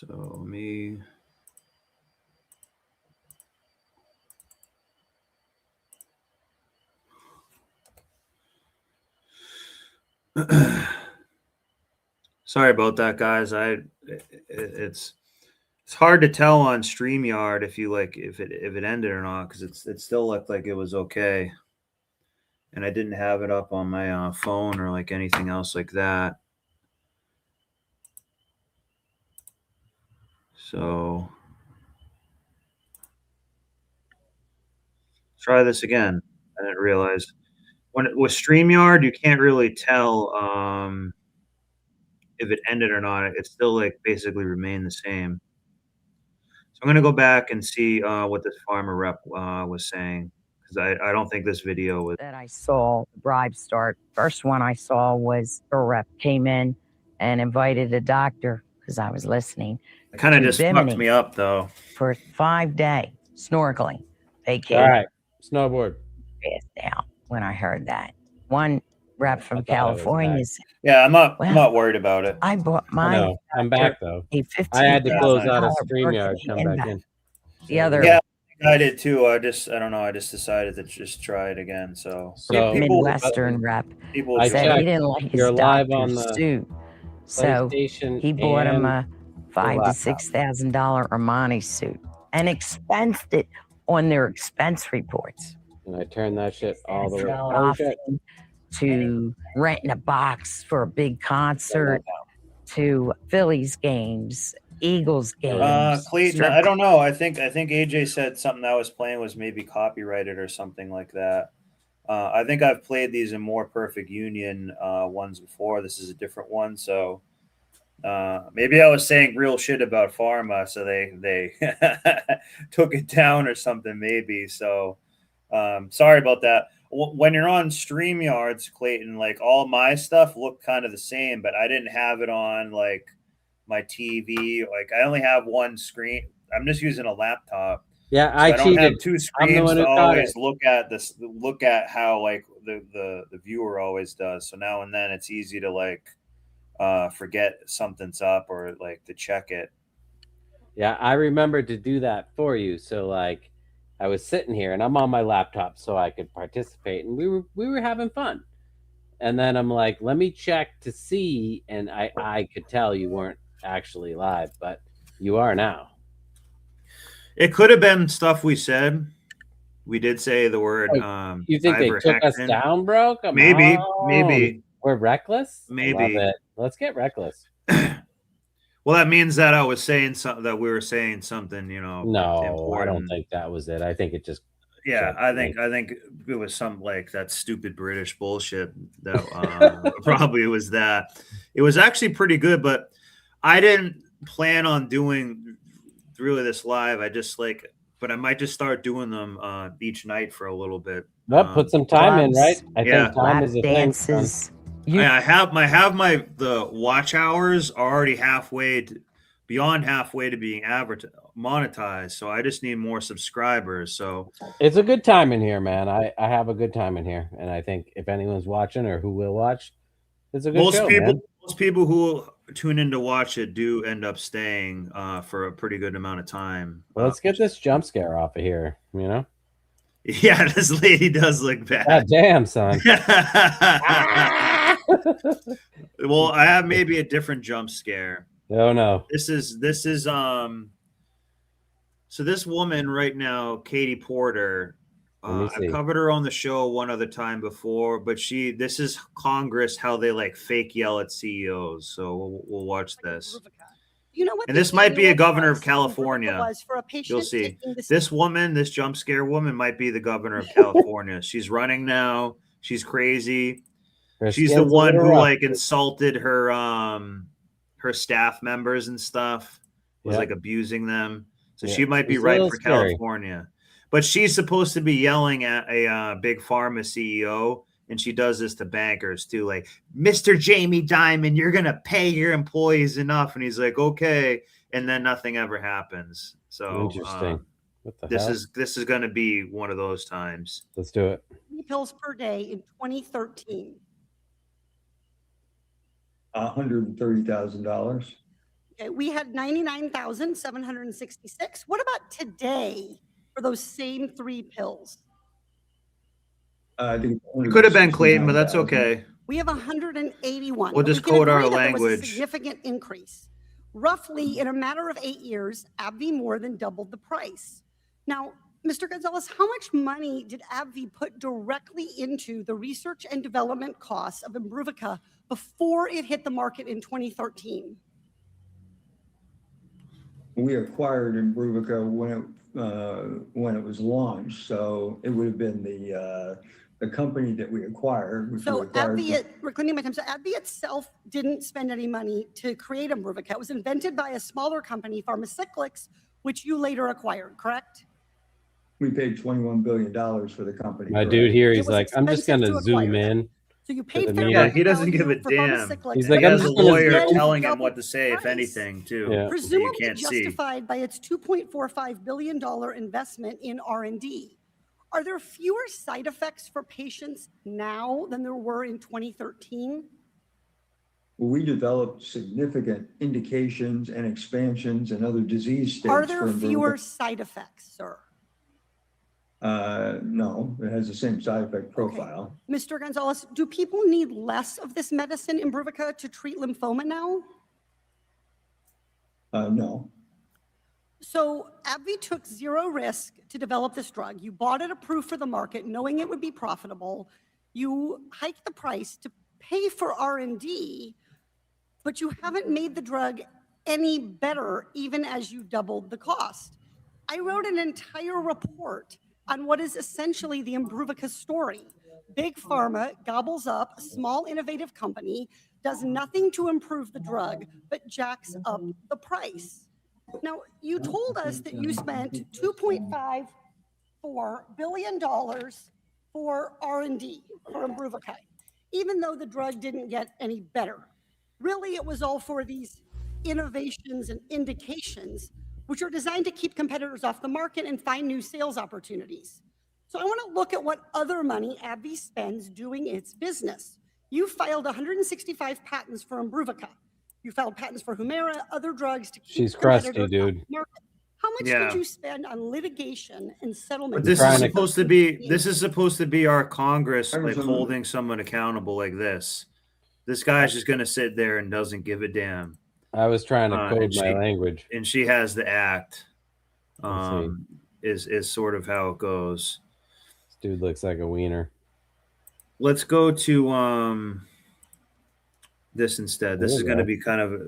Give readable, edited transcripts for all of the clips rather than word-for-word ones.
So me. Sorry about that, guys. It's hard to tell on StreamYard if you if it ended or not, because it still looked like it was okay, and I didn't have it up on my phone or like anything else like that. So try this again. I didn't realize with StreamYard you can't really tell if it ended or not. It still like basically remained the same. So I'm gonna go back and see what this farmer rep was saying, because I don't think this video was. That I saw bribe start. First one I saw was a rep came in and invited a doctor, because I was listening. It kind of just fucked me up though. For 5 days snorkeling vacation. All right, snowboard. Down when I heard that. One rep from California said, yeah, I'm not worried about it. I bought mine. I'm back though. I had to close out a StreamYard, come back in. The other, yeah, I did too. I don't know. I just decided to just try it again. So Midwestern rep said he didn't like his doctor's suit, so he bought him a $5,000 to $6,000 Armani suit and expensed it on their expense reports. And I turned that shit all the way to renting a box for a big concert, to Phillies games, Eagles games. Clayton, I don't know. I think AJ said something I was playing was maybe copyrighted or something like that. I think I've played these in More Perfect Union ones before. This is a different one, so maybe I was saying real shit about Pharma, so they took it down or something. Maybe so. Sorry about that. When you're on StreamYards, Clayton, like all my stuff looked kind of the same, but I didn't have it on like my TV. Like I only have one screen. I'm just using a laptop. Yeah, so I don't have two screens to always look at how like the viewer always does. So now and then it's easy to like forget something's up or like to check it. Yeah, I remember to do that for you. So like I was sitting here and I'm on my laptop so I could participate, and we were having fun. And then I'm like, let me check to see, and I could tell you weren't actually live, but you are now. It could have been stuff we said. We did say the word. You think they took us down, bro? Maybe. We're reckless. Maybe. Love it. Let's get reckless. Well, that means that I was saying something, that we were saying something, you know. No, important. I don't think that was it. I think it just. Yeah, I think it was some like that stupid British bullshit that probably was that. It was actually pretty good, but I didn't plan on doing really this live. I just but I might just start doing them each night for a little bit. Well, put some time in, right? I think time is a dances. thing. I have the watch hours already beyond halfway to being monetized, so I just need more subscribers. So it's a good time in here, man. I have a good time in here, and I think if anyone's watching or who will watch, it's a good show, man. Most people who tune in to watch it do end up staying for a pretty good amount of time. Well, let's get this jump scare off of here, you know. Yeah, this lady does look bad. God damn, son. Well, I have maybe a different jump scare. Oh no. This is so this woman right now, Katie Porter, I've covered her on the show one other time before, but this is Congress, how they like fake yell at CEOs. So we'll watch this. You know what? And this might be a governor of California. You'll see. This woman, this jump scare woman, might be the governor of California. She's running now. She's crazy. She's the one who like insulted her staff members and stuff. Was like abusing them. So she might be right for California. But she's supposed to be yelling at a big pharma CEO. And she does this to bankers too, like, Mr. Jamie Dimon, you're going to pay your employees enough. And he's like, okay. And then nothing ever happens. So interesting. What the this hell? This is going to be one of those times. Let's do it. Pills per day in 2013. $130,000. Okay, we had 99,766. What about today for those same 3 pills? I think It could have been Clayton, but that's okay. We have 181. We'll just code our There was a language. significant increase. Roughly, in a matter of 8 years, AbbVie more than doubled the price. Now, Mr. Gonzalez, how much money did AbbVie put directly into the research and development costs of Imbruvica before it hit the market in 2013? We acquired Imbruvica when it was launched, so it would have been the company that we acquired. So AbbVie, reclaiming my time, so AbbVie itself didn't spend any money to create Imbruvica. It was invented by a smaller company, Pharmacyclics, which you later acquired, correct? We paid $21 billion for the company. My dude here, he's like, I'm just going to zoom in. So you paid yeah, he doesn't give a damn. He's like, he I'm has a just gonna lawyer zoom. telling him what to say, if anything, too. Yeah. Presumably you can't justified by its $2.45 billion investment in R&D. Are there fewer side effects for patients now than there were in 2013? Well, we developed significant indications and expansions and other disease states. Are there fewer side effects, sir? No, it has the same side effect profile. Okay. Mr. Gonzalez, do people need less of this medicine, Imbruvica, to treat lymphoma now? No. So AbbVie took zero risk to develop this drug. You bought it approved for the market, knowing it would be profitable. You hiked the price to pay for R&D, but you haven't made the drug any better, even as you doubled the cost. I wrote an entire report on what is essentially the Imbruvica story. Big Pharma gobbles up a small innovative company, does nothing to improve the drug, but jacks up the price. Now, you told us that you spent $2.54 billion for R&D for Imbruvica, even though the drug didn't get any better. Really, it was all for these innovations and indications, which are designed to keep competitors off the market and find new sales opportunities. So I want to look at what other money AbbVie spends doing its business. You filed 165 patents for Imbruvica. You filed patents for Humira, other drugs to keep She's crusty, dude. off the market. How much did you spend on litigation and settlement? But this is supposed to be our Congress, like holding someone accountable like this. This guy's just gonna sit there and doesn't give a damn. I was trying to code my language. And she has the act. Is sort of how it goes. This dude looks like a wiener. Let's go to this instead. This is going to be kind of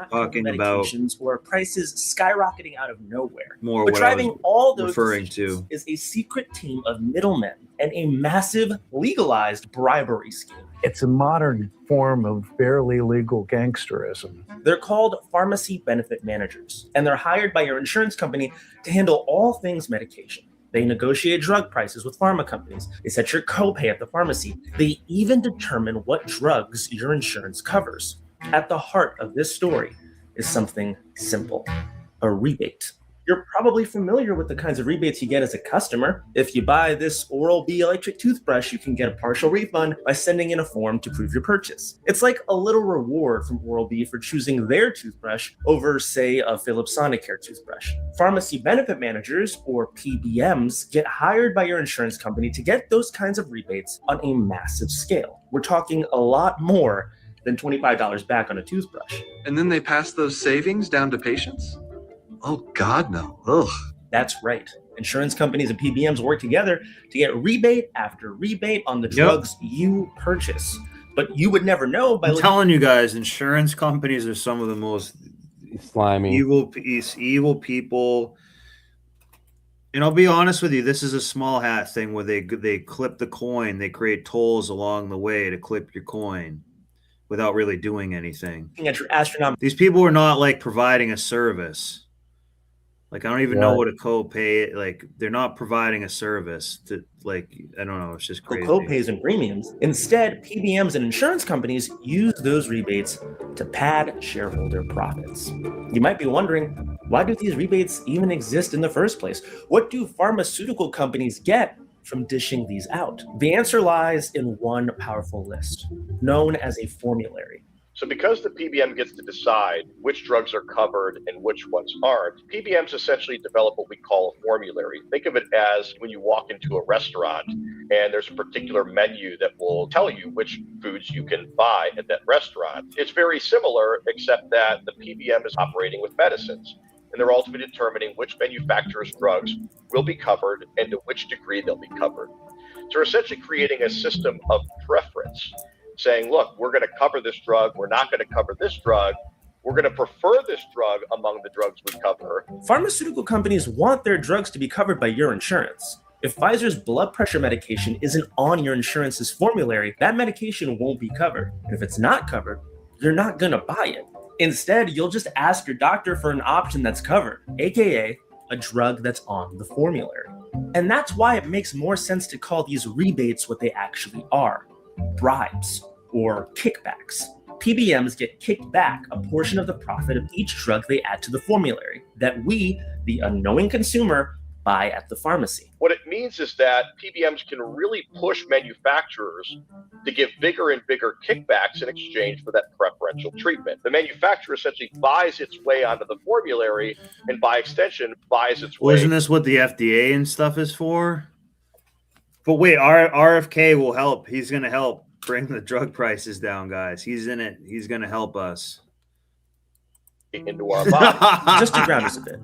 talking about where prices skyrocketing out of nowhere. More but what driving I was all those referring to is a secret team of middlemen and a massive legalized bribery scheme. It's a modern form of barely legal gangsterism. They're called pharmacy benefit managers, and they're hired by your insurance company to handle all things medication. They negotiate drug prices with pharma companies. They set your copay at the pharmacy. They even determine what drugs your insurance covers. At the heart of this story is something simple: a rebate. You're probably familiar with the kinds of rebates you get as a customer. If you buy this Oral-B electric toothbrush, you can get a partial refund by sending in a form to prove your purchase. It's like a little reward from Oral-B for choosing their toothbrush over, say, a Philips Sonicare toothbrush. Pharmacy benefit managers, or PBMs, get hired by your insurance company to get those kinds of rebates on a massive scale. We're talking a lot more than $25 back on a toothbrush. And then they pass those savings down to patients? Oh, God, no. Ugh. That's right. Insurance companies and PBMs work together to get rebate after rebate on the drugs you purchase. But you would never know by telling you guys, insurance companies are some of the most slimy, evil people. And I'll be honest with you, this is a small hat thing where they clip the coin. They create tolls along the way to clip your coin without really doing anything. At your astronomical. These people are not like providing a service. Like, I don't even know what a copay, like, they're not providing a service to, like, I don't know, it's just crazy. Copays and premiums. Instead, PBMs and insurance companies use those rebates to pad shareholder profits. You might be wondering, why do these rebates even exist in the first place? What do pharmaceutical companies get from dishing these out? The answer lies in one powerful list, known as a formulary. So because the PBM gets to decide which drugs are covered and which ones aren't, PBMs essentially develop what we call a formulary. Think of it as when you walk into a restaurant and there's a particular menu that will tell you which foods you can buy at that restaurant. It's very similar, except that the PBM is operating with medicines, and they're ultimately determining which manufacturer's drugs will be covered and to which degree they'll be covered. So we're essentially creating a system of preference, saying, look, we're going to cover this drug, we're not going to cover this drug, we're going to prefer this drug among the drugs we cover. Pharmaceutical companies want their drugs to be covered by your insurance. If Pfizer's blood pressure medication isn't on your insurance's formulary, that medication won't be covered. And if it's not covered, you're not going to buy it. Instead, you'll just ask your doctor for an option that's covered, aka a drug that's on the formulary. And that's why it makes more sense to call these rebates what they actually are: bribes or kickbacks. PBMs get kicked back a portion of the profit of each drug they add to the formulary that we, the unknowing consumer, buy at the pharmacy. What it means is that PBMs can really push manufacturers to give bigger and bigger kickbacks in exchange for that preferential treatment. The manufacturer essentially buys its way onto the formulary and by extension buys its way. Well, isn't this what the FDA and stuff is for? But wait, RFK will help. He's going to help bring the drug prices down, guys. He's in it. He's going to help us. Into our body. Just to ground us a bit,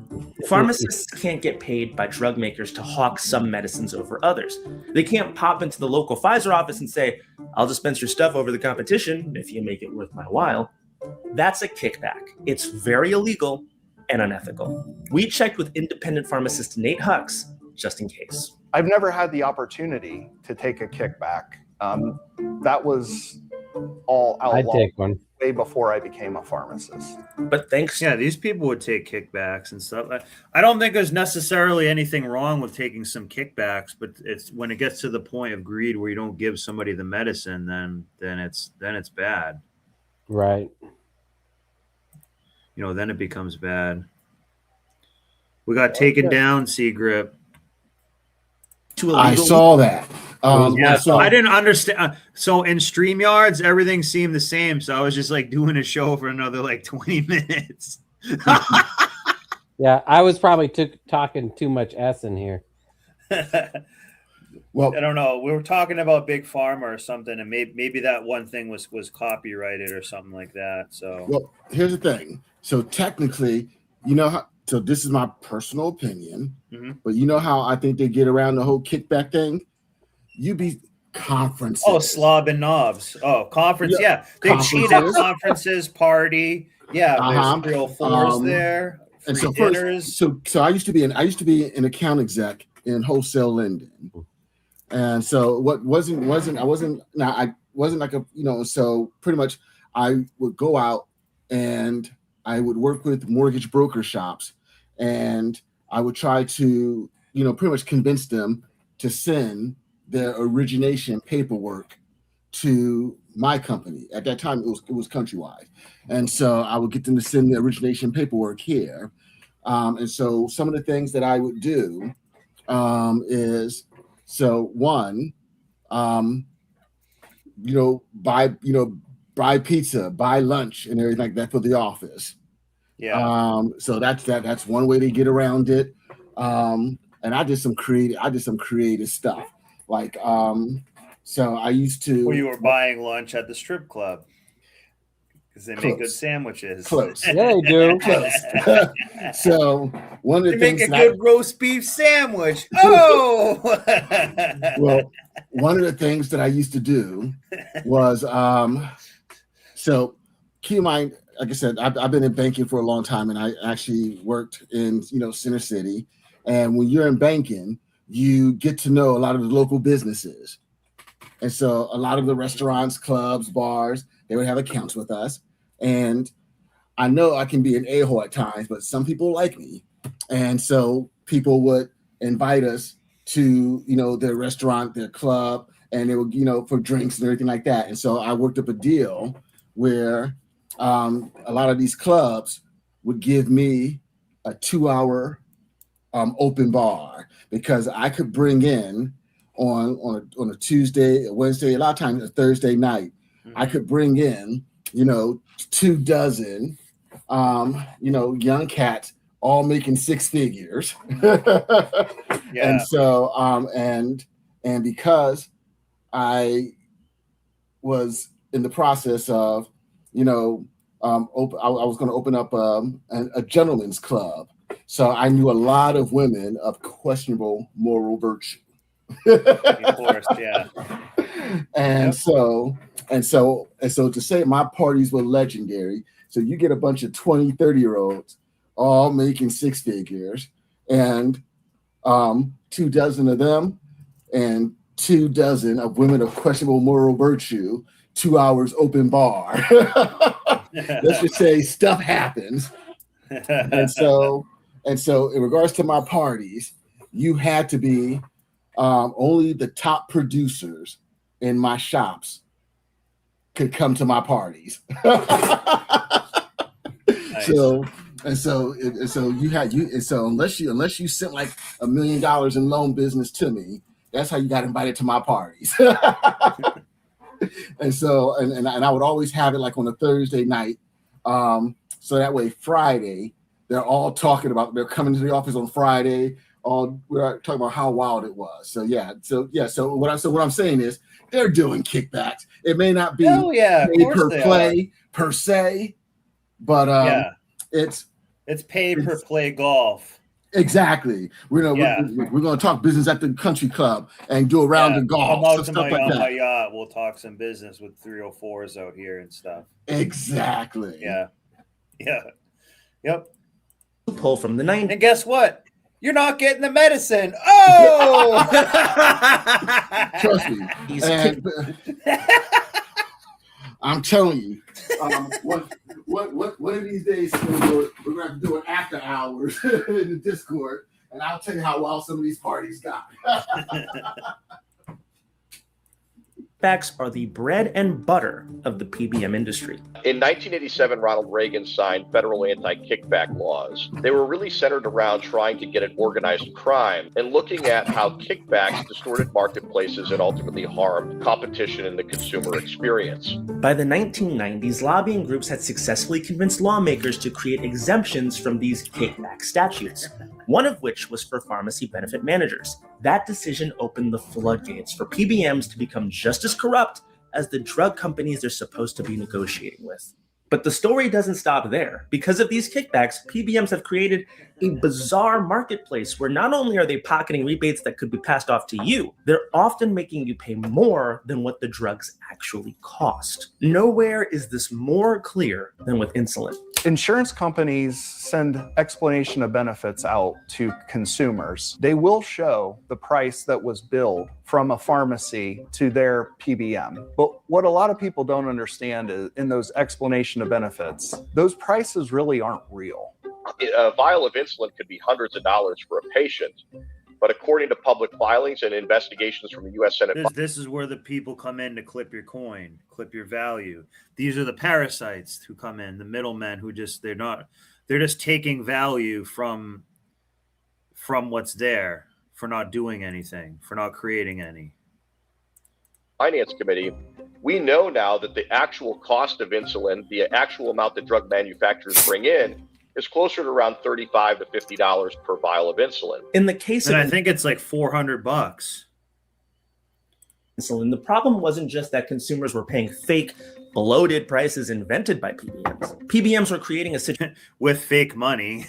pharmacists can't get paid by drug makers to hawk some medicines over others. They can't pop into the local Pfizer office and say, I'll dispense your stuff over the competition if you make it worth my while. That's a kickback. It's very illegal and unethical. We checked with independent pharmacist Nate Hux just in case. I've never had the opportunity to take a kickback. That was all outlawed. I'd take one. Way before I became a pharmacist. But thanks. Yeah, these people would take kickbacks and stuff. I don't think there's necessarily anything wrong with taking some kickbacks, but it's when it gets to the point of greed where you don't give somebody the medicine, then it's bad. Right. You know, then it becomes bad. We got taken down, C-Grip. I saw that. So I didn't understand. So in StreamYards, everything seemed the same. So I was just like doing a show for another like 20 minutes. Yeah, I was probably talking too much S in here. Well, I don't know. We were talking about Big Pharma or something, and maybe that one thing was copyrighted or something like that. So well, here's the thing. So technically, you know how. So this is my personal opinion, but you know how I think they get around the whole kickback thing? You be conferences. Oh, slob and knobs. Oh, conference. Yeah. They cheat at conferences, party. Yeah. There's real fours there. And so first, so I used to be an account exec in wholesale lending. And so I wasn't like a, you know, so pretty much I would go out and I would work with mortgage broker shops, and I would try to, you know, pretty much convince them to send their origination paperwork to my company. At that time, it was Countrywide. And so I would get them to send the origination paperwork here. And so some of the things that I would do is, so one, buy pizza, buy lunch, and everything like that for the office. Yeah. So that's one way to get around it. And I did some creative stuff. Like, so I used to. Well, you were buying lunch at the strip club because they make good sandwiches. Close. Yeah, they do. Close. So one of the things make a good roast beef sandwich. Oh. Well, one of the things that I used to do was, so keep in mind, like I said, I've been in banking for a long time, and I actually worked in, Center City. And when you're in banking, you get to know a lot of the local businesses. And so a lot of the restaurants, clubs, bars, they would have accounts with us. And I know I can be an a-hole at times, but some people like me. And so people would invite us to, their restaurant, their club, and they would, for drinks and everything like that. And so I worked up a deal where a lot of these clubs would give me a 2-hour open bar, because I could bring in on a Tuesday, a Wednesday, a lot of times a Thursday night, I could bring in 2 dozen, young cats all making 6 figures. And so, and because I was in the process of, I was going to open up a gentleman's club. So I knew a lot of women of questionable moral virtue. Of course, yeah. And so to say my parties were legendary. So you get a bunch of 20, 30-year-olds all making 6 figures, and 2 dozen of them and 2 dozen of women of questionable moral virtue, 2 hours open bar. Let's just say stuff happens. And so in regards to my parties, you had to be only the top producers in my shops could come to my parties. Nice. So unless you sent like $1 million in loan business to me, that's how you got invited to my parties. And I would always have it like on a Thursday night. So that way Friday, they're all talking about, they're coming to the office on Friday. We're talking about how wild it was. So what I'm saying is they're doing kickbacks. It may not be pay per play per se, but it's pay per play golf. Exactly. We're going to talk business at the country club and do a round of golf. Come out to my yacht. We'll talk some business with 304s out here and stuff. Exactly. Yeah. Yep. Pull from the 90s. And guess what? You're not getting the medicine. Oh, trust me. I'm telling you. One of these days we're gonna have to do it after hours in the Discord, and I'll tell you how wild some of these parties got. Kickbacks are the bread and butter of the PBM industry. In 1987, Ronald Reagan signed federal anti-kickback laws. They were really centered around trying to get at organized crime and looking at how kickbacks distorted marketplaces and ultimately harmed competition and the consumer experience. By the 1990s, lobbying groups had successfully convinced lawmakers to create exemptions from these kickback statutes, one of which was for pharmacy benefit managers. That decision opened the floodgates for PBMs to become just as corrupt as the drug companies they're supposed to be negotiating with. But the story doesn't stop there. Because of these kickbacks, PBMs have created a bizarre marketplace where not only are they pocketing rebates that could be passed off to you, they're often making you pay more than what the drugs actually cost. Nowhere is this more clear than with insulin. Insurance companies send explanation of benefits out to consumers. They will show the price that was billed from a pharmacy to their PBM. But what a lot of people don't understand is in those explanation of benefits, those prices really aren't real. A vial of insulin could be hundreds of dollars for a patient. But according to public filings and investigations from the U.S. Senate... This is where the people come in to clip your coin, clip your value. These are the parasites who come in, the middlemen who they're just taking value from what's there for not doing anything, for not creating any. Finance Committee, we know now that the actual cost of insulin, the actual amount that drug manufacturers bring in, is closer to around $35 to $50 per vial of insulin. In the case of, I think it's like $400. Insulin, the problem wasn't just that consumers were paying fake, bloated prices invented by PBMs. PBMs were creating a situation with fake money,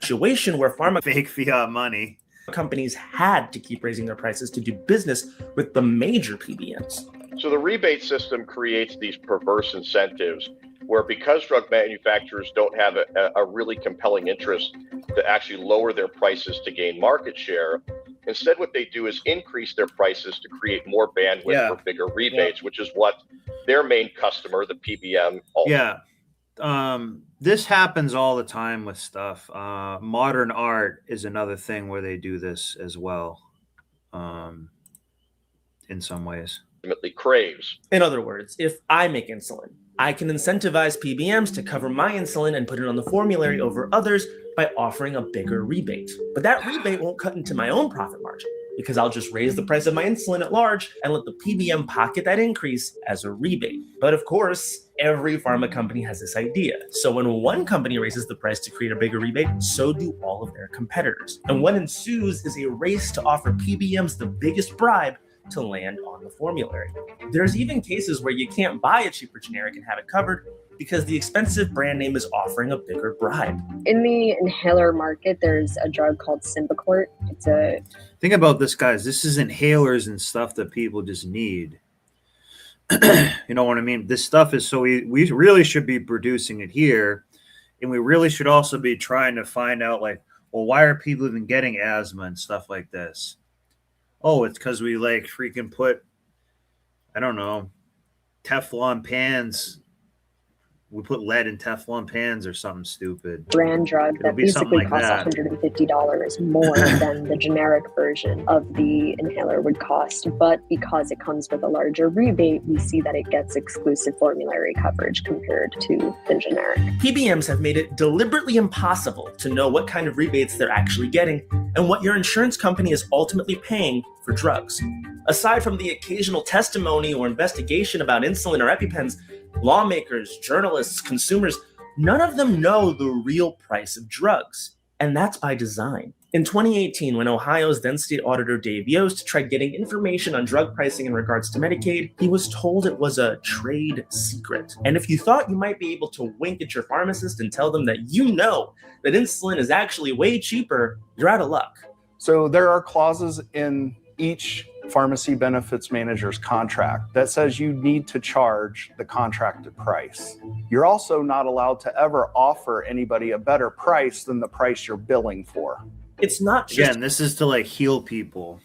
situation where fake fiat money companies had to keep raising their prices to do business with the major PBMs. So the rebate system creates these perverse incentives where, because drug manufacturers don't have a really compelling interest to actually lower their prices to gain market share, instead what they do is increase their prices to create more bandwidth for bigger rebates, which is what their main customer, the PBM, this happens all the time with stuff. Modern art is another thing where they do this as well, in some ways. Ultimately craves. In other words, if I make insulin, I can incentivize PBMs to cover my insulin and put it on the formulary over others by offering a bigger rebate. But that rebate won't cut into my own profit margin. because I'll just raise the price of my insulin at large and let the PBM pocket that increase as a rebate. But of course, every pharma company has this idea. So when one company raises the price to create a bigger rebate, so do all of their competitors. And what ensues is a race to offer PBMs the biggest bribe to land on the formulary. There's even cases where you can't buy a cheaper generic and have it covered because the expensive brand name is offering a bigger bribe. In the inhaler market, there's a drug called Symbicort. Think about this, guys. This is inhalers and stuff that people just need. You know what I mean? This stuff is so we really should be producing it here. And we really should also be trying to find out, like, well, why are people even getting asthma and stuff like this? Oh, it's because we like freaking put, I don't know, Teflon pans. We put lead in Teflon pans or something stupid. Brand drug that basically like costs $150 more than the generic version of the inhaler would cost. But because it comes with a larger rebate, we see that it gets exclusive formulary coverage compared to the generic. PBMs have made it deliberately impossible to know what kind of rebates they're actually getting and what your insurance company is ultimately paying for drugs. Aside from the occasional testimony or investigation about insulin or EpiPens, lawmakers, journalists, consumers, none of them know the real price of drugs. And that's by design. In 2018, when Ohio's then state auditor Dave Yost tried getting information on drug pricing in regards to Medicaid, he was told it was a trade secret. And if you thought you might be able to wink at your pharmacist and tell them that you know that insulin is actually way cheaper, you're out of luck. So there are clauses in each pharmacy benefits manager's contract that says you need to charge the contracted price. You're also not allowed to ever offer anybody a better price than the price you're billing for. It's not just Again, this is to like heal people.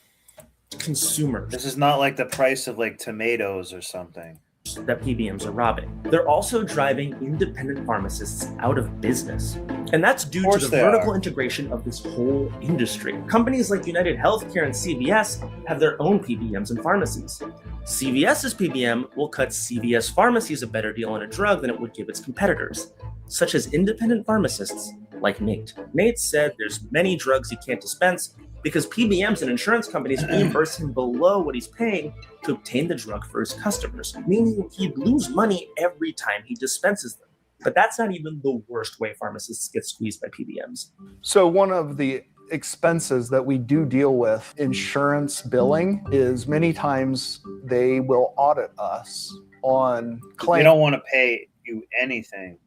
Consumers. This is not like the price of like tomatoes or something that PBMs are robbing. They're also driving independent pharmacists out of business. And that's due to the vertical integration of this whole industry. Companies like United Healthcare and CVS have their own PBMs and pharmacies. CVS's PBM will cut CVS pharmacies a better deal on a drug than it would give its competitors, such as independent pharmacists like Nate. Nate said there's many drugs he can't dispense because PBMs and insurance companies reimburse him below what he's paying to obtain the drug for his customers, meaning he'd lose money every time he dispenses them. But that's not even the worst way pharmacists get squeezed by PBMs. So one of the expenses that we do deal with, insurance billing, is many times they will audit us on claims. They don't want to pay you anything.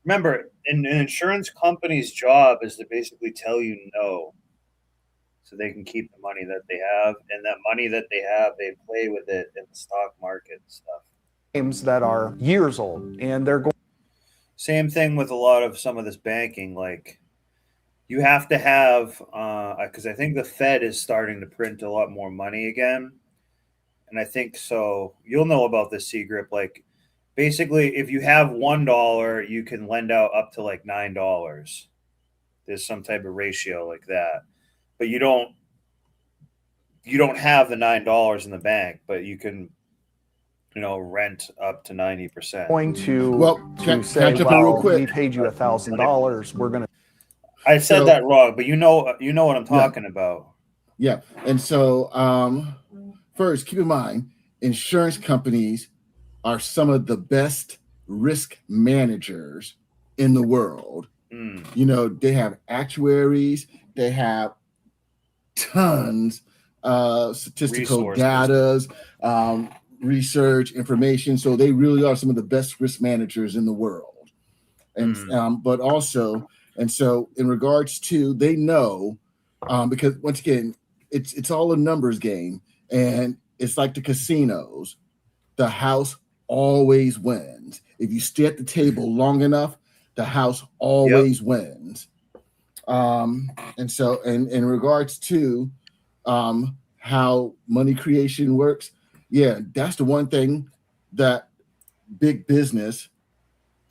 Remember, an insurance company's job is to basically tell you no, so they can keep the money that they have, and that money that they have, they play with it in the stock market and stuff. Claims that are years old, and they're going. Same thing with a lot of some of this banking. Like, you have to have, because I think the Fed is starting to print a lot more money again, and I think so. You'll know about this, Seagrip. Like, basically, if you have $1, you can lend out up to like $9. There's some type of ratio like that. But you don't have the $9 in the bank, but you can, rent up to 90%. Going to can say, I jump in real well, quick? we paid you $1,000. We're gonna. I said that wrong, but you know what I'm talking about. Yeah, and so first, keep in mind, insurance companies are some of the best risk managers in the world. They have actuaries, they have tons of statistical data, research, information. So they really are some of the best risk managers in the world. And but also, and so in regards to, they know, because once again, it's all a numbers game, and it's like the casinos. The house always wins. If you stay at the table long enough, the house always wins. And so, in regards to how money creation works, that's the one thing that big business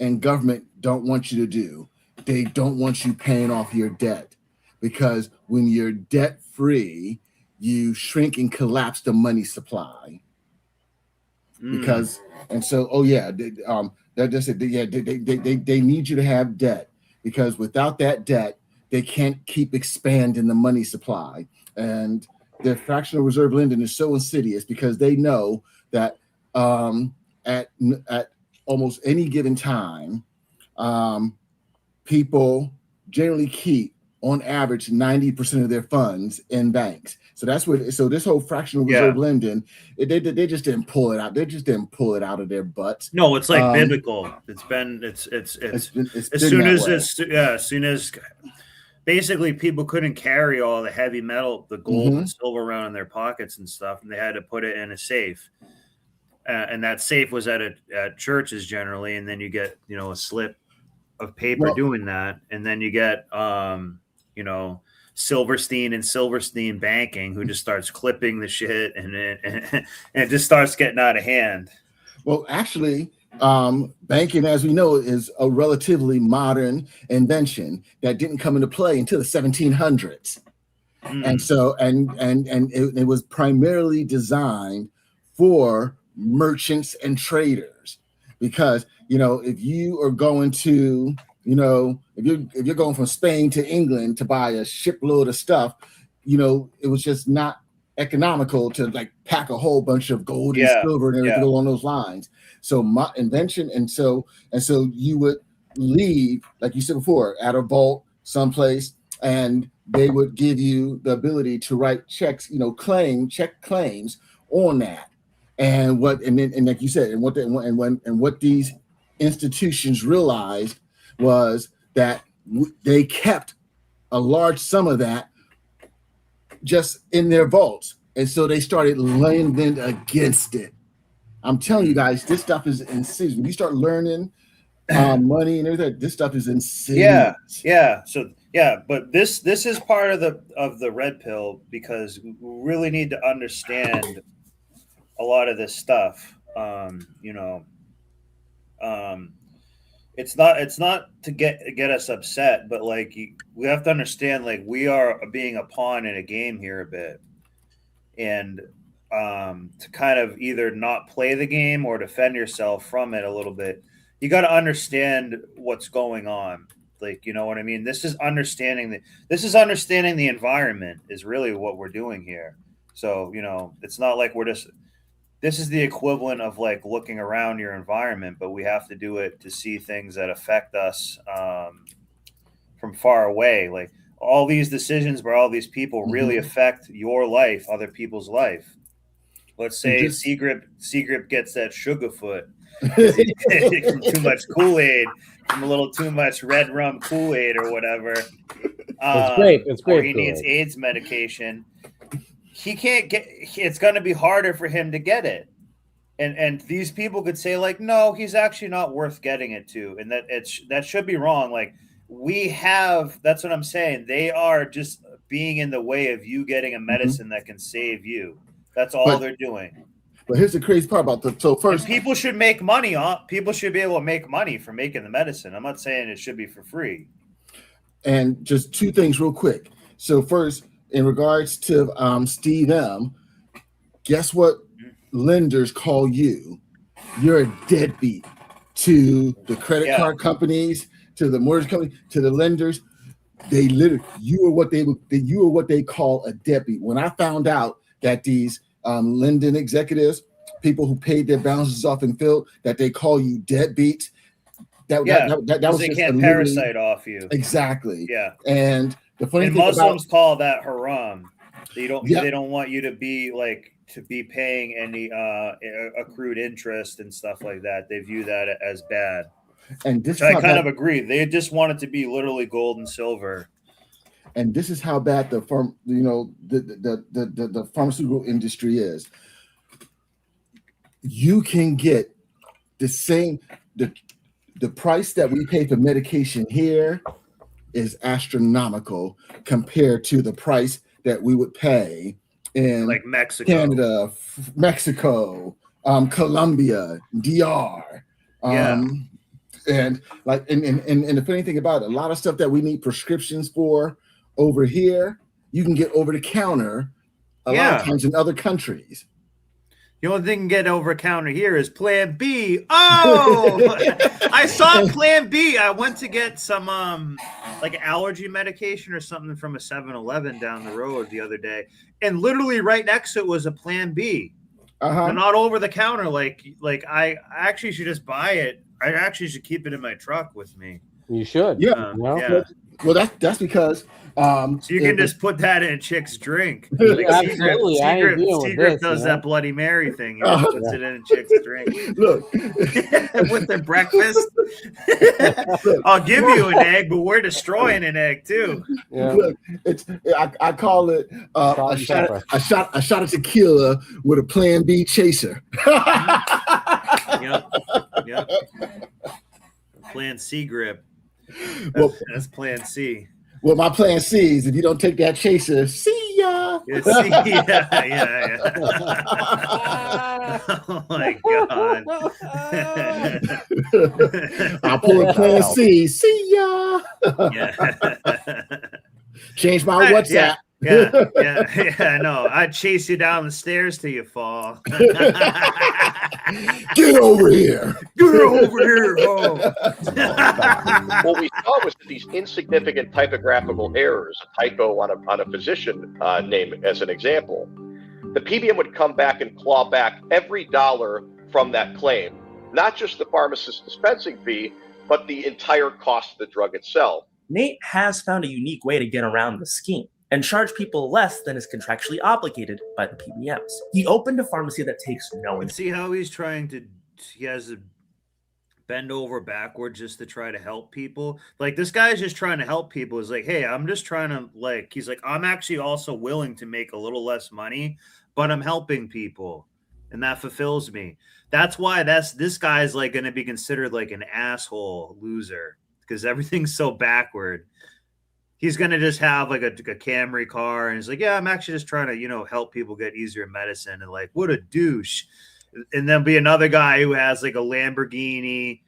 and government don't want you to do. They don't want you paying off your debt, because when you're debt free, you shrink and collapse the money supply. Because, and so, they need you to have debt, because without that debt, they can't keep expanding the money supply. And the fractional reserve lending is so insidious because they know that at almost any given time, people generally keep on average 90% of their funds in banks. So that's what. So this whole fractional reserve lending, they just didn't pull it out. They just didn't pull it out of their butts. No, it's like biblical. It's as soon as basically people couldn't carry all the heavy metal, the gold and silver around in their pockets and stuff, and they had to put it in a safe. And that safe was at churches generally, and then you get a slip of paper doing that, and then you get Silverstein and Silverstein Banking, who just starts clipping the shit, and it just starts getting out of hand. Well, actually, banking, as we know, is a relatively modern invention that didn't come into play until the 1700s, and so and it was primarily designed for merchants and traders, because if you are going to if you're going from Spain to England to buy a shipload of stuff, it was just not economical to like pack a whole bunch of gold and silver and everything along those lines. So my invention, and so you would leave, like you said before, at a vault someplace, and they would give you the ability to write checks, check claims on that. And like you said, what these institutions realized was that they kept a large sum of that just in their vaults, and so they started lending against it. I'm telling you guys, this stuff is insane. When you start learning money and everything, this stuff is insane. But this is part of the red pill, because we really need to understand a lot of this stuff. It's not to get us upset, but like we have to understand, like, we are being a pawn in a game here a bit, and to kind of either not play the game or defend yourself from it a little bit, you got to understand what's going on. Like, you know what I mean? This is understanding the environment is really what we're doing here. So, it's not like this is the equivalent of like looking around your environment, but we have to do it to see things that affect us from far away. Like all these decisions by all these people really affect your life, other people's life. Let's say Seagrip gets that sugarfoot, too much Kool-Aid, a little too much red rum Kool-Aid or whatever. It's great. Or he needs AIDS medication. He can't get. It's going to be harder for him to get it, and these people could say like, no, he's actually not worth getting it to, and that should be wrong. Like that's what I'm saying. They are just being in the way of you getting a medicine that can save you. That's all they're doing. But here's the crazy part about and people should make money people should be able to make money for making the medicine. I'm not saying it should be for free. And just two things real quick. So first, in regards to Steve M, guess what lenders call you? You're a deadbeat to the credit card companies, to the mortgage company, to the lenders. They literally, you are what they call a deadbeat. When I found out that these lending executives, people who paid their balances off in field, that they call you deadbeats, that was they can't parasite off you. Exactly. Yeah. And the funny thing Muslims call that haram. They don't want you to be paying any accrued interest and stuff like that. They view that as bad. And this I kind of agree. They just want it to be literally gold and silver. And this is how bad the pharmaceutical industry is. You can get the price that we pay for medication here is astronomical compared to the price that we would pay in like Mexico, Canada, Mexico, Colombia, DR. And the funny thing about it, a lot of stuff that we need prescriptions for over here, you can get over the counter a lot of times in other countries. The only thing you can get over counter here is Plan B. Oh, I saw Plan B. I went to get some like allergy medication or something from a 7-Eleven down the road the other day, And literally right next to it was a Plan B. They're not over the counter. Like I actually should just buy it. I actually should keep it in my truck with me. You should. Yeah. Yeah. Well, that's because so you can just put that in a chick's drink. Like absolutely. Secret does that Bloody Mary thing. He just puts it in a chick's drink. Look, with their breakfast. I'll give you an egg, but we're destroying an egg too. Yeah. Look, I call it a shot of tequila with a Plan B chaser. Yep. Plan C grip. That's Plan C. Well, my Plan C is if you don't take that chaser, see ya. Yeah. Oh my God. I'll pull a Plan C. See ya. Change my WhatsApp. Yeah, no. I'd chase you down the stairs till you fall. Get over here. Get over here. Oh. What we saw was that these insignificant typographical errors, a typo on a physician name as an example, the PBM would come back and claw back every dollar from that claim, not just the pharmacist's dispensing fee, but the entire cost of the drug itself. Nate has found a unique way to get around the scheme and charge people less than is contractually obligated by the PBMs. He opened a pharmacy that takes no And see how he's trying to, he has to bend over backward just to try to help people. Like this guy's just trying to help people. He's like, hey, I'm just trying to he's like, I'm actually also willing to make a little less money, but I'm helping people. And that fulfills me. That's why this guy's like going to be considered like an asshole loser because everything's so backward. He's going to just have like a Camry car. And he's like, yeah, I'm actually just trying to, help people get easier medicine. And like, what a douche. And then be another guy who has like a Lamborghini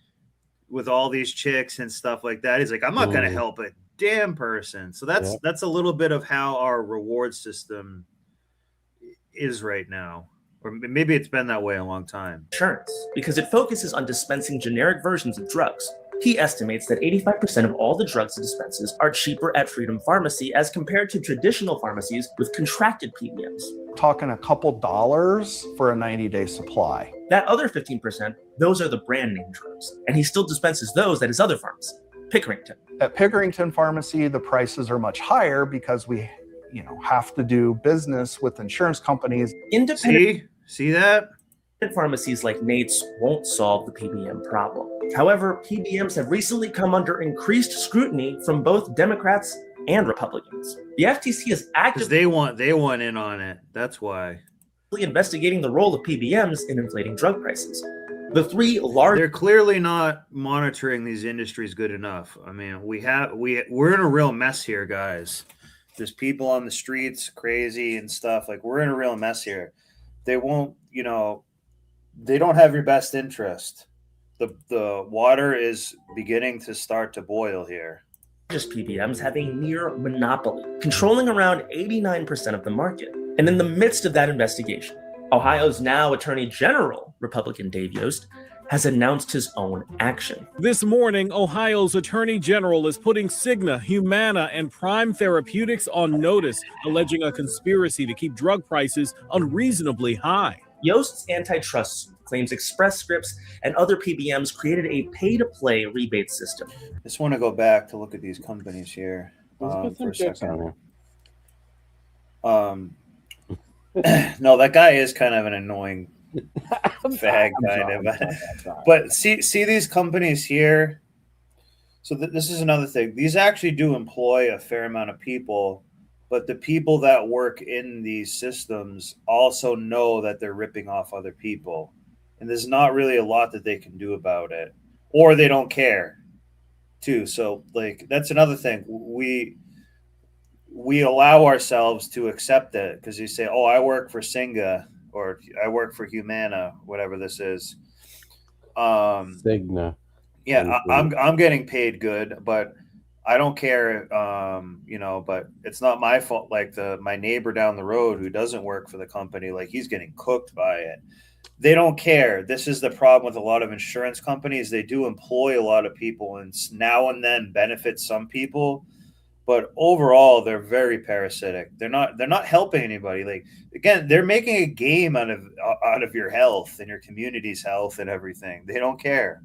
with all these chicks and stuff like that. He's like, I'm not going to help a damn person. So that's a little bit of how our reward system is right now. Or maybe it's been that way a long time. Insurance, because it focuses on dispensing generic versions of drugs. He estimates that 85% of all the drugs he dispenses are cheaper at Freedom Pharmacy as compared to traditional pharmacies with contracted PBMs. Talking a couple dollars for a 90-day supply. That other 15%, those are the brand name drugs, and he still dispenses those at his other pharmacy, Pickerington. At Pickerington Pharmacy, the prices are much higher because we, have to do business with insurance companies. See that? Pharmacies like Nate's won't solve the PBM problem. However, PBMs have recently come under increased scrutiny from both Democrats and Republicans. The FTC is actively they want in on it. That's why investigating the role of PBMs in inflating drug prices. The three they're clearly not monitoring these industries good enough. I mean, we're in a real mess here, guys. There's people on the streets crazy and stuff. Like we're in a real mess here. They won't, they don't have your best interest. The water is beginning to start to boil here. Just PBMs have a near monopoly, controlling around 89% of the market. And in the midst of that investigation, Ohio's now Attorney General, Republican Dave Yost, has announced his own action. This morning, Ohio's Attorney General is putting Cigna, Humana, and Prime Therapeutics on notice, alleging a conspiracy to keep drug prices unreasonably high. Yost's antitrust suit claims Express Scripts and other PBMs created a pay-to-play rebate system. Just want to go back to look at these companies here for a second. No, that guy is kind of an annoying fag kind of. But see these companies here. So this is another thing. These actually do employ a fair amount of people. But the people that work in these systems also know that they're ripping off other people. And there's not really a lot that they can do about it. Or they don't care, too. So, that's another thing. We allow ourselves to accept it because you say, oh, I work for Cigna or I work for Humana, whatever this is. Cigna. Yeah, I'm getting paid good, but I don't care, but it's not my fault. Like my neighbor down the road who doesn't work for the company, like he's getting cooked by it. They don't care. This is the problem with a lot of insurance companies. They do employ a lot of people and now and then benefit some people, but overall they're very parasitic. They're not helping anybody. Like, again, they're making a game out of your health and your community's health and everything. They don't care.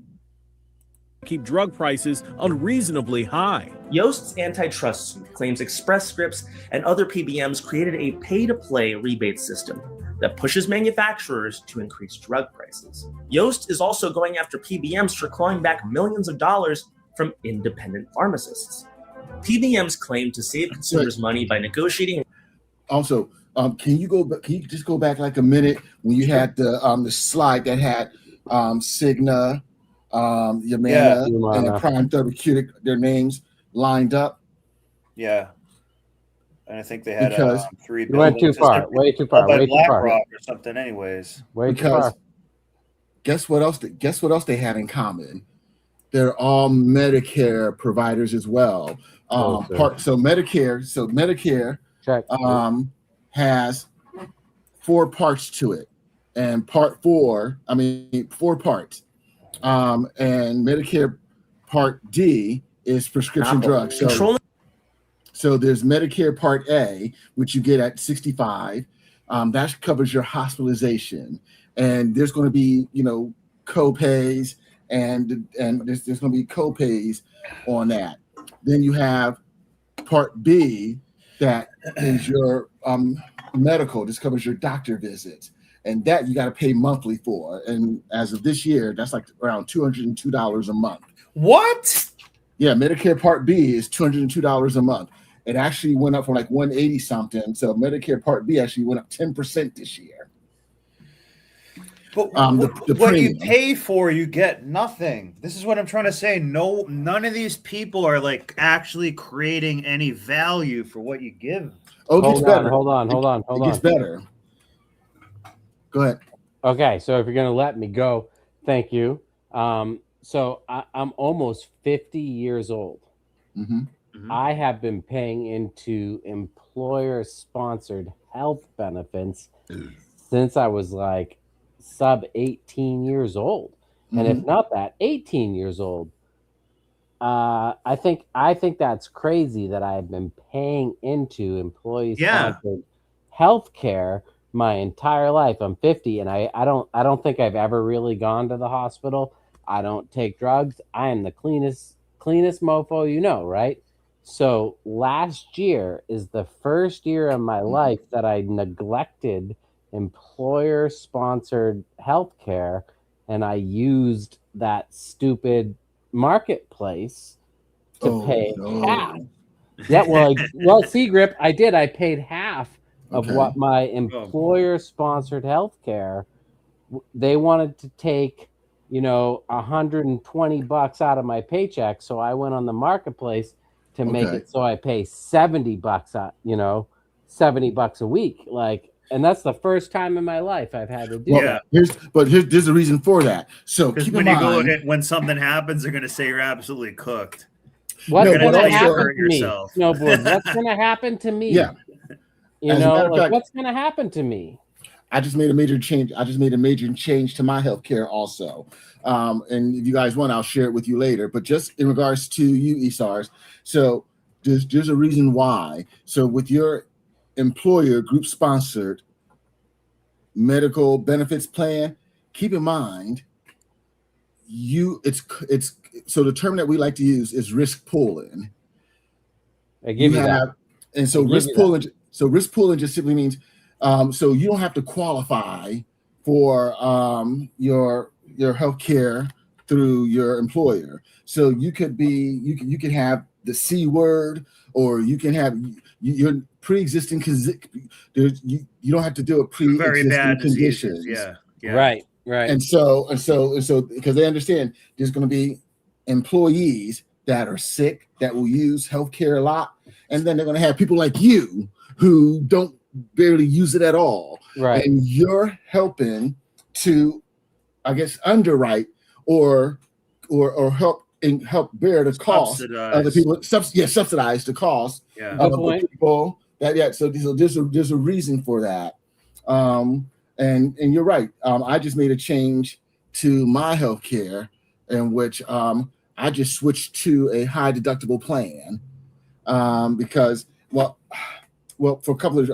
Keep drug prices unreasonably high. Yost's antitrust suit claims Express Scripts and other PBMs created a pay-to-play rebate system that pushes manufacturers to increase drug prices. Yost is also going after PBMs for clawing back millions of dollars from independent pharmacists. PBMs claim to save consumers money by negotiating. Also, can you just go back like a minute when you had the slide that had Cigna, Humana, and Prime Therapeutic, their names lined up? Yeah. And I think they had 3 You went too far. Way too far. By Way too far. BlackRock or something, anyways. Way too far. Guess what else? Guess what else they have in common? They're all Medicare providers as well. Medicare has 4 parts to it, and part 4 parts. And Medicare Part D is prescription drugs. So there's Medicare Part A, which you get at 65. That covers your hospitalization, and there's going to be co-pays, and there's going to be co-pays on that. Then you have Part B, that is your medical. This covers your doctor visits, and that you got to pay monthly for. And as of this year, that's like around $202 a month. What? Yeah, Medicare Part B is $202 a month. It actually went up from like 180 something. So Medicare Part B actually went up 10% this year. But what you pay for, you get nothing. This is what I'm trying to say. No, none of these people are like actually creating any value for what you give. Oh, it gets better. Hold on. It gets better. Go ahead. Okay, so if you're gonna let me go, thank you. So I'm almost 50 years old. Mm-hmm. I have been paying into employer-sponsored health benefits since I was like sub 18 years old, and if not that, 18 years old. I think that's crazy that I've been paying into employee-sponsored health care my entire life. I'm 50, and I don't think I've ever really gone to the hospital. I don't take drugs. I am the cleanest mofo, right? So last year is the first year of my life that I neglected employer-sponsored healthcare, and I used that stupid marketplace to pay half. Yeah, well, see, Grip, I did. I paid half of what my employer-sponsored healthcare. They wanted to take, $120 out of my paycheck, so I went on the marketplace to make it so I pay $70 $70 a week, and that's the first time in my life I've had to do that. There's a reason for that. So keep in mind, when something happens, they're going to say you're absolutely cooked. What's going to happen to me? Snowboard, what's going to happen to me? Yeah. What's going to happen to me? I just made a major change. To my healthcare also. And if you guys want, I'll share it with you later. But just in regards to you, ESARs, so there's a reason why. So with your employer group sponsored medical benefits plan, keep in mind so the term that we like to use is risk pooling. I give you that. And so risk pooling just simply means so you don't have to qualify for your health care through your employer. So you could have the C word, or you can have your pre-existing you don't have to do a pre-existing conditions. Yeah. Right. And so because they understand there's going to be employees that are sick that will use healthcare a lot, and then they're going to have people like you who don't barely use it at all. Right. And you're helping to, I guess, underwrite or help bear the cost of the people. Subsidize the cost of the people. So there's a reason for that. And you're right. I just made a change to my healthcare in which I just switched to a high deductible plan. because well, for a couple of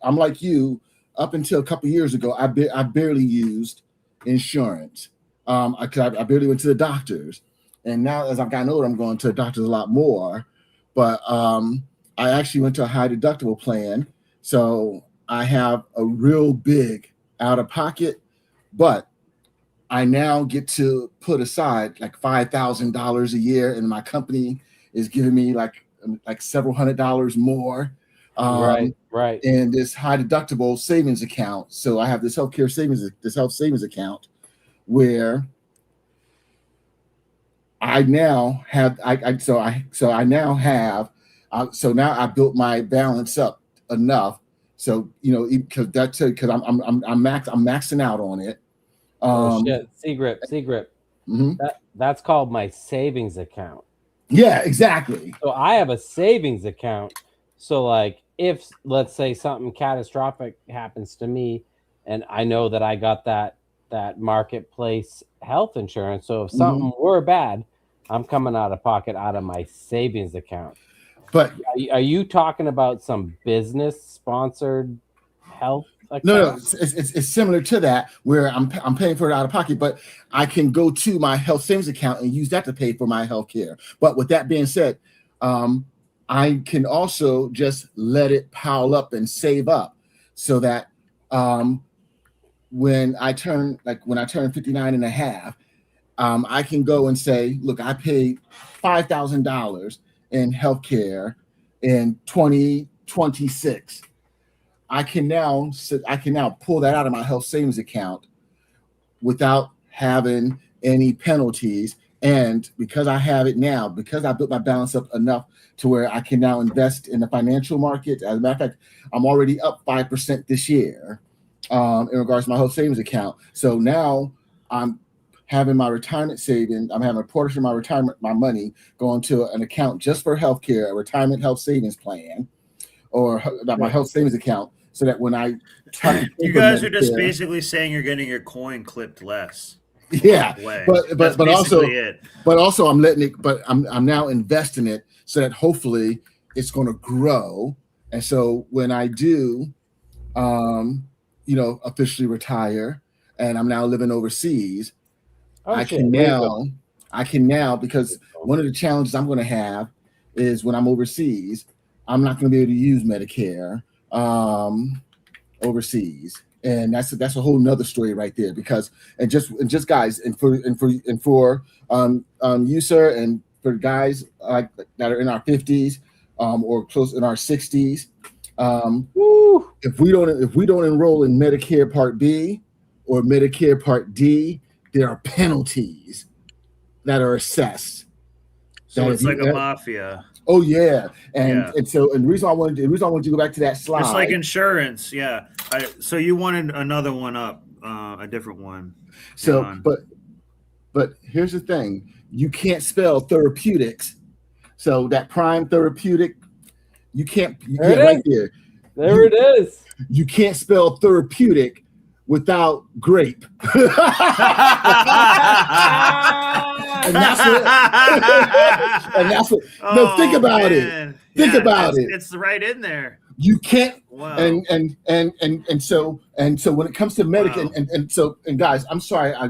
I'm like you. Up until a couple of years ago, I barely used insurance. I barely went to the doctors, and now as I've gotten older, I'm going to the doctors a lot more. But I actually went to a high deductible plan, so I have a real big out of pocket, but I now get to put aside like $5,000 a year, and my company is giving me like several $100s more. Right. And this high deductible savings account. So I have this health savings account where I now have so now I built my balance up enough. So because I'm maxing out on it. Secret. Mm-hmm. That's called my savings account. Yeah, exactly. So I have a savings account. So like if let's say something catastrophic happens to me, and I know that I got that marketplace health insurance. So if something were bad, I'm coming out of pocket out of my savings account. But are you talking about some business sponsored health account? No, it's similar to that where I'm paying for it out of pocket, but I can go to my health savings account and use that to pay for my health care. But with that being said, I can also just let it pile up and save up so that when I turn 59 and a half, I can go and say, look, I paid $5,000 in healthcare in 2026. I can now pull that out of my health savings account without having any penalties. And because I have it now, because I built my balance up enough to where I can now invest in the financial market. As a matter of fact, I'm already up 5% this year in regards to my health savings account. So now I'm having my retirement savings. I'm having a portion of my money going to an account just for healthcare, a retirement health savings plan, or my health savings account. So that when I you guys are just basically saying you're getting your coin clipped less. Yeah, but also it. But also I'm letting it. But I'm now investing it so that hopefully it's going to grow. And so when I do, officially retire, and I'm now living overseas, I can now because one of the challenges I'm going to have is when I'm overseas, I'm not going to be able to use Medicare overseas, and that's a whole nother story right there. Because and just guys, and for you, sir, and for guys that are in our 50s or close in our 60s, if we don't enroll in Medicare Part B or Medicare Part D, there are penalties that are assessed. So it's like a mafia. Oh yeah, and the reason I wanted to go back to that slide. Just like insurance, yeah. So you wanted another one up, a different one. So, but here's the thing: you can't spell therapeutics. So that prime therapeutic, you can't. Right there. There it is. You can't spell therapeutic without grape. And that's what. No, think about it. Think about it. It's right in there. You can't. Wow. And so when it comes to Medicare, and guys, I'm sorry. I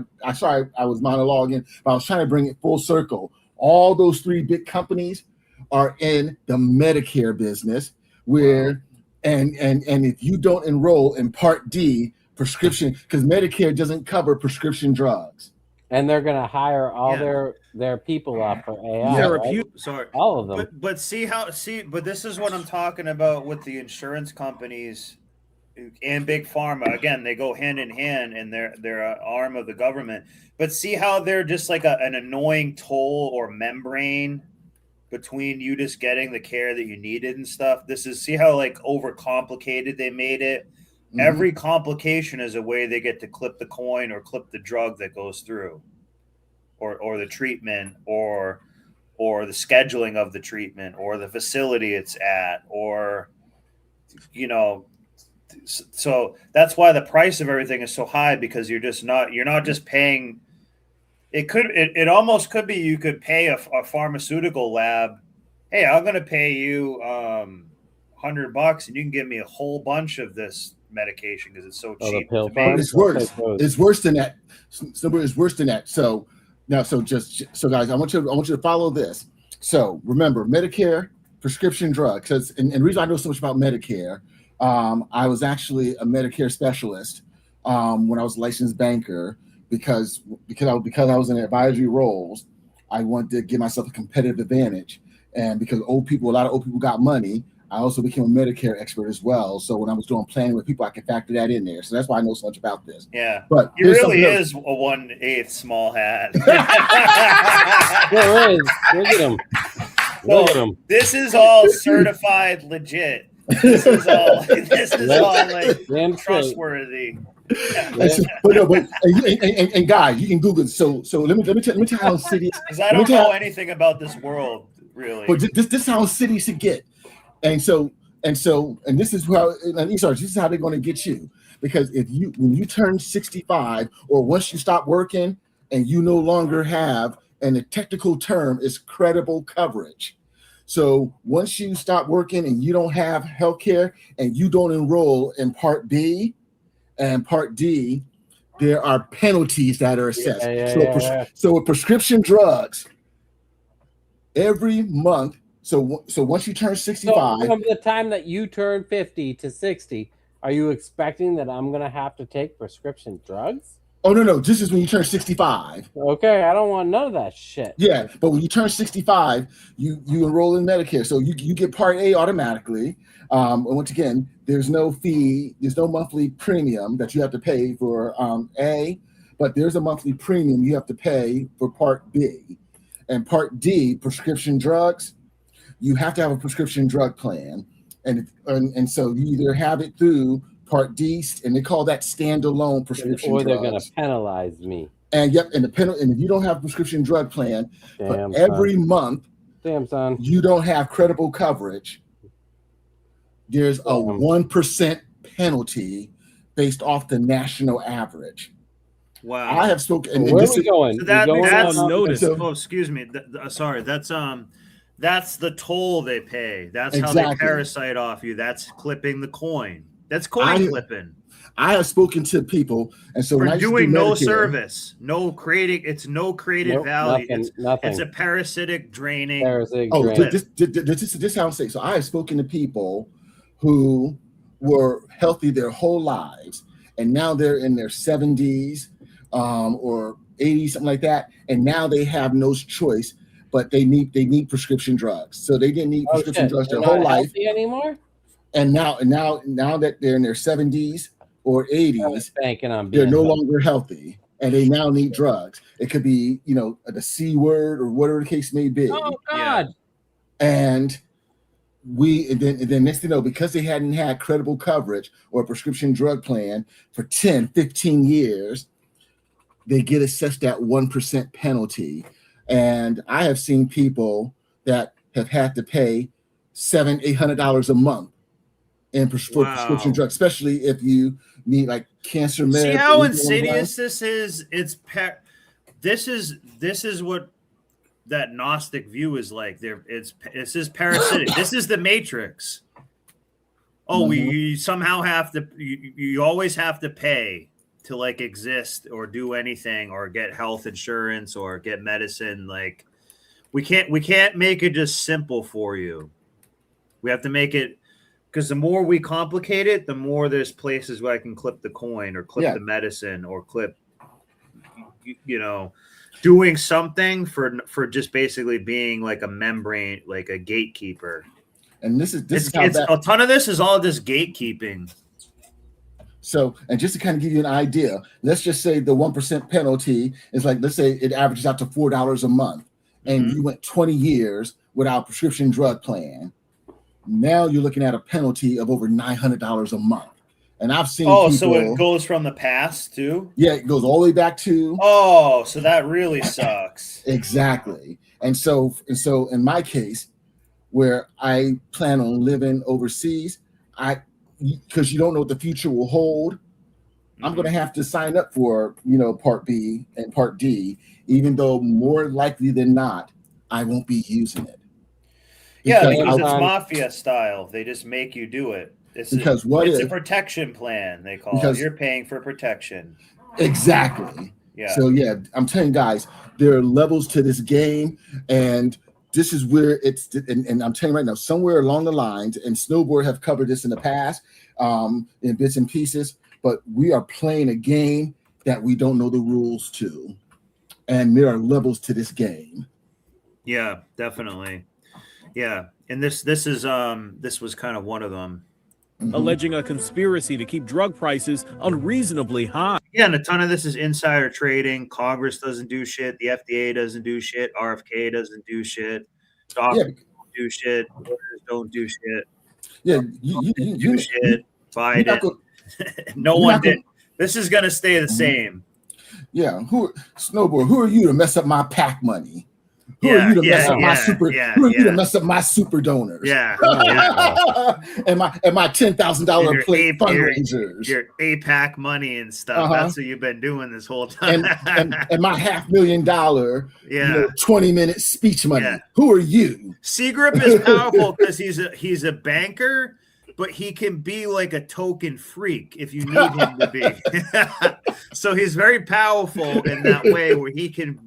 was monologuing, but I was trying to bring it full circle. All those three big companies are in the Medicare business, where and if you don't enroll in Part D prescription, because Medicare doesn't cover prescription drugs. And they're going to hire all their people up for AI. Right? Sorry, all of them. But but this is what I'm talking about with the insurance companies and big pharma. Again, they go hand in hand, and they're an arm of the government. But see how they're just like an annoying toll or membrane between you just getting the care that you needed and stuff. See how like overcomplicated they made it. Mm-hmm. Every complication is a way they get to clip the coin or clip the drug that goes through, or the treatment, or the scheduling of the treatment, or the facility it's at, or so that's why the price of everything is so high, because you're not just paying. It almost could be you could pay a pharmaceutical lab hey, I'm going to pay you $100 and you can give me a whole bunch of this medication because it's so cheap. The pill farm? It's worse. It's worse than that. It's worse than that. So now, so guys, I want you to follow this. So remember, Medicare prescription drugs. And the reason I know so much about Medicare, I was actually a Medicare specialist when I was a licensed banker because I was in advisory roles. I wanted to give myself a competitive advantage, and because a lot of old people got money. I also became a Medicare expert as well. So when I was doing planning with people, I could factor that in there. So that's why I know so much about this. Yeah. But it really is a 1/8 small hat. There is. Look at him. Look at him. This is all certified legit. This is all like trustworthy. And guys, you can Google it. So let me tell you how cities. Because I don't know anything about this world, really. But this how cities should get. And this is how this is how they're going to get you, because when you turn 65 or once you stop working and you no longer have, and the technical term is credible coverage. So once you stop working and you don't have health care and you don't enroll in Part B and Part D, there are penalties that are assessed. So with prescription drugs, every month. So once you turn 65, so from the time that you turn 50 to 60, are you expecting that I'm gonna have to take prescription drugs? Oh no, this is when you turn 65. Okay, I don't want none of that shit. Yeah, but when you turn 65, you enroll in Medicare, so you get Part A automatically. And once again, there's no fee, there's no monthly premium that you have to pay for A, but there's a monthly premium you have to pay for Part B. And Part D, prescription drugs, you have to have a prescription drug plan, and so you either have it through Part D, and they call that standalone prescription or they're drugs. going to penalize me. And and if you don't have a prescription drug plan, but every month, son, you don't have credible coverage, there's a 1% penalty based off the national average. Wow. I have spoken. Where are we going? So that's on notice. Excuse me. Sorry. That's the toll they pay. That's how they parasite off you. That's clipping the coin. That's coin clipping. I have spoken to people, and so for doing no service, no creating. It's no created value. Nothing. It's a parasitic draining. This is how I'm saying. So I have spoken to people who were healthy their whole lives, and now they're in their 70s or 80s, something like that, and now they have no choice. But they need prescription drugs. So they didn't need prescription drugs their whole life anymore. And now that they're in their 70s or 80s, they're no longer healthy, and they now need drugs. It could be the C word or whatever the case may be. Oh God! And then next thing you know, because they hadn't had credible coverage or a prescription drug plan for 10, 15 years, they get assessed that 1% penalty. And I have seen people that have had to pay $700-800 a month for prescription drugs, especially if you need like cancer meds. See how insidious this is? This is what that Gnostic view is like. This is parasitic. This is the Matrix. You somehow have to. You always have to pay to like exist or do anything or get health insurance or get medicine. Like we can't make it just simple for you. We have to make it, because the more we complicate it, the more there's places where I can clip the coin or clip the medicine or clip, doing something for just basically being like a membrane, like a gatekeeper. And this is a ton of this is all just gatekeeping. So, and just to kind of give you an idea, let's just say the 1% penalty is like, let's say it averages out to $4 a month, and you went 20 years without a prescription drug plan. Now you're looking at a penalty of over $900 a month. And I've seen people, so it goes from the past too? Yeah, it goes all the way back to. Oh, so that really sucks. Exactly. And so in my case, where I plan on living overseas, because you don't know what the future will hold, I'm going to have to sign up for, Part B and Part D, even though more likely than not, I won't be using it. Yeah, because it's mafia style. They just make you do it. It's a protection plan, they call it. You're paying for protection. Exactly. Yeah. So yeah, I'm telling you guys, there are levels to this game, and this is where it's. And I'm telling you right now, somewhere along the lines, and Snowboard have covered this in the past, in bits and pieces. But we are playing a game that we don't know the rules to, and there are levels to this game. Yeah, definitely. Yeah, and this was kind of one of them. Alleging a conspiracy to keep drug prices unreasonably high. Yeah, and a ton of this is insider trading. Congress doesn't do shit. The FDA doesn't do shit. RFK doesn't do shit. Doctors don't do shit. Lawyers don't do shit. Yeah, you do shit. Biden. No one did. This is gonna stay the same. Yeah, Snowboard? Who are you to mess up my PAC money? Who are you to mess up my super? Who are you to mess up my super donors? Yeah, and my $10,000 plate fundraisers, your APAC money and stuff. That's what you've been doing this whole time. and my $500,000, 20-minute speech money. Yeah. Who are you? Seagrip is powerful because he's a banker, but he can be like a token freak if you need him to be. So he's very powerful in that way where he can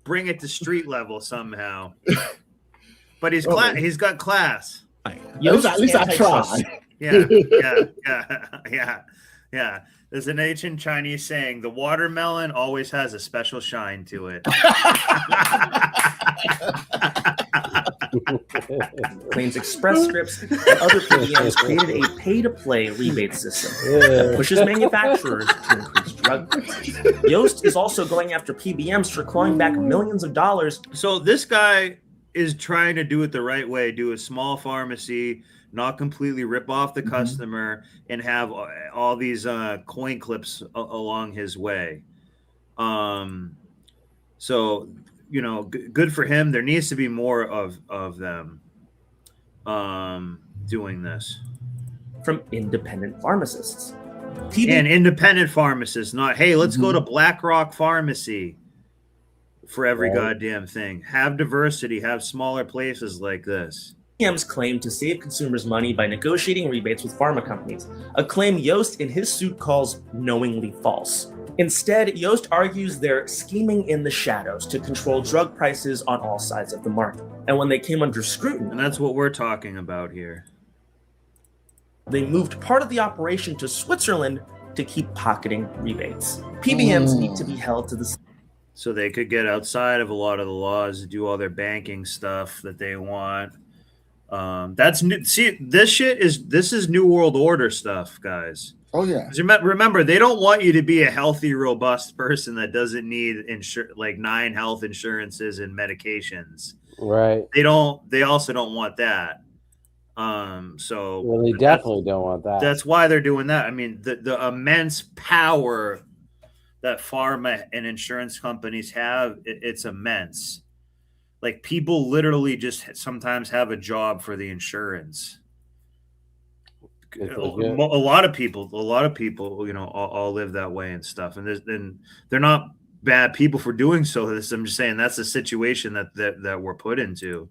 bring it to street level somehow. But he's got class. At least I try. Yeah. There's an ancient Chinese saying, the watermelon always has a special shine to it. Claims Express Scripts and other PBMs created a pay-to-play rebate system that pushes manufacturers to increase drug prices. Yoast is also going after PBMs for clawing back millions of dollars. So this guy is trying to do it the right way, do a small pharmacy, not completely rip off the customer, and have all these coin clips along his way. So, good for him. There needs to be more of them doing this. From independent pharmacists. And independent pharmacists, not, hey, let's go to BlackRock Pharmacy for every goddamn thing. Have diversity, have smaller places like this. PBMs claim to save consumers money by negotiating rebates with pharma companies, a claim Yoast in his suit calls knowingly false. Instead, Yoast argues they're scheming in the shadows to control drug prices on all sides of the market. And when they came under scrutiny, and that's what we're talking about here, they moved part of the operation to Switzerland to keep pocketing rebates. PBMs need to be held to the so they could get outside of a lot of the laws to do all their banking stuff that they want. That's new. See, this is New World Order stuff, guys. Oh yeah. Remember, they don't want you to be a healthy, robust person that doesn't need like 9 health insurances and medications. Right. They also don't want that. So they definitely don't want that. That's why they're doing that. I mean, the immense power that pharma and insurance companies have, it's immense. Like, people literally just sometimes have a job for the insurance. A lot of people, all live that way and stuff. And they're not bad people for doing so. I'm just saying that's the situation that we're put into.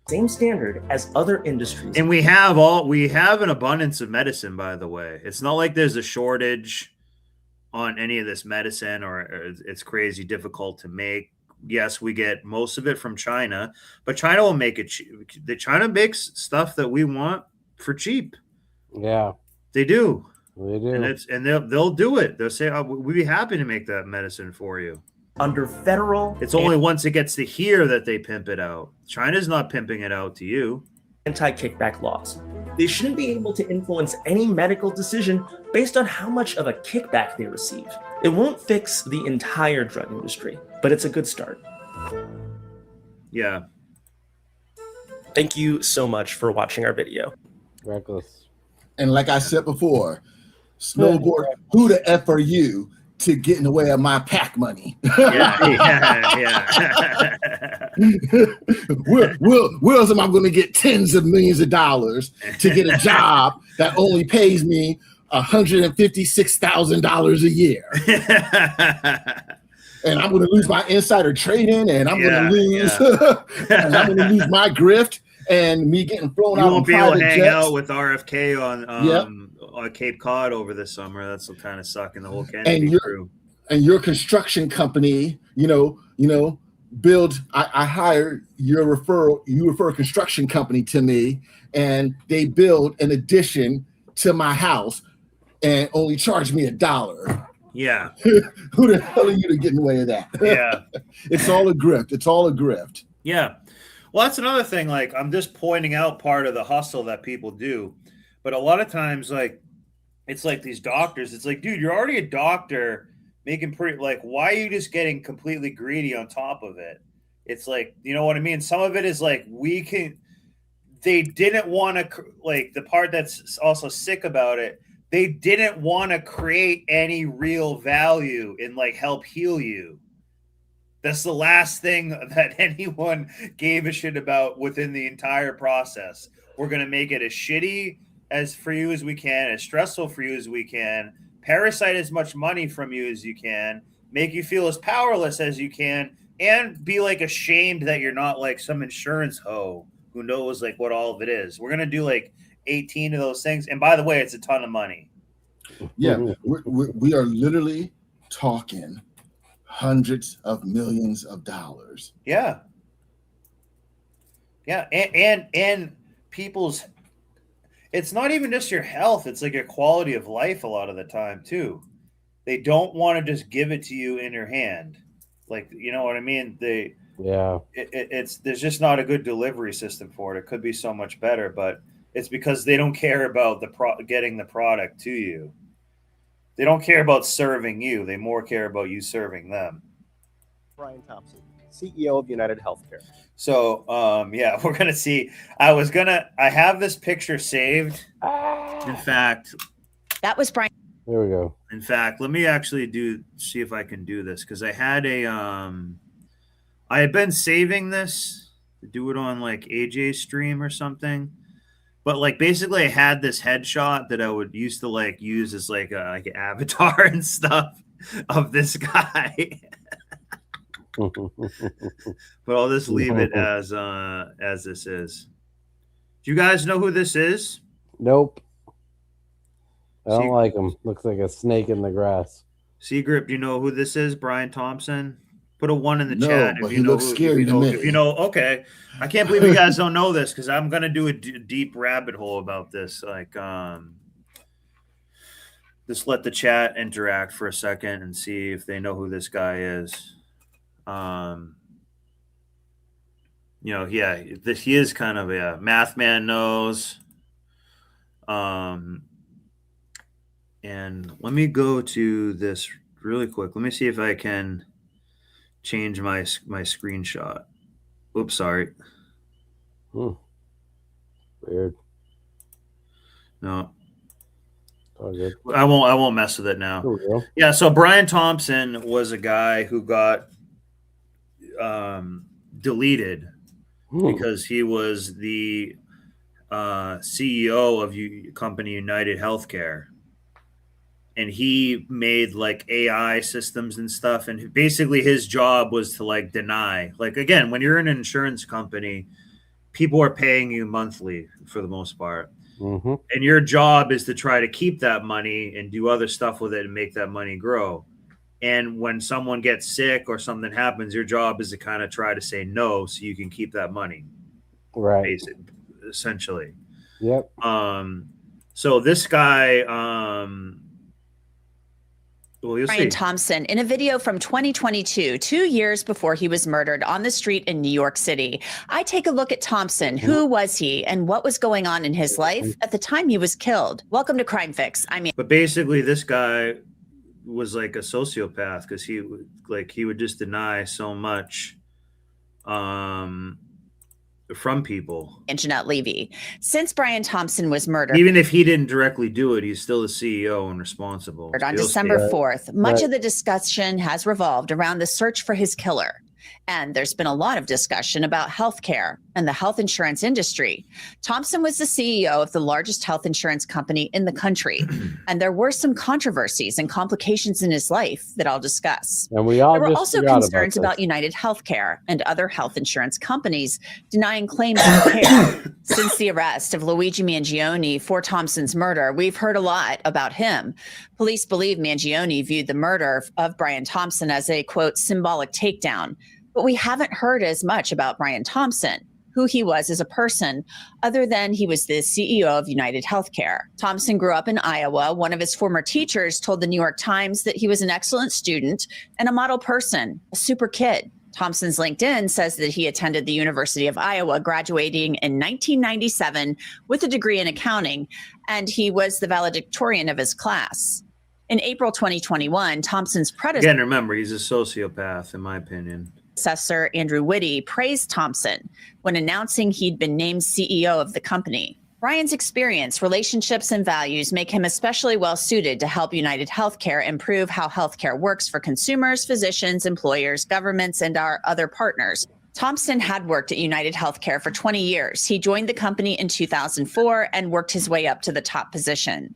Same standard as other industries. And we have an abundance of medicine, by the way. It's not like there's a shortage on any of this medicine or it's crazy difficult to make. Yes, we get most of it from China, but China will make it cheap. China makes stuff that we want for cheap. Yeah, they do. They do, and they'll do it. They'll say, "Oh, we'd be happy to make that medicine for you." Under federal, it's only once it gets to here that they pimp it out. China's not pimping it out to you. Anti-kickback laws. They shouldn't be able to influence any medical decision based on how much of a kickback they receive. It won't fix the entire drug industry, but it's a good start. Yeah. Thank you so much for watching our video. Reckless. And like I said before, Snowboard, who the F are you to get in the way of my PAC money? Yeah. Where else am I going to get tens of millions of dollars to get a job that only pays me $156,000 a year? And I'm going to lose my insider trading, and I'm going to lose, and I'm going to lose my grift. and me getting flown You out on won't be able to private hang jets. out with RFK on Cape Cod over the summer. That's what kind of sucking the whole Kennedy crew. And your construction company, build. I hire you refer a construction company to me, and they build an addition to my house, and only charge me $1. Yeah. Who the hell are you to get in the way of that? Yeah. It's all a grift. It's all a grift. Yeah. Well, that's another thing. Like, I'm just pointing out part of the hustle that people do. But a lot of times, like, it's like these doctors. It's like, dude, you're already a doctor making pretty, like, why are you just getting completely greedy on top of it? It's like, you know what I mean? Some of it is like, they didn't want to, like, the part that's also sick about it, they didn't want to create any real value and like help heal you. That's the last thing that anyone gave a shit about within the entire process. We're going to make it as shitty as for you as we can, as stressful for you as we can, parasite as much money from you as you can, make you feel as powerless as you can, and be like ashamed that you're not like some insurance hoe who knows like what all of it is. We're going to do like 18 of those things. And by the way, it's a ton of money. Yeah, we are literally talking hundreds of millions of dollars. Yeah. Yeah. And people's, it's not even just your health. It's like your quality of life a lot of the time too. They don't want to just give it to you in your hand. Like, you know what I mean? It's there's just not a good delivery system for it. It could be so much better, but it's because they don't care about getting the product to you. They don't care about serving you. They more care about you serving them. Brian Thompson, CEO of United Healthcare. So, yeah, we're going to see. I have this picture saved. In fact, that was Brian. There we go. In fact, let me actually see if I can do this, because I had I had been saving this to do it on like AJ's stream or something. But like basically I had this headshot that I would used to like use as like an avatar and stuff of this guy. But I'll just leave it as this is. Do you guys know who this is? Nope. I don't like him. Looks like a snake in the grass. Seagrip, do you know who this is? Brian Thompson? Put a 1 in the chat. But he looks scary to me. If you know, okay. I can't believe you guys don't know this, because I'm gonna do a deep rabbit hole about this. Like, just let the chat interact for a second and see if they know who this guy is. He is kind of a math man knows. And let me go to this really quick. Let me see if I can change my screenshot. Oops, sorry. Weird. No. All good. I won't mess with it now. Yeah, so Brian Thompson was a guy who got deleted because he was the CEO of company United Healthcare. And he made like AI systems and stuff. And basically his job was to like deny, like, again, when you're in an insurance company, people are paying you monthly for the most part. Mm-hmm. And your job is to try to keep that money and do other stuff with it and make that money grow. And when someone gets sick or something happens, your job is to kind of try to say no so you can keep that money. Right. Essentially. Yep. So this guy, well, Brian Thompson in a video from 2022, 2 years before he was murdered on the street in New York City. I take a look at Thompson. Who was he and what was going on in his life at the time he was killed? Welcome to Crime Fix. But basically this guy was like a sociopath, because he would just deny so much from people. And Jeanette Levy. Since Brian Thompson was murdered, even if he didn't directly do it, he's still the CEO and responsible. On December 4th, much of the discussion has revolved around the search for his killer. And there's been a lot of discussion about healthcare. and the health insurance industry. Thompson was the CEO of the largest health insurance company in the country, and there were some controversies and complications in his life that I'll discuss. And we all there were just also forgot concerns about about United Healthcare and other health insurance companies denying claims for care. Since the arrest of Luigi Mangione for Thompson's murder, we've heard a lot about him. Police believe Mangione viewed the murder of Brian Thompson as a, quote, symbolic takedown. But we haven't heard as much about Brian Thompson, who he was as a person, other than he was the CEO of United Healthcare. Thompson grew up in Iowa. One of his former teachers told the New York Times that he was an excellent student and a model person, a super kid. Thompson's LinkedIn says that he attended the University of Iowa, graduating in 1997 with a degree in accounting, and he was the valedictorian of his class. In April 2021, Thompson's predecessor— Again, remember, he's a sociopath, in my opinion. Andrew Whitty praised Thompson when announcing he'd been named CEO of the company. Brian's experience, relationships, and values make him especially well suited to help United Healthcare improve how healthcare works for consumers, physicians, employers, governments, and our other partners. Thompson had worked at United Healthcare for 20 years. He joined the company in 2004 and worked his way up to the top position.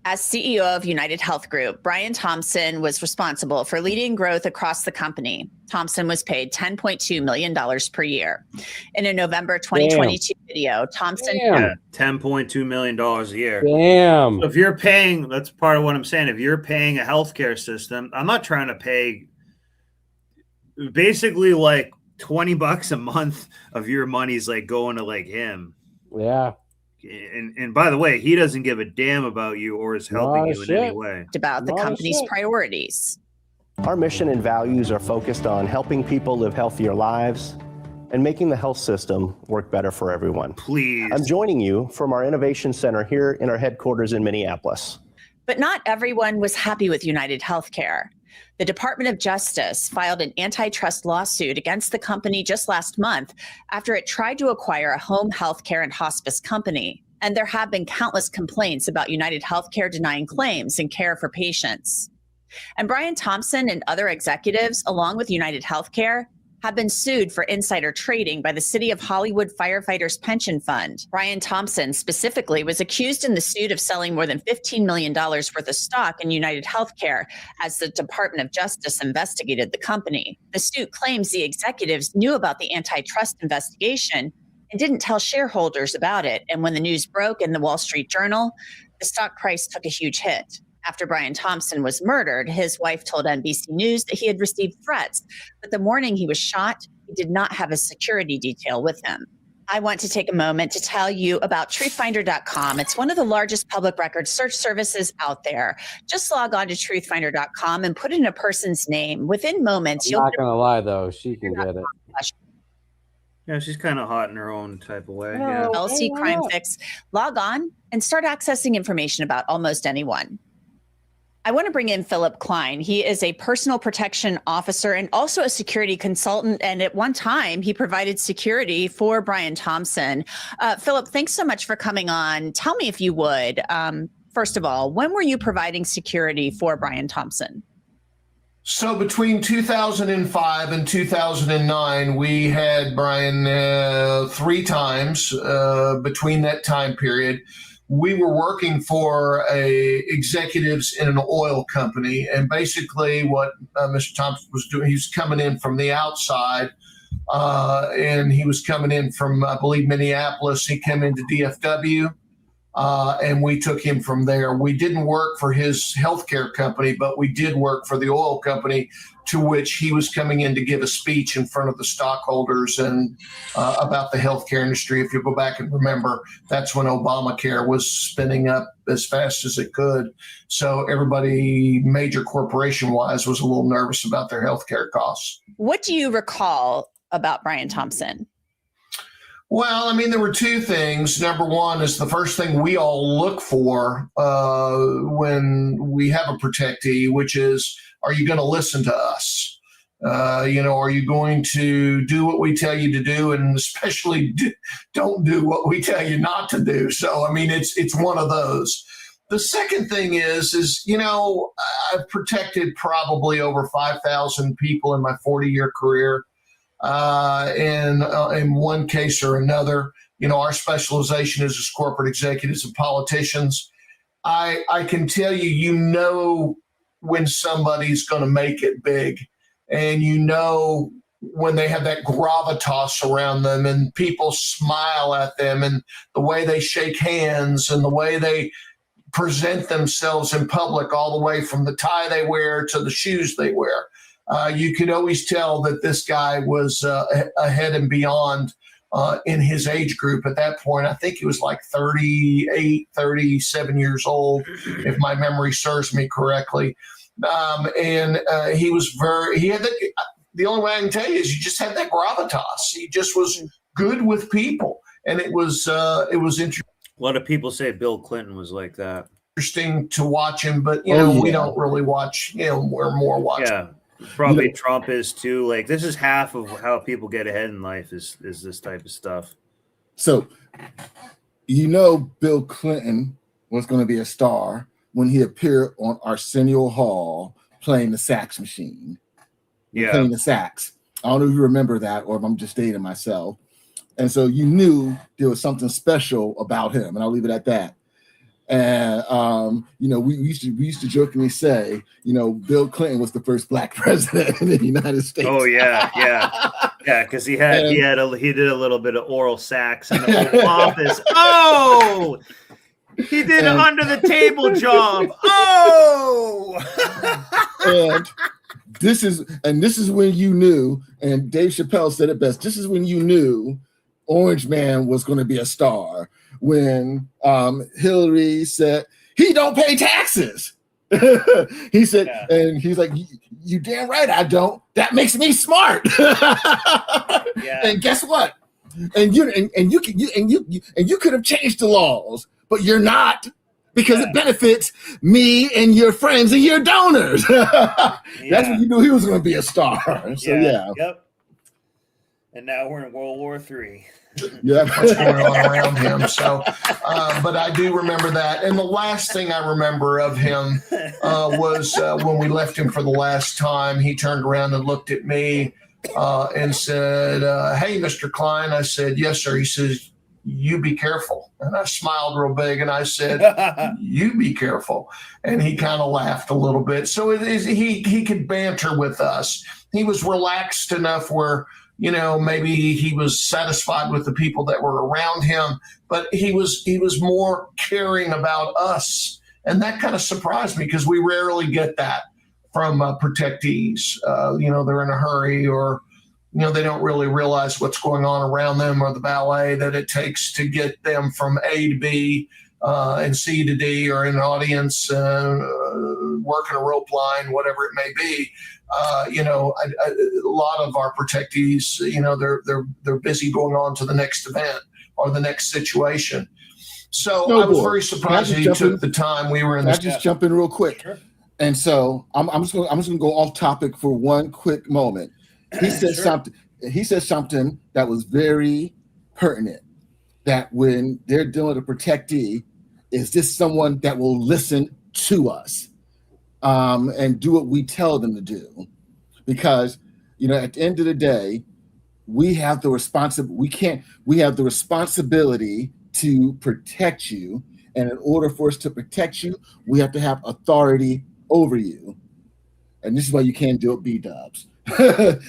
As CEO of United Health Group, Brian Thompson was responsible for leading growth across the company. Thompson was paid $10.2 million per year. In a November 2022 video, Thompson— $10.2 million a year. Damn. So if you're paying, that's part of what I'm saying. If you're paying a healthcare system, I'm not trying to pay basically like $20 a month of your money's like going to like him. Yeah. And by the way, he doesn't give a damn about you or is helping you in any way. About the company's priorities. Our mission and values are focused on helping people live healthier lives and making the health system work better for everyone. Please. I'm joining you from our Innovation Center here in our headquarters in Minneapolis. But not everyone was happy with United Healthcare. The Department of Justice filed an antitrust lawsuit against the company just last month after it tried to acquire a home health care and hospice company. And there have been countless complaints about United Healthcare denying claims and care for patients. And Brian Thompson and other executives, along with United Healthcare, have been sued for insider trading by the City of Hollywood Firefighters Pension Fund. Brian Thompson specifically was accused in the suit of selling more than $15 million worth of stock in United Healthcare as the Department of Justice investigated the company. The suit claims the executives knew about the antitrust investigation and didn't tell shareholders about it. And when the news broke in the Wall Street Journal, the stock price took a huge hit. After Brian Thompson was murdered, his wife told NBC News that he had received threats, but the morning he was shot, he did not have a security detail with him. I want to take a moment to tell you about truthfinder.com. It's one of the largest public record search services out there. Just log on to truthfinder.com and put in a person's name. Within moments, I'm not going to lie, though. She can get it. Yeah, she's kind of hot in her own type of way. Yeah. LC Crime Fix. Log on and start accessing information about almost anyone. I want to bring in Philip Klein. He is a personal protection officer and also a security consultant. And at one time, he provided security for Brian Thompson. Philip, thanks so much for coming on. Tell me if you would, first of all, when were you providing security for Brian Thompson? So between 2005 and 2009, we had Brian 3 times between that time period. We were working for executives in an oil company, and basically what Mr. Thompson was doing, he was coming in from the outside, and he was coming in from, I believe, Minneapolis. He came into DFW, and we took him from there. We didn't work for his healthcare company, but we did work for the oil company, to which he was coming in to give a speech in front of the stockholders and about the healthcare industry. If you go back and remember, that's when Obamacare was spinning up as fast as it could. So everybody, major corporation-wise, was a little nervous about their healthcare costs. What do you recall about Brian Thompson? Well, I mean, there were 2 things. Number one is the first thing we all look for when we have a protectee, which is, are you going to listen to us? Are you going to do what we tell you to do, and especially don't do what we tell you not to do? So, I mean, it's one of those. The second thing is I've protected probably over 5,000 people in my 40-year career. in one case or another. Our specialization is as corporate executives and politicians. I can tell you, when somebody's going to make it big, and when they have that gravitas around them and people smile at them and the way they shake hands and the way they present themselves in public, all the way from the tie they wear to the shoes they wear. You could always tell that this guy was ahead and beyond in his age group at that point. I think he was like 38, 37 years old, if my memory serves me correctly. And he was the only way I can tell you is you just had that gravitas. He just was good with people. And it was interesting. A lot of people say Bill Clinton was like that. Interesting to watch him, but we don't really watch him. We're more watching. Yeah, probably Trump is too. Like, this is half of how people get ahead in life is this type of stuff. So, Bill Clinton was going to be a star when he appeared on Arsenio Hall playing the sax machine. Playing the sax. I don't know if you remember that, or if I'm just dating myself. And so you knew there was something special about him, and I'll leave it at that. And we used to jokingly say, Bill Clinton was the first black president in the United States. Oh yeah, because he did a little bit of oral sax in the Oval Office. Oh, he did an under the table job. Oh, and this is when you knew, and Dave Chappelle said it best. This is when you knew Orange Man was going to be a star, when Hillary said he don't pay taxes. He said, and he's like, "You damn right I don't. That makes me smart." And guess what? And you could have changed the laws, but you're not, because it benefits me and your friends and your donors. That's when you knew he was going to be a star. So Yep. And now we're in World War III. Yeah, what's going on around him. So, but I do remember that. And the last thing I remember of him was when we left him for the last time. He turned around and looked at me and said, "Hey, Mr. Klein." I said, "Yes, sir." He says, "You be careful." And I smiled real big and I said, "You be careful." And he kind of laughed a little bit. So he could banter with us. He was relaxed enough where, maybe he was satisfied with the people that were around him, but he was more caring about us. And that kind of surprised me, because we rarely get that from protectees. They're in a hurry, or, they don't really realize what's going on around them, or the ballet that it takes to get them from A to B and C to D, or in an audience, working a rope line, whatever it may be. A lot of our protectees, they're busy going on to the next event or the next situation. So I was very surprised that he took the time. We were in this. I just jump in real quick. Sure. And so I'm just going to go off topic for one quick moment. He said something. He said something that was very pertinent. That when they're dealing with a protectee, is this someone that will listen to us and do what we tell them to do? Because at the end of the day, we have the responsibility to protect you, and in order for us to protect you, we have to have authority over you. And this is why you can't do it, B-dubs. because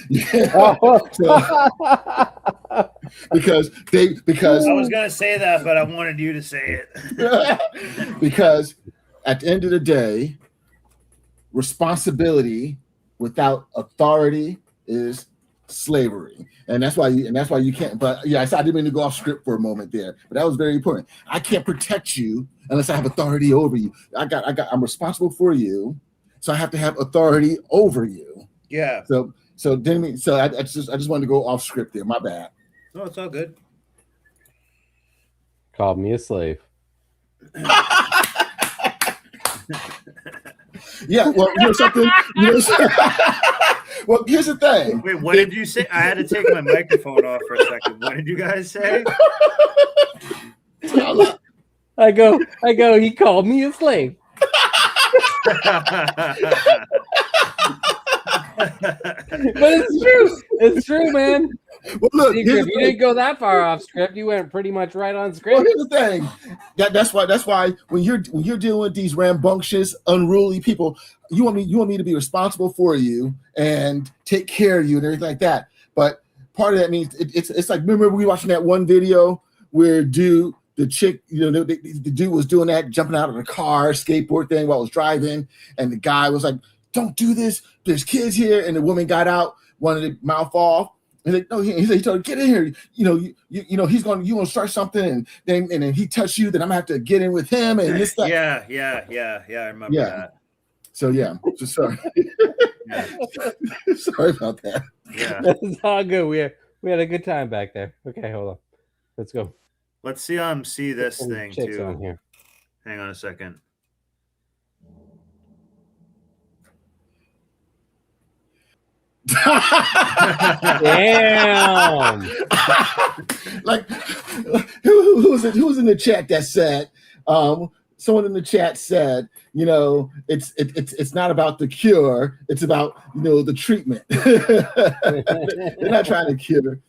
I was gonna say that, but I wanted you to say it. Because at the end of the day, responsibility without authority is slavery, and that's why you can't. But I didn't mean to go off script for a moment there, but that was very important. I can't protect you unless I have authority over you. I'm responsible for you, so I have to have authority over you. Yeah. So I just wanted to go off script there. My bad. No, it's all good. Called me a slave. Yeah. Well, something. Well, here's the thing. Wait, what did you say? I had to take my microphone off for a second. What did you guys say? I go. He called me a slave. it's true. It's true, man. Well, look, Secret, you didn't go that far off script. You went pretty much right on script. Well, here's the thing. That's why when you're dealing with these rambunctious, unruly people, you want me to be responsible for you and take care of you and everything like that. But part of that means it's like, remember we watching that one video where the chick, the dude was doing that, jumping out of the car, skateboard thing while I was driving, and the guy was like, "Don't do this. There's kids here." And the woman got out, wanted to mouth off. And like, no, he told her, "Get in here. You know, you gonna start something, and then he touched you. Then I'm gonna have to get in with him and this stuff." Yeah. I remember that. So yeah, just sorry. Sorry about that. Yeah, it's all good. We had a good time back there. Okay, hold on. Let's go. Let's see this thing too. On here. Hang on a second. Damn. Like who was in the chat that said someone in the chat said, it's not about the cure, it's about the treatment. They're not trying to cure.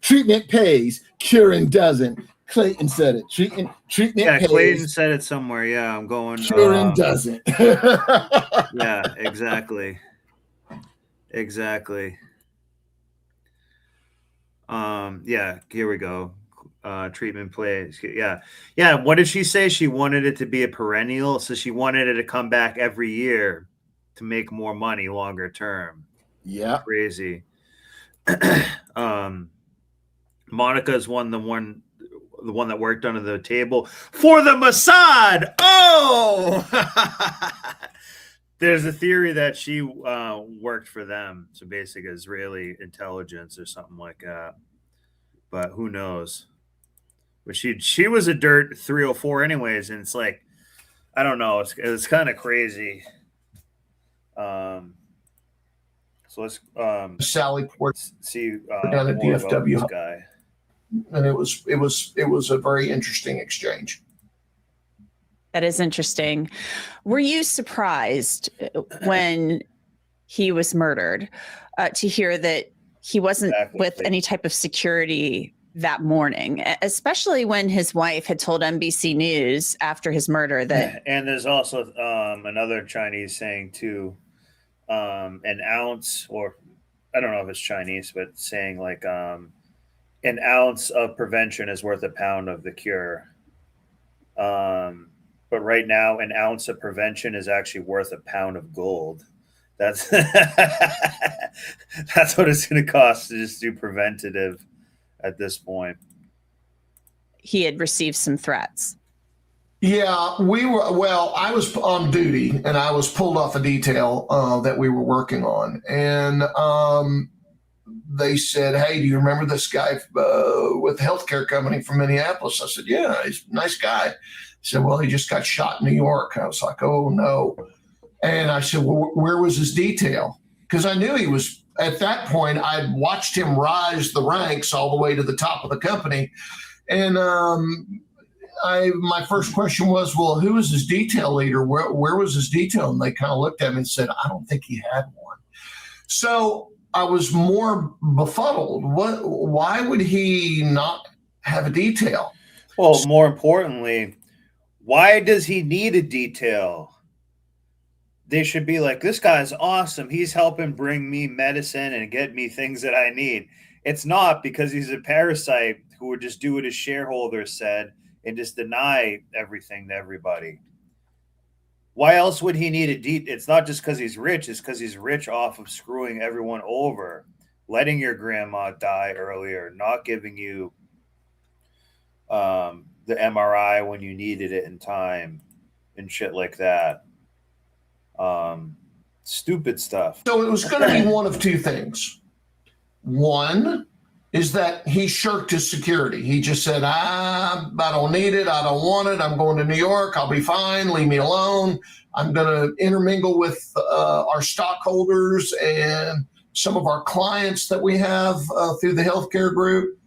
Treatment pays, curing doesn't. Clayton said it. Treatment pays. Clayton said it somewhere. Yeah, I'm going. Curing doesn't. Yeah, exactly. Yeah, here we go. Treatment plays. Yeah. What did she say? She wanted it to be a perennial, so she wanted it to come back every year to make more money longer term. Yeah, crazy. Monica's the one that worked under the table for the Mossad. Oh, there's a theory that she worked for them, so basically Israeli intelligence or something like that. But who knows? But she was a dirt 304 anyways, and it's like, I don't know. It's kind of crazy. So let's Sally Port see down at DFW this guy. And it was a very interesting exchange. That is interesting. Were you surprised when he was murdered to hear that he wasn't with any type of security that morning, especially when his wife had told NBC News after his murder that... And there's also another Chinese saying too, an ounce, or I don't know if it's Chinese, but saying like an ounce of prevention is worth a pound of the cure. But right now, an ounce of prevention is actually worth a pound of gold. That's that's what it's going to cost to just do preventative at this point. He had received some threats. Yeah, I was on duty and I was pulled off a detail that we were working on. And they said, "Hey, do you remember this guy with the healthcare company from Minneapolis?" I said, "Yeah, he's a nice guy." He said, "Well, he just got shot in New York." I was like, "Oh, no." And I said, "Well, where was his detail?" Because I knew he was, at that point, I'd watched him rise the ranks all the way to the top of the company. And my first question was, "Well, who was his detail leader? Where was his detail?" And they kind of looked at me and said, "I don't think he had one." So I was more befuddled. Why would he not have a detail? Well, more importantly, why does he need a detail? They should be like, "This guy's awesome. He's helping bring me medicine and get me things that I need." It's not, because he's a parasite who would just do what his shareholders said and just deny everything to everybody. Why else would he need a detail? It's not just because he's rich. It's because he's rich off of screwing everyone over, letting your grandma die earlier, not giving you the MRI when you needed it in time and shit like that. Stupid stuff. So it was going to be one of two things. One is that he shirked his security. He just said, I don't need it. I don't want it. I'm going to New York. I'll be fine. Leave me alone. I'm going to intermingle with our stockholders and some of our clients that we have through the healthcare group.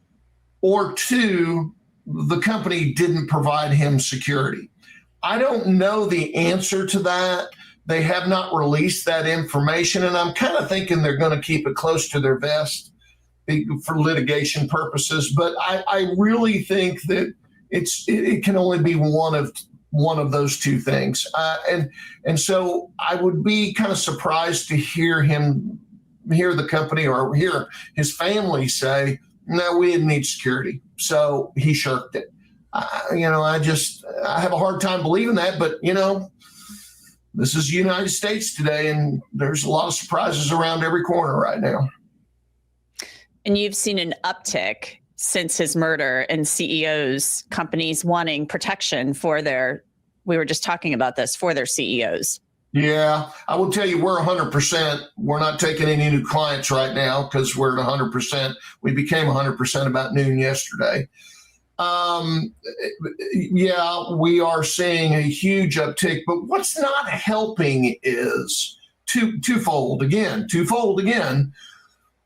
Or two, the company didn't provide him security. I don't know the answer to that, They have not released that information, and I'm kind of thinking they're going to keep it close to their vest for litigation purposes. But I really think that it can only be one of those two things, and so I would be kind of surprised to hear the company or hear his family say, "No, we didn't need security," so he shirked it. I have a hard time believing that, but this is the United States today, and there's a lot of surprises around every corner right now. And you've seen an uptick since his murder in CEOs, companies wanting protection for we were just talking about this, for their CEOs. Yeah, I will tell you, we're 100%. We're not taking any new clients right now because we're at 100%. We became 100% about noon yesterday. Yeah, we are seeing a huge uptick, but what's not helping is twofold again.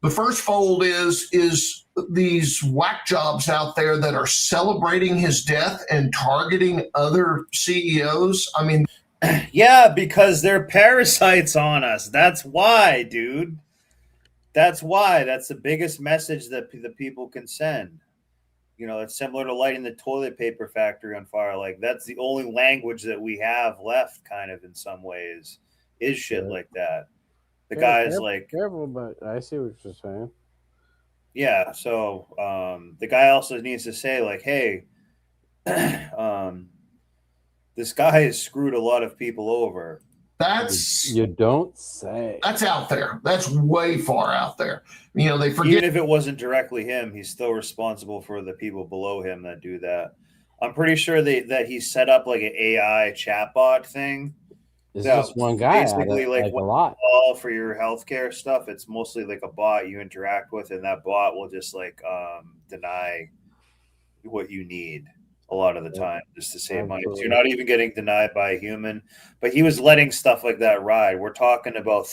The first fold is these whack jobs out there that are celebrating his death and targeting other CEOs. I mean, yeah, because they're parasites on us. That's why, dude. That's why. That's the biggest message that the people can send. It's similar to lighting the toilet paper factory on fire. Like, that's the only language that we have left, kind of, in some ways, is shit like that. The guy's like, careful, but I see what you're saying. Yeah, so the guy also needs to say, like, hey, this guy has screwed a lot of people over. You don't say. That's out there. That's way far out there. They forget. Even if it wasn't directly him, he's still responsible for the people below him that do that. I'm pretty sure that he set up like an AI chatbot thing. It's just one guy. Basically, like a lot. All for your healthcare stuff. It's mostly like a bot you interact with, and that bot will just like deny what you need a lot of the time just to save money. So you're not even getting denied by a human. But he was letting stuff like that ride. We're talking about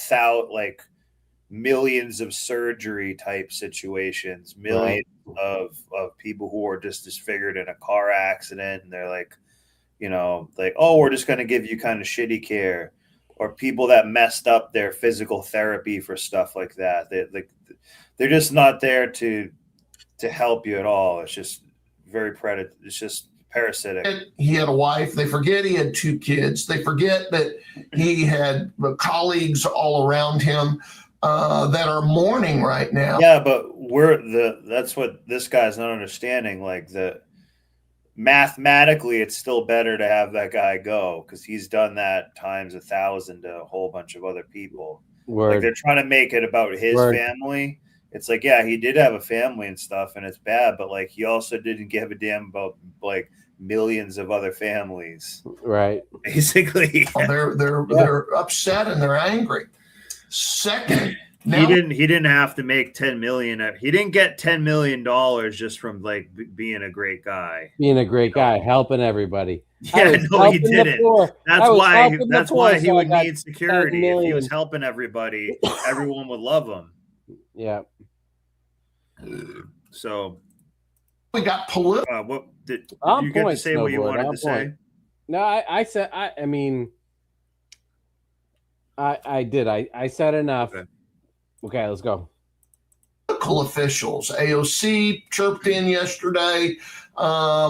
millions of surgery type situations, millions of people who are just disfigured in a car accident, and they're like, oh, we're just going to give you kind of shitty care, or people that messed up their physical therapy for stuff like that. They're just not there to help you at all. It's just it's just parasitic. He had a wife. They forget he had 2 kids. They forget that he had colleagues all around him that are mourning right now. Yeah, but that's what this guy's not understanding. Like, mathematically, it's still better to have that guy go, because he's done that times 1,000 to a whole bunch of other people. Like, they're trying to make it about his family. It's like, yeah, he did have a family and stuff, and it's bad, but like, he also didn't give a damn about like millions of other families. Right. Basically. They're upset and they're angry. Second, he didn't have to make 10 million. He didn't get $10 million just from like being a great guy. Helping everybody. Yeah, no, he didn't. That's why he would need security. If he was helping everybody, everyone would love him. Yeah. So we got political. What did you get to say? What you wanted to say? No, I said. I mean, I did. I said enough. Okay, let's go. Political officials, AOC chirped in yesterday,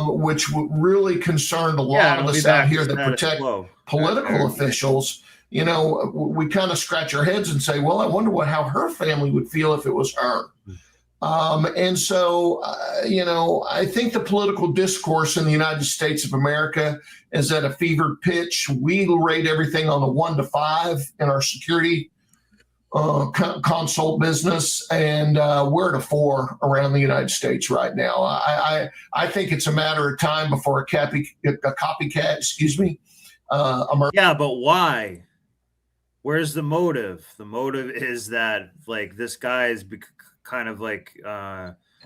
which really concerned a lot of us out here that protect political officials. We kind of scratch our heads and say, well, I wonder how her family would feel if it was her. And so, I think the political discourse in the United States of America is at a fevered pitch. We rate everything on a 1 to 5 in our security consult business, and we're at a 4 around the United States right now. I think it's a matter of time before a copycat, yeah, but why? Where's the motive? The motive is that like this guy is kind of like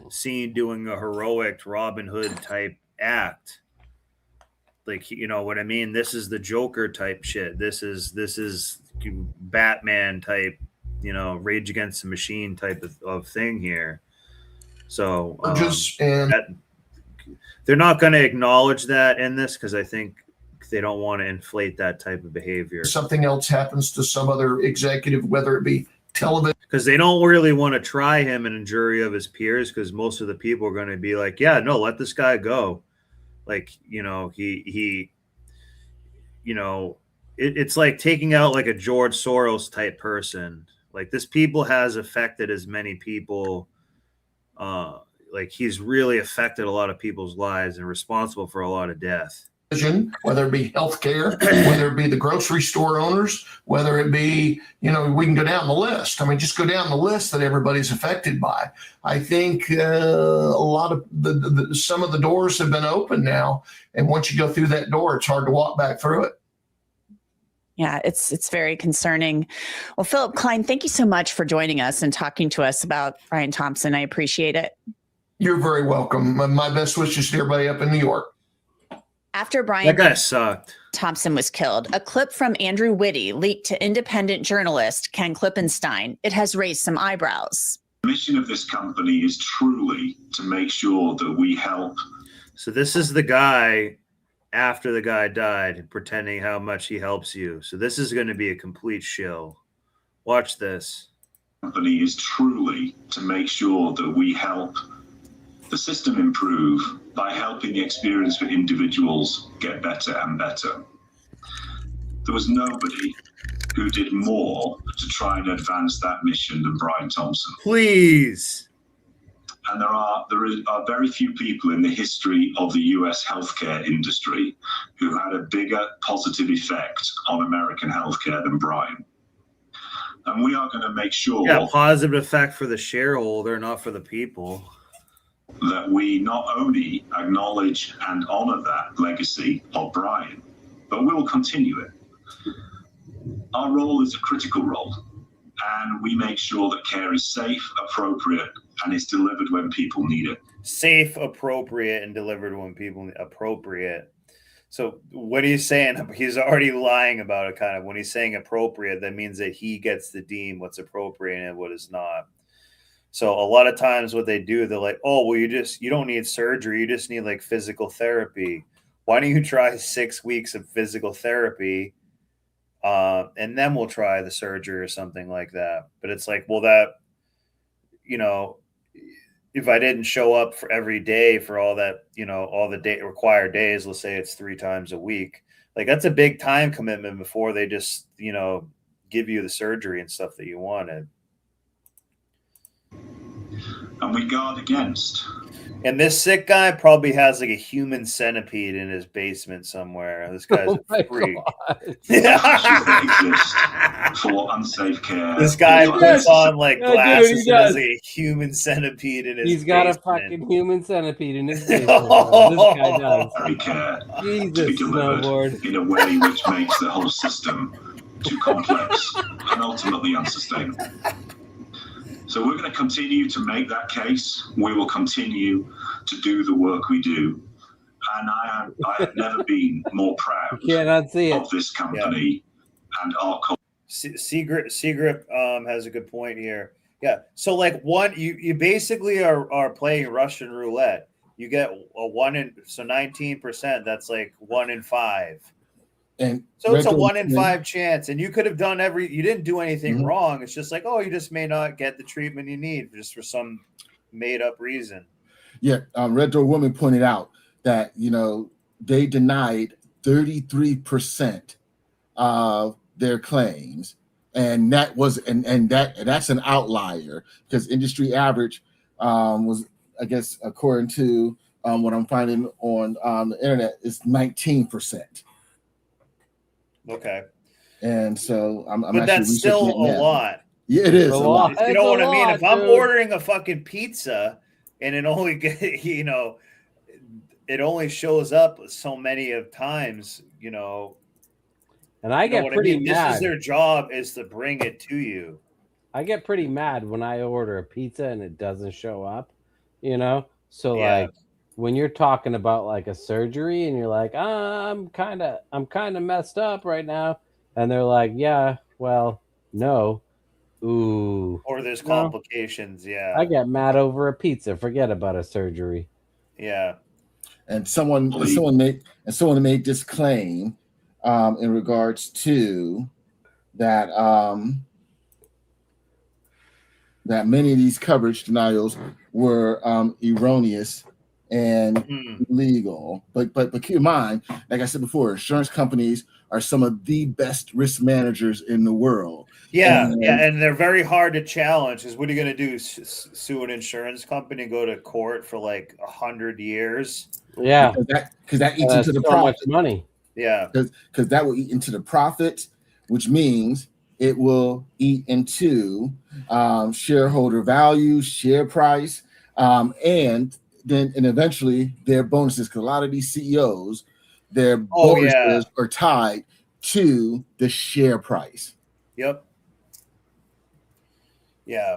seen doing a heroic Robin Hood type act. Like, you know what I mean? This is the Joker type shit. This is Batman type, Rage Against the Machine type of thing here. So they're not going to acknowledge that in this, because I think they don't want to inflate that type of behavior. Something else happens to some other executive, whether it be television. Because they don't really want to try him in a jury of his peers, because most of the people are going to be like, yeah, no, let this guy go. Like, you know, he you know, it's like taking out like a George Soros type person. Like, this people has affected as many people. Like, he's really affected a lot of people's lives and responsible for a lot of death. Whether it be healthcare, whether it be the grocery store owners, whether it be, you know, we can go down the list. I mean, just go down the list that everybody's affected by. I think a lot of some of the doors have been opened now, and once you go through that door, it's hard to walk back through it. Yeah, it's very concerning. Well, Philip Klein, thank you so much for joining us and talking to us about Brian Thompson. I appreciate it. You're very welcome. My best wishes to everybody up in New York. After Brian that guy sucked. Thompson was killed, a clip from Andrew Whitty leaked to independent journalist Ken Klippenstein. It has raised some eyebrows. The mission of this company is truly to make sure that we help. So this is the guy after the guy died, pretending how much he helps you. So this is going to be a complete shill. Watch this. The company is truly to make sure that we help the system improve by helping the experience for individuals get better and better. There was nobody who did more to try and advance that mission than Brian Thompson. Please. And there are very few people in the history of the US healthcare industry who had a bigger positive effect on American healthcare than Brian. And we are going to make sure positive effect for the shareholder, not for the people. That we not only acknowledge and honor that legacy of Brian, but we will continue it. Our role is a critical role, and we make sure that care is safe, appropriate, and is delivered when people need it. Safe, appropriate, and delivered when people appropriate. So what he's saying, he's already lying about it, kind of. When he's saying appropriate, that means that he gets to deem what's appropriate and what is not. So a lot of times what they do, they're like, oh, well, you don't need surgery. You just need like physical therapy. Why don't you try 6 weeks of physical therapy? And then we'll try the surgery or something like that. But it's like, well, that, you know, if I didn't show up for every day for all that, you know, all the required days, let's say it's 3 times a week, like that's a big time commitment before they just, you know, give you the surgery and stuff that you wanted. And we guard against. And this sick guy probably has like a human centipede in his basement somewhere. This guy's a freak. For unsafe care. This guy puts on like glasses and has like a human centipede in his He's got basement. a fucking human centipede in his basement. This guy does. Care Jesus, to be delivered snowboard. in a way which makes the whole system too complex and ultimately unsustainable. So we're going to continue to make that case. We will continue to do the work we do. And I have never been more proud of this company and our culture. Seagrip has a good point here. Yeah. So like you basically are playing Russian roulette. You get a 19%. That's like 1 in 5. And so it's a 1 in 5 chance, and you could have done you didn't do anything wrong. It's just like, oh, you just may not get the treatment you need just for some made up reason. Yeah. Red Door Woman pointed out that, you know, they denied 33% of their claims. And that was, that's an outlier because industry average was, I guess, according to what I'm finding on the internet, is 19%. Okay. And so but that's still a lot. Yeah, it is a lot. You know what I mean? If I'm ordering a fucking pizza and it only you know, it only shows up so many of times, you know. And I get pretty mad. This is their job, is to bring it to you. I get pretty mad when I order a pizza and it doesn't show up, you know? So like when you're talking about like a surgery and you're like, I'm kind of messed up right now. And they're like, yeah, well, no. Ooh. Or there's complications. Yeah. I get mad over a pizza. Forget about a surgery. Yeah. And someone made this claim in regards to that that many of these coverage denials were erroneous and illegal. But keep in mind, like I said before, insurance companies are some of the best risk managers in the world. And they're very hard to challenge. Because what are you going to do? Sue an insurance company and go to court for like 100 years? Yeah, because that eats into the so profit. much money. Yeah, because that will eat into the profit, which means it will eat into shareholder value, share price, and eventually their bonuses. Because a lot of these CEOs, their bonuses are tied to the share price. Yep. Yeah.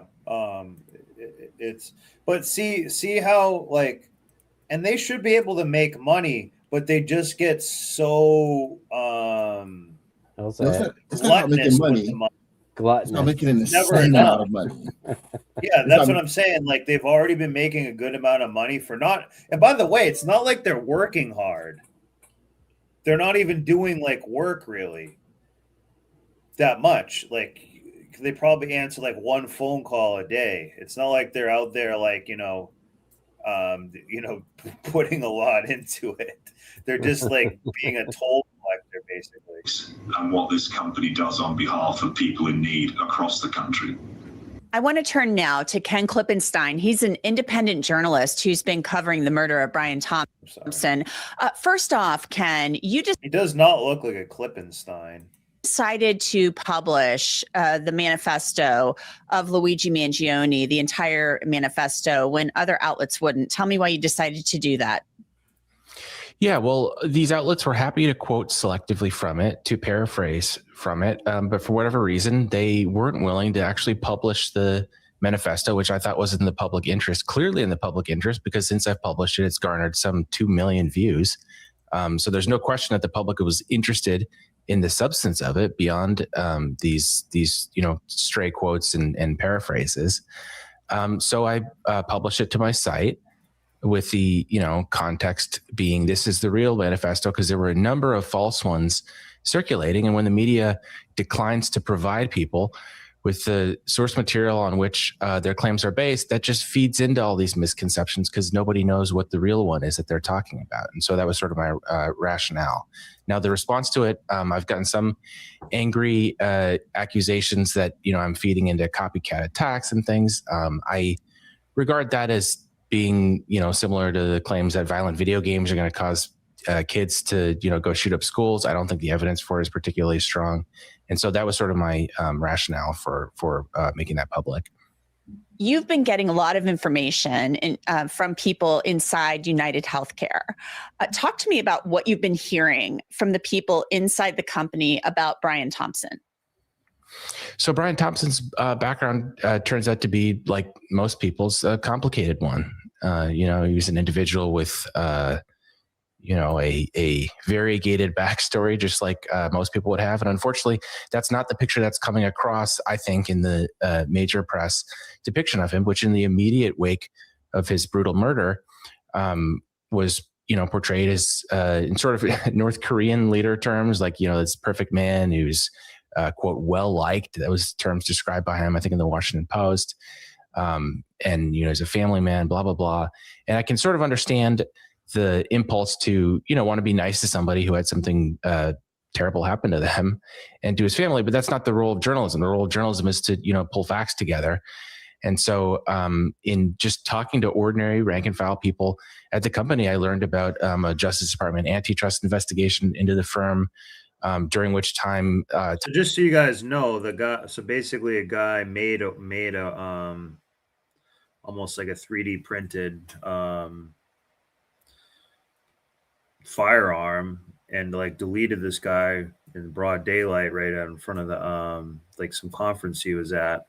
But see how like, and they should be able to make money, but they just get so it's not about making money. It's not making an insane amount of money. Yeah, that's what I'm saying. Like they've already been making a good amount of money for not. And by the way, it's not like they're working hard. They're not even doing like work really that much. Like they probably answer like one phone call a day. It's not like they're out there like putting a lot into it. They're just like being a toll collector basically. And what this company does on behalf of people in need across the country. I want to turn now to Ken Klippenstein. He's an independent journalist who's been covering the murder of Brian Thompson. First off, Ken, he does not look like a Klippenstein. Decided to publish the manifesto of Luigi Mangione, the entire manifesto, when other outlets wouldn't. Tell me why you decided to do that. Yeah, well, these outlets were happy to quote selectively from it, to paraphrase from it. But for whatever reason, they weren't willing to actually publish the manifesto, which I thought was in the public interest, clearly in the public interest, because since I've published it, it's garnered some 2 million views. So there's no question that the public was interested in the substance of it beyond these stray quotes and paraphrases. So I published it to my site, with the context being this is the real manifesto, because there were a number of false ones circulating, and when the media declines to provide people with the source material on which their claims are based, that just feeds into all these misconceptions because nobody knows what the real one is that they're talking about. And so that was sort of my rationale. Now, the response to it, I've gotten some angry accusations that I'm feeding into copycat attacks and things. I regard that as being, similar to the claims that violent video games are going to cause kids to, go shoot up schools. I don't think the evidence for it is particularly strong. And so that was sort of my rationale for making that public. You've been getting a lot of information from people inside United Healthcare. Talk to me about what you've been hearing from the people inside the company about Brian Thompson. So Brian Thompson's background turns out to be, like most people's, a complicated one. He was an individual with, a variegated backstory, just like most people would have. And unfortunately, that's not the picture that's coming across, I think, in the major press depiction of him, which in the immediate wake of his brutal murder was, portrayed as in sort of North Korean leader terms, like, this perfect man who's, quote, well-liked. That was terms described by him, I think, in the Washington Post. And, he's a family man, blah, blah, blah. And I can sort of understand the impulse to, want to be nice to somebody who had something terrible happen to them and to his family. But that's not the role of journalism. The role of journalism is to, pull facts together. And so in just talking to ordinary rank and file people at the company, I learned about a Justice Department antitrust investigation into the firm, during which time so just so you guys know, basically a guy made a almost like a 3D printed firearm and like deleted this guy in broad daylight right out in front of the like some conference he was at,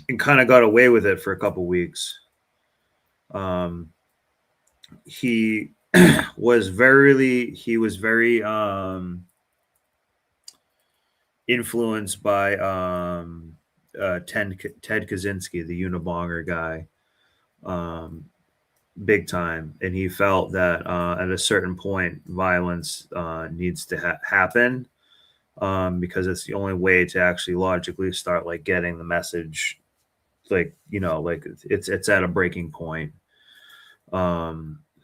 and kind of got away with it for a couple weeks. He was very influenced by Ted Kaczynski, the Unibonger guy. big time. And he felt that at a certain point, violence needs to happen because it's the only way to actually logically start like getting the message, like, you know, like it's at a breaking point.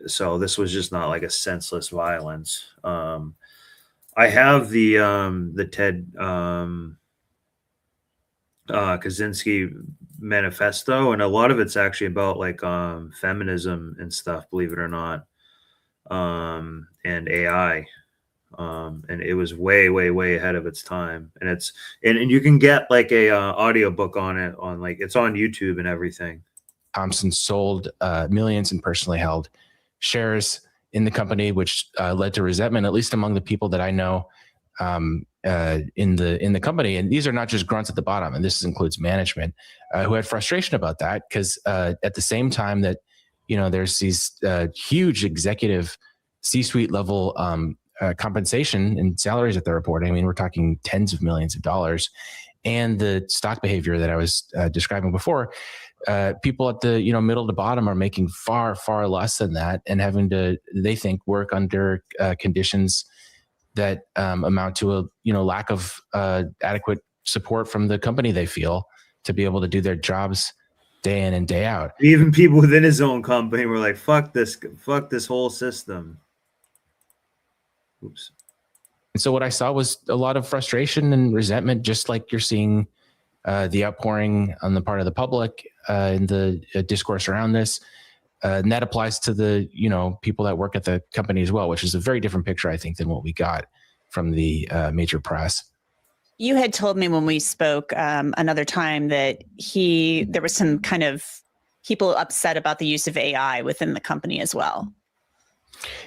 So this was just not like a senseless violence. I have the Ted Kaczynski manifesto, and a lot of it's actually about like feminism and stuff, believe it or not, and AI. And it was way ahead of its time. And it's and you can get like a audio book on it on like it's on YouTube and everything. Thompson sold millions in personally held shares in the company, which led to resentment, at least among the people that I know in the company. And these are not just grunts at the bottom, and this includes management who had frustration about that because at the same time that, you know, there's these huge executive C-suite level compensation and salaries that they're reporting. I mean, we're talking tens of millions of dollars, and the stock behavior that I was describing before. People at the, you know, middle to bottom are making far less than that and having to, they think, work under conditions that amount to a, you know, lack of adequate support from the company they feel to be able to do their jobs day in and day out. Even people within his own company were like, fuck this whole system. Oops. And so what I saw was a lot of frustration and resentment, just like you're seeing the outpouring on the part of the public in the discourse around this. And that applies to the, you know, people that work at the company as well, which is a very different picture, I think, than what we got from the major press. You had told me when we spoke another time that there was some kind of people upset about the use of AI within the company as well.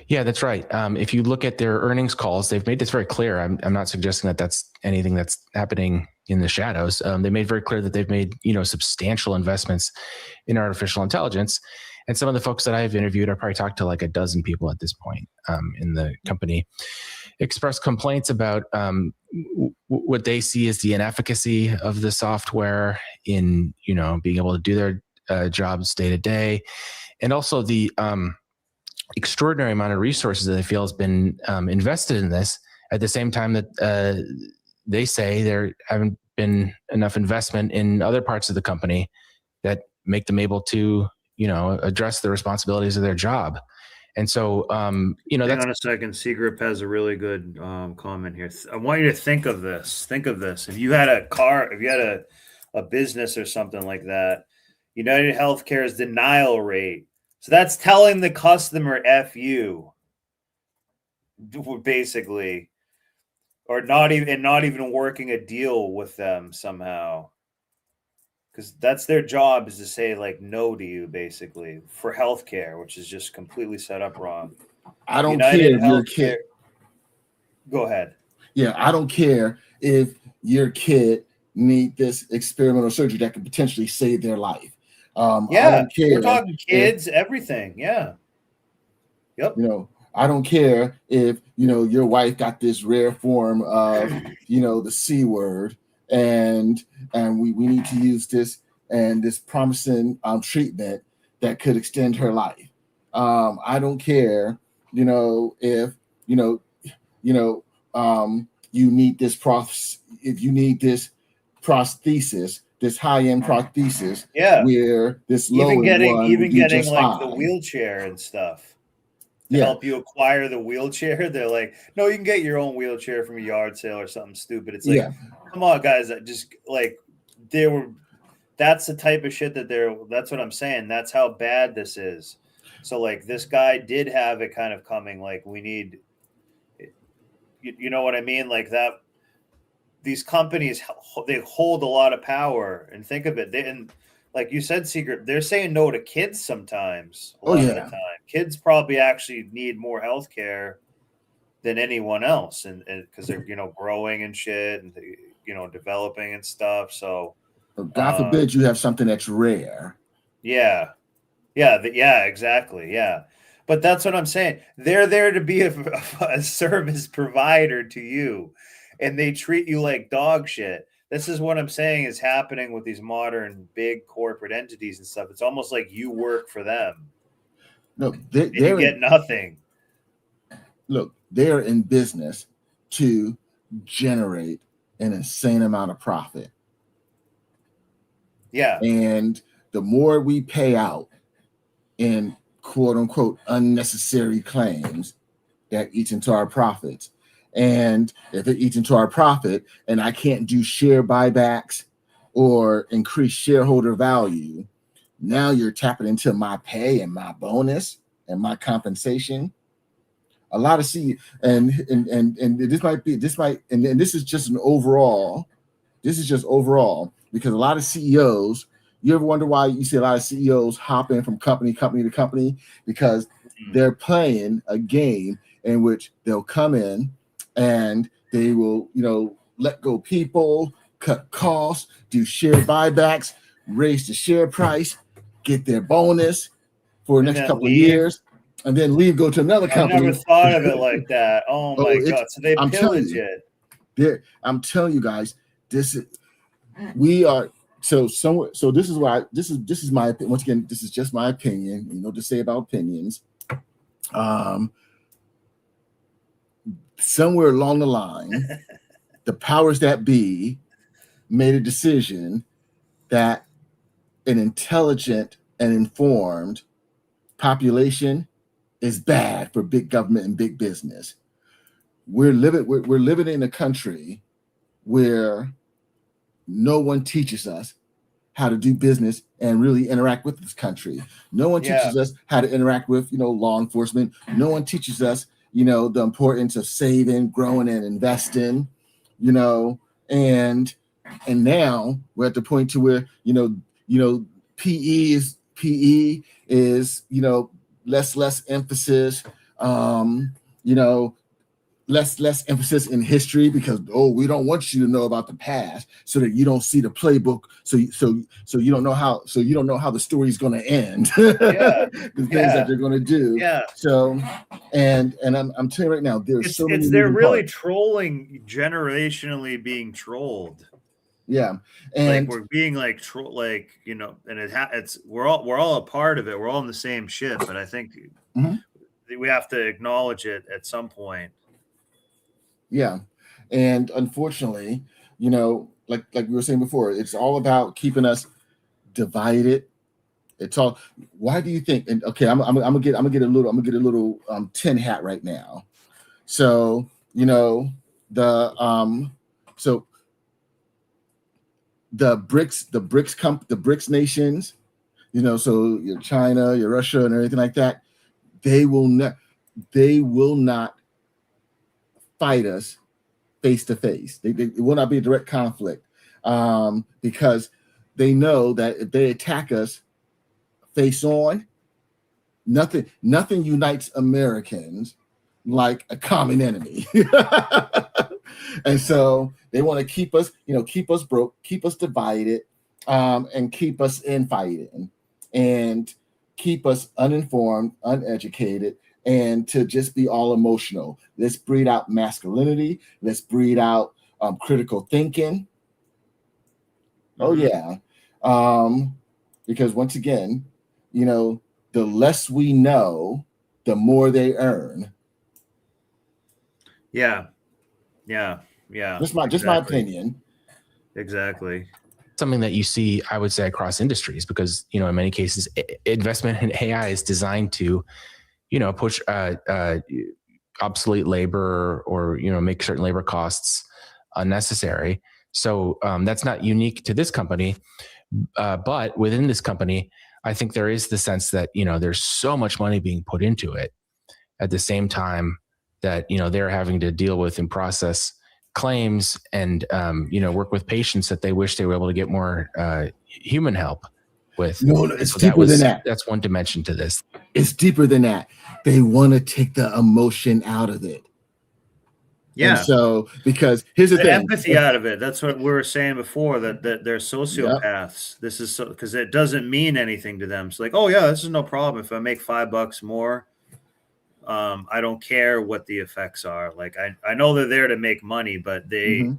Yeah, that's right. If you look at their earnings calls, they've made this very clear. I'm not suggesting that that's anything that's happening in the shadows. They made very clear that they've made, you know, substantial investments in artificial intelligence. And some of the folks that I've interviewed, I probably talked to like a dozen people at this point in the company, expressed complaints about what they see as the inefficacy of the software in, you know, being able to do their jobs day to day, and also the extraordinary amount of resources that they feel has been invested in this at the same time that they say there haven't been enough investment in other parts of the company that make them able to, you know, address the responsibilities of their job. And so, you know, hang on a second. Seagrip has a really good comment here. I want you to think of this. Think of this. If you had a car, if you had a business or something like that, United Healthcare's denial rate. So that's telling the customer F you, basically, or not even working a deal with them somehow. Because that's their job, is to say like no to you, basically, for healthcare, which is just completely set up wrong. I don't care if your kid. Go ahead. Yeah, I don't care if your kid need this experimental surgery that could potentially save their life. Yeah, I don't care. We're talking kids, everything. Yeah. Yep. You know, I don't care if, you know, your wife got this rare form of, you know, the C word, and we need to use this and this promising treatment that could extend her life. I don't care, you know, if you need this if you need this prosthesis, this high-end prosthesis, yeah, where this low even getting like fine. the wheelchair and stuff to help you acquire the wheelchair. They're like, no, you can get your own wheelchair from a yard sale or something stupid. It's like, come on, guys, that just like that's the type of shit that that's what I'm saying. That's how bad this is. So like this guy did have it kind of coming, like we need, you know what I mean? Like that, these companies, they hold a lot of power, and think of it. And like you said, Secret, they're saying no to kids sometimes. A lot of the time, kids probably actually need more healthcare than anyone else, and because they're, you know, growing and shit, and you know, developing and stuff. So, God forbid you have something that's rare. Yeah, exactly. Yeah, but that's what I'm saying. They're there to be a service provider to you, and they treat you like dog shit. This is what I'm saying is happening with these modern big corporate entities and stuff. It's almost like you work for them. No, you get nothing. Look, they are in business to generate an insane amount of profit. Yeah. And the more we pay out in quote unquote unnecessary claims, that eats into our profits. And if it eats into our profit and I can't do share buybacks or increase shareholder value, now you're tapping into my pay and my bonus and my compensation. A lot of and this is just overall because a lot of CEOs, you ever wonder why you see a lot of CEOs hopping from company to company? Because they're playing a game in which they'll come in and they will, let go people, cut costs, do share buybacks, raise the share price, get their bonus for the next couple of years, and then leave, go to another company. I never thought of it like that. Oh my God. So they pillage it. I'm telling you guys, this is this is why this is my opinion. Once again, this is just my opinion, to say about opinions. Somewhere along the line, the powers that be made a decision that an intelligent and informed population is bad for big government and big business. We're living in a country where no one teaches us how to do business and really interact with this country. No one teaches us how to interact with, law enforcement. No one teaches us, the importance of saving, growing, and investing, and now we're at the point to where, PE is, less emphasis, less emphasis in history because we don't want you to know about the past so that you don't see the playbook, so you don't know how the story is going to end. The things that they're going to do. So and I'm telling you right now, there's they're really trolling, generationally being trolled. And we're being and we're all a part of it. We're all in the same ship, but I think we have to acknowledge it at some point. Yeah. And unfortunately, like we were saying before, it's all about keeping us divided. It's all, why do you think, and okay, I'm gonna get a little tin hat right now. So, the BRICS nations, so your China, your Russia and everything like that, they will not fight us face to face. It will not be a direct conflict because they know that if they attack us face on, nothing unites Americans like a common enemy. And so they want to keep us broke, keep us divided, and keep us infighting, and keep us uninformed, uneducated, and to just be all emotional. Let's breed out masculinity. Let's breed out critical thinking. Oh yeah, because once again, the less we know, the more they earn. Yeah. Just my opinion. Exactly. Something that you see, I would say, across industries, because in many cases, investment in AI is designed to, push obsolete labor or make certain labor costs unnecessary. So that's not unique to this company, but within this company, I think there is the sense that there's so much money being put into it at the same time that they're having to deal with and process claims and work with patients that they wish they were able to get more human help with. No, it's deeper than that. That's one dimension to this. It's deeper than that. They want to take the emotion out of it. Yeah. And so, because here's the thing, empathy out of it. That's what we were saying before, that they're sociopaths. Yep. This is because it doesn't mean anything to them. So oh yeah, this is no problem. If I make $5 more, I don't care what the effects are. I know they're there to make money, but the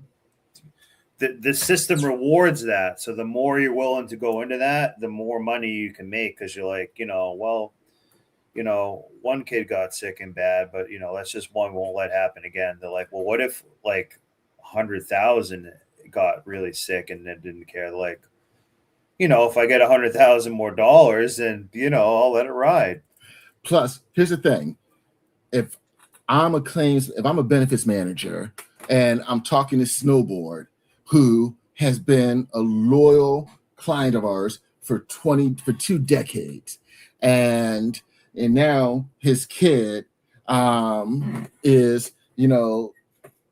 system rewards that. So the more you're willing to go into that, the more money you can make, because you're you know, one kid got sick and bad, but, you know, that's just one, won't let happen again. They're like, well, what if like 100,000 got really sick and then didn't care? Like, you know, if I get 100,000 more dollars, then, you know, I'll let it ride. Plus, here's the thing. If I'm a benefits manager and I'm talking to Snowboard, who has been a loyal client of ours for 2 decades, and now his kid is, you know,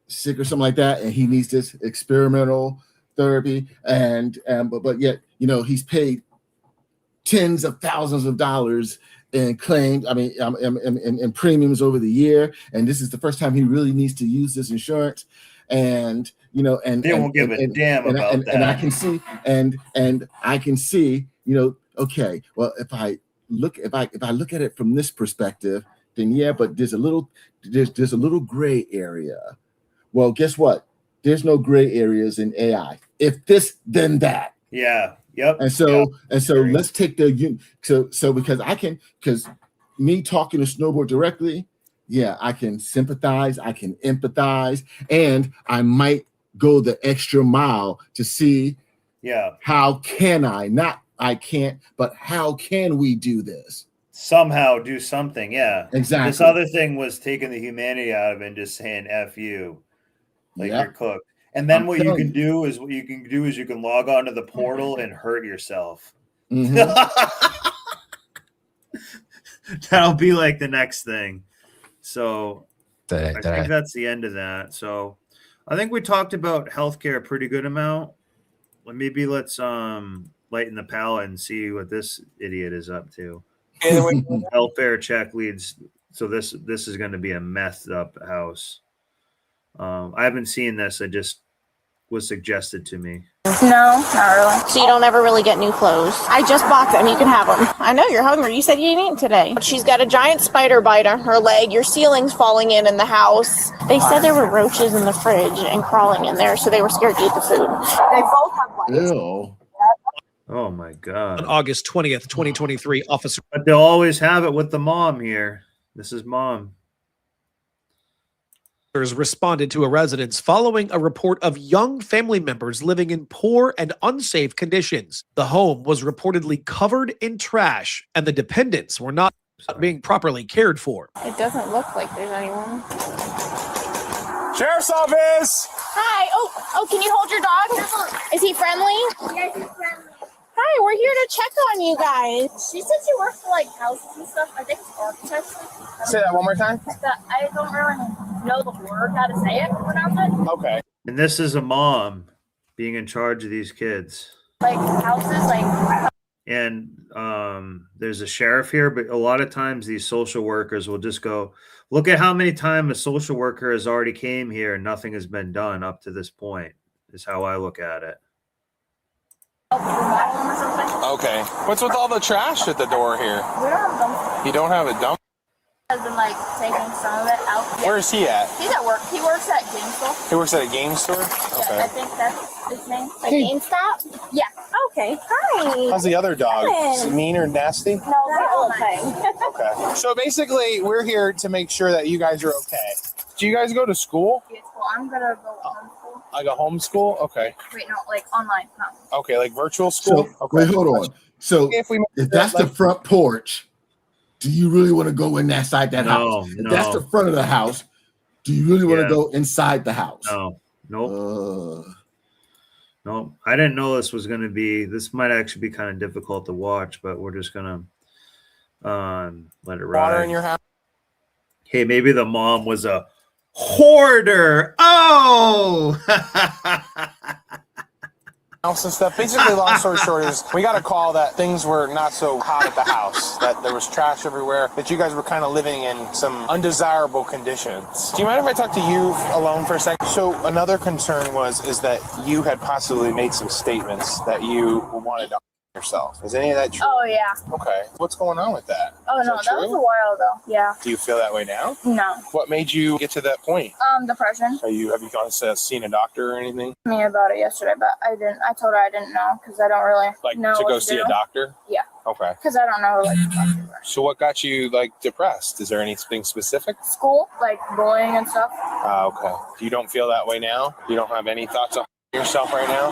sick or something like that, and he needs this experimental therapy, but yet, you know, he's paid tens of thousands of dollars in claims, in premiums over the year, and this is the first time he really needs to use this insurance, and you know, and they won't give a damn about that. And I can see, you know, okay, well, if I look at it from this perspective, then yeah, but there's a little gray area. Well, guess what? There's no gray areas in AI. If this, then that. Yeah. Yep. And so let's take because me talking to Snowboard directly, yeah, I can sympathize, I can empathize, and I might go the extra mile to see, how can I can't, but how can we do this? Somehow do something, yeah. Exactly. This other thing was taking the humanity out of it and just saying F you. Like you're cooked. And then what you can do is you can log on to the portal and hurt yourself. Mm-hmm. That'll be like the next thing. So I think that's the end of that. So I think we talked about healthcare a pretty good amount. Maybe let's lighten the palate and see what this idiot is up to. Welfare check leads. So this is going to be a messed up house. I haven't seen this. It just was suggested to me. No, not really. So you don't ever really get new clothes? I just bought them. You can have them. I know you're hungry. You said you didn't eat today. She's got a giant spider bite on her leg. Your ceiling's falling in the house. They said there were roaches in the fridge and crawling in there, so they were scared to eat the food. They both have lice. Ew. Oh my God. On August 20th, 2023, officer. But they'll always have it with the mom here. This is mom. Responded to a residence following a report of young family members living in poor and unsafe conditions. The home was reportedly covered in trash, and the dependents were not being properly cared for. It doesn't look like there's anyone. Sheriff's office! Hi. Oh, can you hold your dog? Is he friendly? Yes, he's friendly. Hi, we're here to check on you guys. She said she works for like houses and stuff. I think it's architecture. Say that one more time. I don't really know the word, how to say it, pronounce it. Okay. And this is a mom being in charge of these kids. Like houses, like. And there's a sheriff here, but a lot of times these social workers will just go, look at how many times a social worker has already came here and nothing has been done up to this point, is how I look at it. Okay. What's with all the trash at the door here? We don't have a dumpster. You don't have a dump? Has been like taking some of it out. Where is he at? He's at work. He works at GameStop. He works at a game store? Okay. Yeah, I think that's his name. Like Hey. GameStop? Yeah. Okay, hi. How's the other dog? Is he mean or nasty? No, they're all okay. Okay. So basically, we're here to make sure that you guys are okay. Do you guys go to school? Yeah, well, I'm gonna go homeschool. Like a homeschool? Okay. Wait, no, like online. No. Okay, like virtual school? So, Okay. wait, hold on. So if that's the front porch, do you really want to go inside that house? If that's the front of the house, do you really want to go inside the house? No. Nope. No, I didn't know this was going to be, this might actually be kind of difficult to watch, but we're just going to let it ride. Water in your house? Hey, maybe the mom was a hoarder. Oh! House and stuff. Basically, long story short is we got a call that things were not so hot at the house, that there was trash everywhere, that you guys were kind of living in some undesirable conditions. Do you mind if I talk to you alone for a second? So another concern is that you had possibly made some statements that you wanted to yourself. Is any of that true? Oh, yeah. Okay. What's going on with that? Oh, no, that was a while ago. Yeah. Do you feel that way now? No. What made you get to that point? Depression. Have you gone to seen a doctor or anything? Me about it yesterday, but I didn't. I told her I didn't know because I don't really know to go what see do. a doctor? Yeah. Okay. Because I don't know like to talk to her. So what got you like depressed? Is there anything specific? School, like bullying and stuff. Okay. You don't feel that way now? You don't have any thoughts on yourself right now?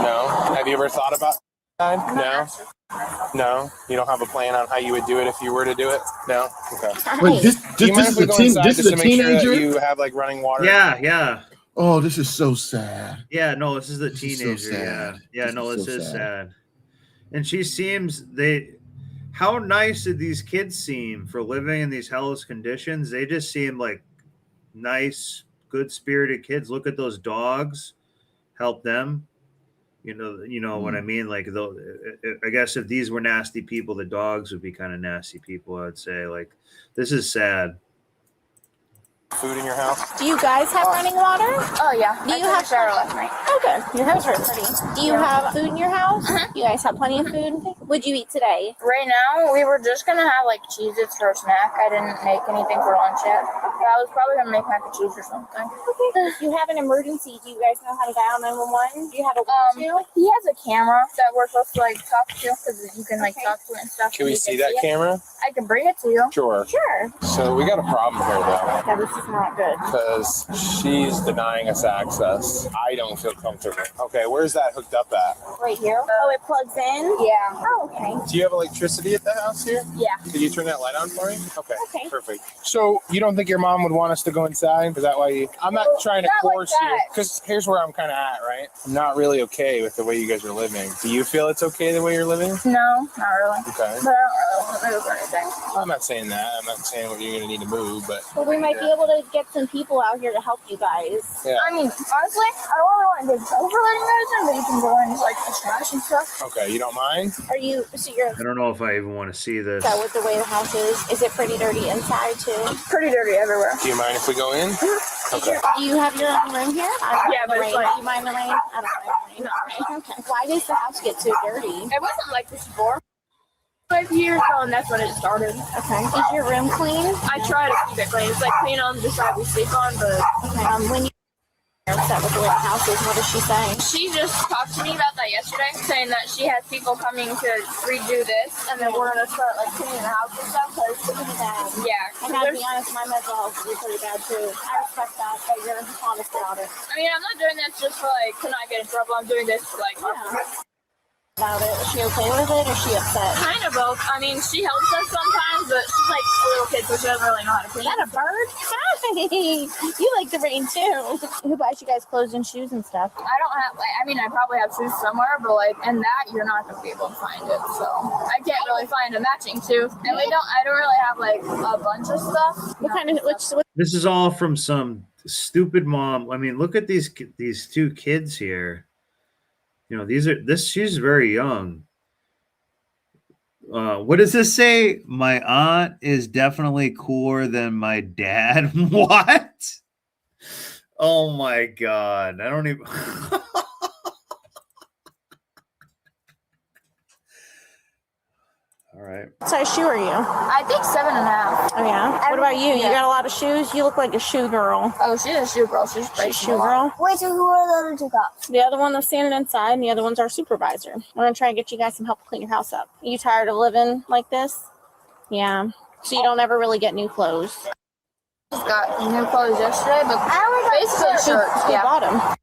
No. Have you ever thought about that? No. No. You don't have a plan on how you would do it if you were to do it? No. Okay. Wait, this Do you mind if we go inside this just is a to make sure that teenager? you have like running water? Yeah. Oh, this is so sad. Yeah, no, this is the This is teenager. so sad. This is sad. And she seems how nice did these kids seem for living in these hellish conditions? They just seem like nice, good-spirited kids. Look at those dogs. Help them. You know what I mean? Like, I guess if these were nasty people, the dogs would be kind of nasty people, I'd say. Like, this is sad. Food in your house? Do you guys have running water? Oh yeah. Do you have shower last night? Okay, your house is pretty. Do you have food in your house? You guys have plenty of food? What'd you eat today? Right now, we were just gonna have like Cheez-Its for a snack. I didn't make anything for lunch yet. But I was probably gonna make mac and cheese or something. Okay. If you have an emergency, do you guys know how to dial 911? Do you have a way to? He has a camera that we're supposed to like talk to because you can like talk to it and stuff. Can we see that camera? I can bring it to you. Sure. Sure. So we got a problem here though. Yeah, this is not good. Because she's denying us access. I don't feel comfortable. Okay, where's that hooked up at? Right here. Oh, it plugs in? Yeah. Oh, okay. Do you have electricity at the house here? Yeah. Could you turn that light on for me? Okay. Okay. Perfect. So you don't think your mom would want us to go inside? Is that why you... I'm not trying to not like force you. that. Because here's where I'm kind of at, right? I'm not really okay with the way you guys are living. Do you feel it's okay the way you're living? No, not really. Okay. But I don't really want to move or anything. I'm not saying that. I'm not saying you're going to need to move, but... Well, we might be able to get some people out here to help you guys. Yeah. I mean, honestly, I don't really want to get over letting you guys in, but you can go in like the trash and stuff. Okay, you don't mind? Are you, so you're I don't know if I even want to see this. with the way the house is it pretty dirty inside too? Pretty dirty everywhere. Do you mind if we go in? Okay. Do you have your own room here? Yeah, but it's like- do you mind the rain? I don't mind the rain. Okay. Why does the house get so dirty? It wasn't like this before. 5 years ago, and that's when it started. Okay. Is your room clean? I try to keep it clean. It's like clean on the side we sleep on, but When you upset with the way the house is, what is she saying? she just talked to me about that yesterday, saying that she has people coming to redo this, and then we're gonna start like cleaning the house and stuff. Cause it's pretty bad. Yeah. I gotta be honest, my mental health is pretty bad too. I respect that, but you're honest about it. I mean, I'm not doing this just for like to not get in trouble. I'm doing this for like About it. Is she okay with it or is she upset? kind of both. I mean, she helps us sometimes, but she's like a little kid, so she doesn't really know how to clean. Is that a bird? Hi! You like the rain too. Who buys you guys clothes and shoes and stuff? I don't have like. I mean, I probably have shoes somewhere, but like in that, you're not gonna be able to find it. So I can't really find a matching shoe, and I don't really have like a bunch of stuff. What kind of This is all from some stupid mom. I mean, look at these two kids here. You know, she's very young. What does this say? My aunt is definitely cooler than my dad. What? Oh my God. I don't even. All right. What size shoe are you? I think 7.5. Oh yeah. What about you? You got a lot of shoes? You look like a shoe girl. Oh, she's a shoe girl. She's a shoe girl. Wait, so who are the other two cops? The other one that's standing inside, and the other one's our supervisor. We're gonna try and get you guys some help clean your house up. Are you tired of living like this? Yeah. So you don't ever really get new clothes. Just got new clothes yesterday, but basically shirts. Who bought them?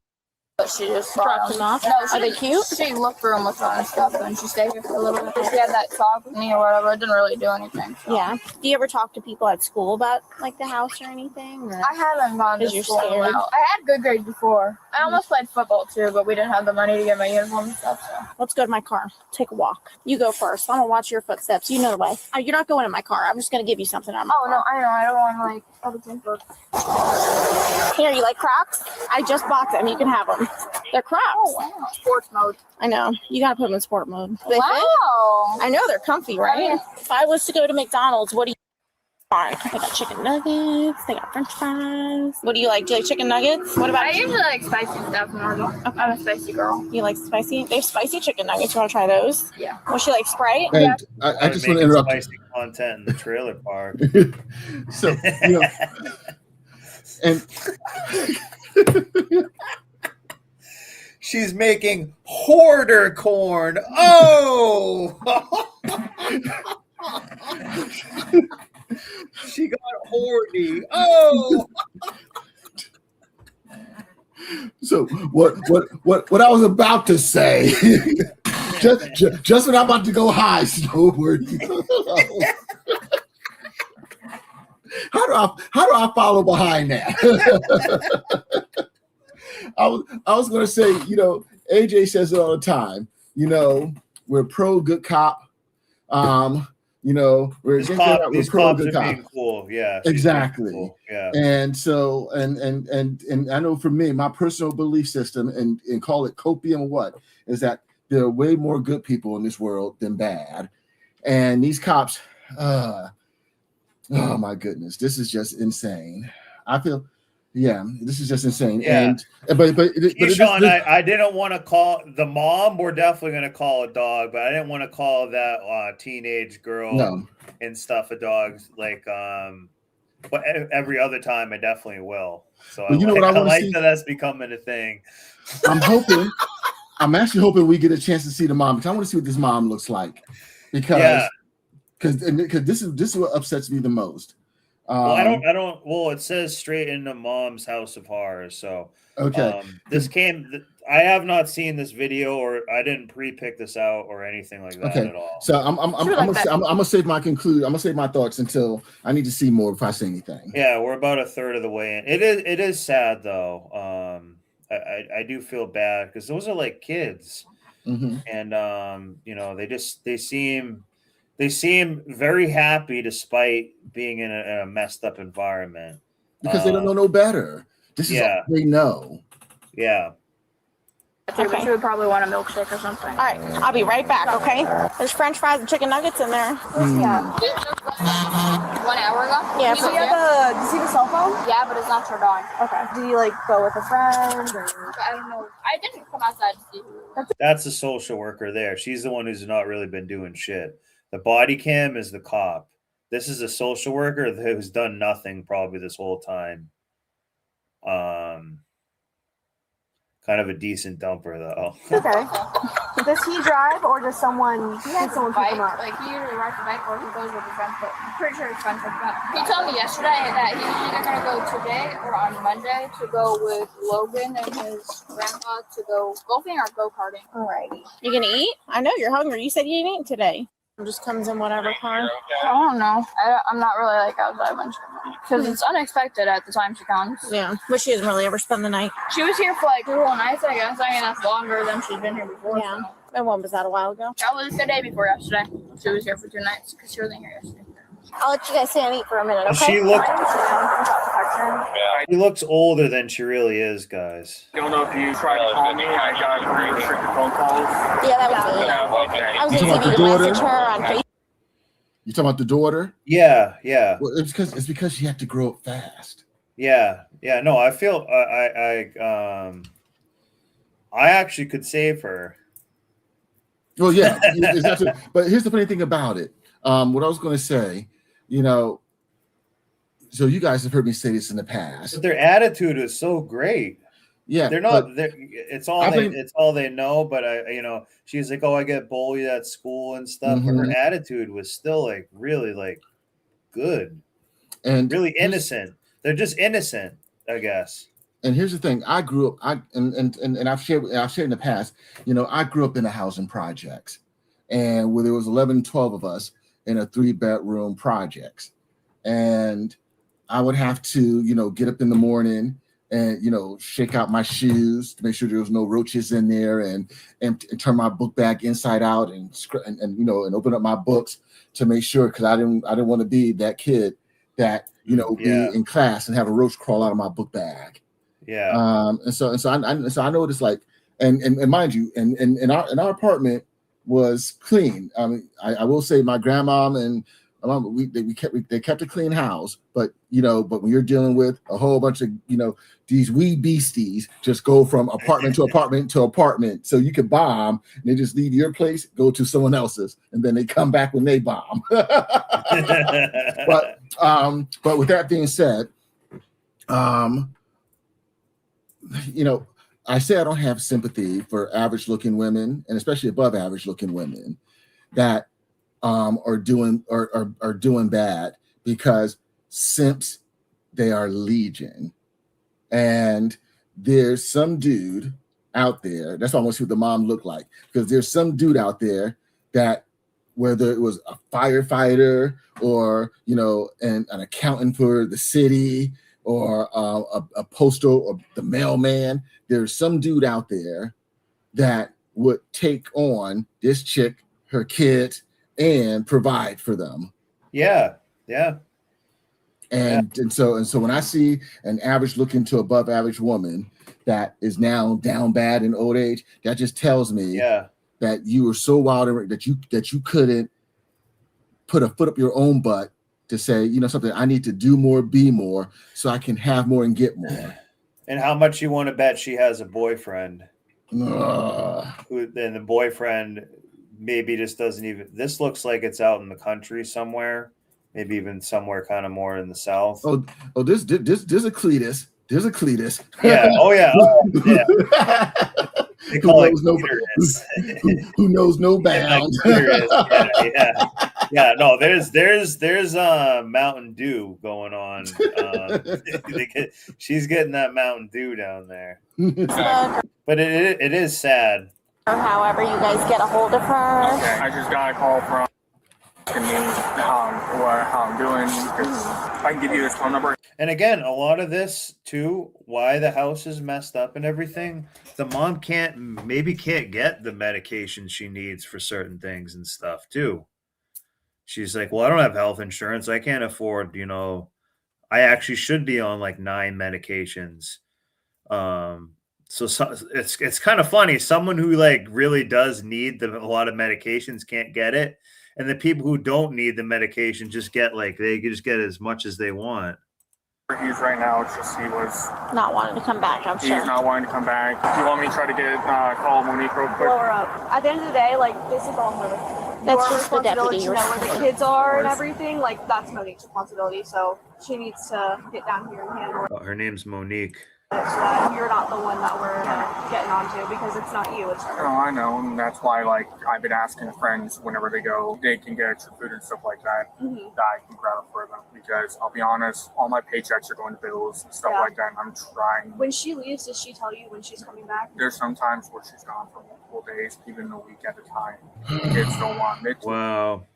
But she just Dropped them off? No, Are they cute? She looked through them with her and stuff, and she stayed here for a little bit. She had that talk with me or whatever. It didn't really do anything. So. Yeah. Do you ever talk to people at school about like the house or anything? Or? I haven't gone to you're school. scared? Now. I had good grades before. I almost played football too, but we didn't have the money to get my uniform and stuff. So. Let's go to my car. Take a walk. You go first. I'm gonna watch your footsteps. You know the way. Oh, you're not going in my car. I'm just gonna give you something out of my car. No, I know. I don't want to like other things. Here, you like Crocs? I just bought them. You can have them. They're Crocs. Oh wow. Sports mode. I know. You gotta put them in sport mode. They fit? Wow. I know they're comfy, right? If I was to go to McDonald's, what do you want? They got chicken nuggets. They got French fries. What do you like? Do you like chicken nuggets? What about I you? usually like spicy stuff more. Okay. I'm a spicy girl. You like spicy? They have spicy chicken nuggets. You want to try those? Yeah. Well, she like Sprite? And Yeah. I just want to interrupt. Spicy content in the trailer park. So, you know, and she's making hoarder corn. Oh. She got horny. Oh. So what I was about to say, just when I'm about to go high, Snowboard. How do I follow behind that? I was going to say, AJ says it all the time. We're pro good cop. We're these pro cops good are cop. being cool. Yeah, Exactly. Cool. Yeah. And so and I know for me, my personal belief system and call it copium or what is that there are way more good people in this world than bad. And these cops, oh my goodness, this is just insane. I feel, this is just insane. Yeah. But Sean, I didn't want to call the mom. We're definitely going to call a dog, but I didn't want to call that teenage girl and stuff a dog. Like, but every other time I definitely will. So I like that that's becoming a thing. I'm actually hoping we get a chance to see the mom because I want to see what this mom looks like because this is what upsets me the most. Well, I don't. Well, it says straight into mom's house of horrors. So okay, I have not seen this video, or I didn't pre-pick this out or anything like that at all. So I'm gonna save my conclude. I'm gonna save my thoughts until I need to see more before I say anything. Yeah, we're about a third of the way in. It is sad though. I do feel bad because those are like kids, and they seem very happy despite being in a messed up environment because they don't know no better. This is all they know. Yeah. Okay. She would probably want a milkshake or something. All right, I'll be right back, okay? There's French fries and chicken nuggets in there. Yeah. 1 hour ago? Yeah. Does he have a cell phone? Yeah, but it's not turned on. Okay. Did he go with a friend? Or? I don't know. I didn't come outside to see who. That's the social worker there. She's the one who's not really been doing shit. The body cam is the cop. This is a social worker who's done nothing probably this whole time. Kind of a decent dumper though. Okay. Does he drive or does someone pick him up? Like he usually rides the bike or he goes with his friends, but I'm pretty sure his friends pick him up. He told me yesterday that he's either gonna go today or on Monday to go with Logan and his grandpa to go golfing or go-karting. Alrighty. You gonna eat? I know you're hungry. You said you didn't eat today. It just comes in whatever time. I don't know. I'm not really outside when she comes because it's unexpected at the time she comes. Yeah, but she doesn't really ever spend the night. She was here for 2 whole nights, I guess. I mean, that's longer than she's been here before. Yeah. And when was that, a while ago? That was the day before yesterday. She was here for 2 nights because she wasn't here yesterday. I'll let you guys sit and eat for a minute, okay? She looks older than she really is, guys. I don't know if you tried to call me. I got pretty restricted phone calls. Yeah, that was me. Okay. I was going to see if you message her on Facebook. You talking about the daughter? Yeah. Well, it's because she had to grow up fast. Yeah. No, I feel I actually could save her. Well, yeah, but here's the funny thing about it. What I was going to say, so you guys have heard me say this in the past. But their attitude is so great. Yeah, they're not. It's all they know. But she's like, "Oh, I get bullied at school and stuff." But her attitude was still really good and really innocent. They're just innocent, I guess. And here's the thing: I grew up. I've shared in the past. I grew up in a housing projects, and where there was 11, 12 of us in a 3-bedroom projects, and I would have to, get up in the morning and shake out my shoes to make sure there was no roaches in there, and turn my book bag inside out and open up my books to make sure, because I didn't want to be that kid that be in class and have a roach crawl out of my book bag. Yeah. And so I know what it's like, and mind you, and our apartment was clean. I mean, I will say my grandma and my mom, they kept a clean house, but when you're dealing with a whole bunch of these wee beasties just go from apartment to apartment to apartment, so you could bomb and they just leave your place, go to someone else's, and then they come back when they bomb. But with that being said, I say I don't have sympathy for average looking women, and especially above average looking women that are doing bad, because simps, they are legion. And there's some dude out there, that's why I want to see what the mom looked like, because there's some dude out there that, whether it was a firefighter or, you know, an accountant for the city, or a postal, or the mailman, there's some dude out there that would take on this chick, her kid, and provide for them. Yeah. And so when I see an average looking to above average woman that is now down bad in old age, that just tells me that you were so wild that you couldn't put a foot up your own butt to say, you know something, I need to do more, be more, so I can have more and get more. And how much you want to bet she has a boyfriend? Then the boyfriend maybe just doesn't even. This looks like it's out in the country somewhere, maybe even somewhere kind of more in the south. Oh, there's a Cletus. There's a Cletus. Yeah. Oh yeah. Yeah. Who knows no bound. Yeah. No, there's Mountain Dew going on. She's getting that Mountain Dew down there. But it is sad. Or however you guys get a hold of her. Okay, I just got a call from me how I'm doing. I can give you this phone number. And again, a lot of this too, why the house is messed up and everything, the mom can't get the medication she needs for certain things and stuff too. She's like, well, I don't have health insurance. I can't afford, you know, I actually should be on like 9 medications. So it's kind of funny. Someone who like really does need a lot of medications can't get it. And the people who don't need the medication just get they just get as much as they want. He's right now, it's just he was not wanting to come back, I'm sure. He's not wanting to come back. Do you want me to try to get call Monique real quick? Blow her up. At the end of the day, like, this is all her. That's just the deputy. To know where the kids are and everything, like, that's Monique's responsibility. So she needs to get down here and handle it. Her name's Monique. So that you're not the one that we're getting onto, because it's not you, it's her. Oh, I know, and that's why, like, I've been asking friends whenever they go, they can get extra food and stuff like that, that I can grab for them. Because I'll be honest, all my paychecks are going to bills and stuff like that, and I'm trying. When she leaves, does she tell you when she's coming back? There's some times where she's gone for multiple days, even a week at a time. Kids don't want it. Wow.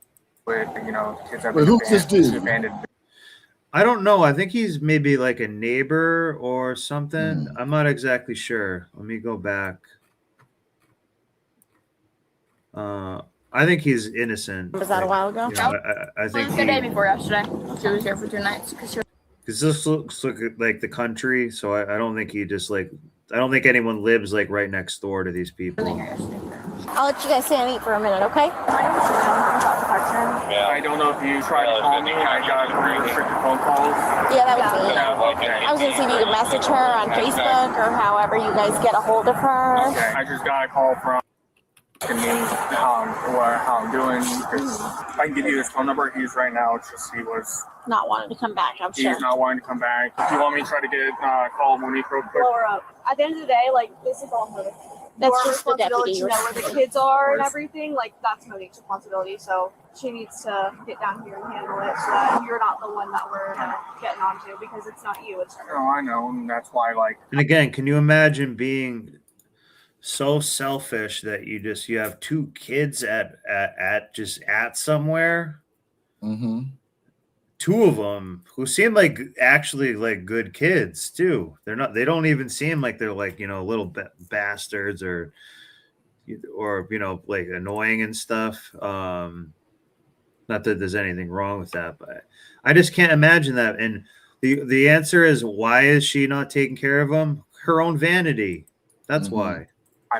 But, you know, kids have been abandoned. I don't know. I think he's maybe like a neighbor or something. I'm not exactly sure. Let me go back. I think he's innocent. Was that a while ago? You know, I think the day before yesterday. She was here for 2 nights. Because this looks like the country, so I don't think he just I don't think anyone lives like right next door to these people. I'll let you guys stay and eat for a minute, okay? I don't know if you tried to call me. I got 3 restricted phone calls. Yeah, that was me. Okay. I was going to see if you could message her on Facebook or however you guys get a hold of her. Okay. I just got a call from me how I'm doing. I can give you his phone number. He's right now. It's just he was not wanting to come back, I'm sure. He's not wanting to come back. Do you want me to try to get call Monique real quick? Blow her up. At the end of the day, like, this is all her. That's your just the responsibility deputy. to know where the kids are and everything. Like, that's Monique's responsibility. So she needs to get down here and handle it, so that you're not the one that we're getting onto, because it's not you, it's her. Oh, I know, and that's why, like. And again, can you imagine being so selfish that you have 2 kids at somewhere? 2 of them who seem like actually like good kids too. They don't even seem like they're like, you know, little bastards or you know, like annoying and stuff. Not that there's anything wrong with that, but I just can't imagine that. And the answer is, why is she not taking care of them? Her own vanity. That's why.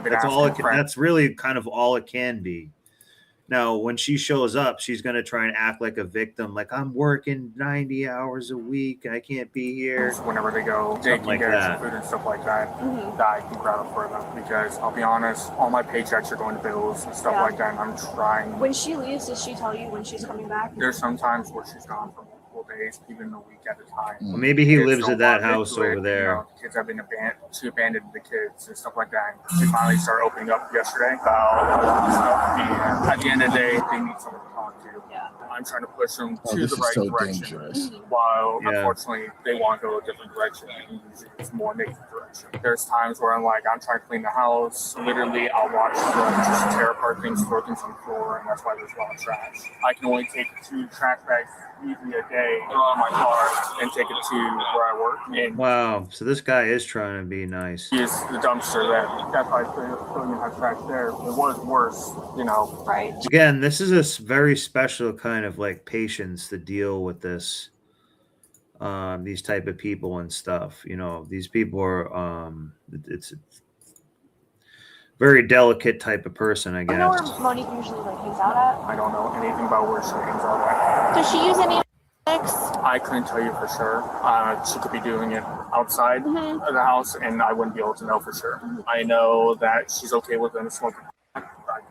That's all. That's really kind of all it can be. Now, when she shows up, she's going to try and act like a victim, like, I'm working 90 hours a week. I can't be here. Whenever they go, they can get extra food and stuff like that, that I can grab for them. Because I'll be honest, all my paychecks are going to bills and stuff like that, and I'm trying. When she leaves, does she tell you when she's coming back? There's some times where she's gone for multiple days, even a week at a time. Well, maybe he Kids lives don't at that want to house do it, over there. Kids have been abandoned the kids and stuff like that. And they finally started opening up yesterday about stuff. And at the end of the day, they need someone to talk to. Yeah. I'm trying to push them to the right direction. Dangerous. While unfortunately they want to go a different direction, and usually it's more negative direction. There's times where I'm trying to clean the house. Literally, I'll watch them just tear apart things, throw things on the floor, and that's why there's a lot of trash. I can only take 2 trash bags easily a day, throw it in my car, and take it to where I work. And wow, so this guy is trying to be nice. Use the dumpster there. That's why I still have trash there. It was worse, Right. Again, this is a very special kind of patience to deal with this, these type of people and stuff. These people are, it's very delicate type of person, I guess. I know where Monique usually hangs out at. I don't know anything about where she hangs out at. Does she use any I couldn't tell you for sure. She could be doing it outside of the house, and I wouldn't be able to know for sure. I know that she's okay with them smoking.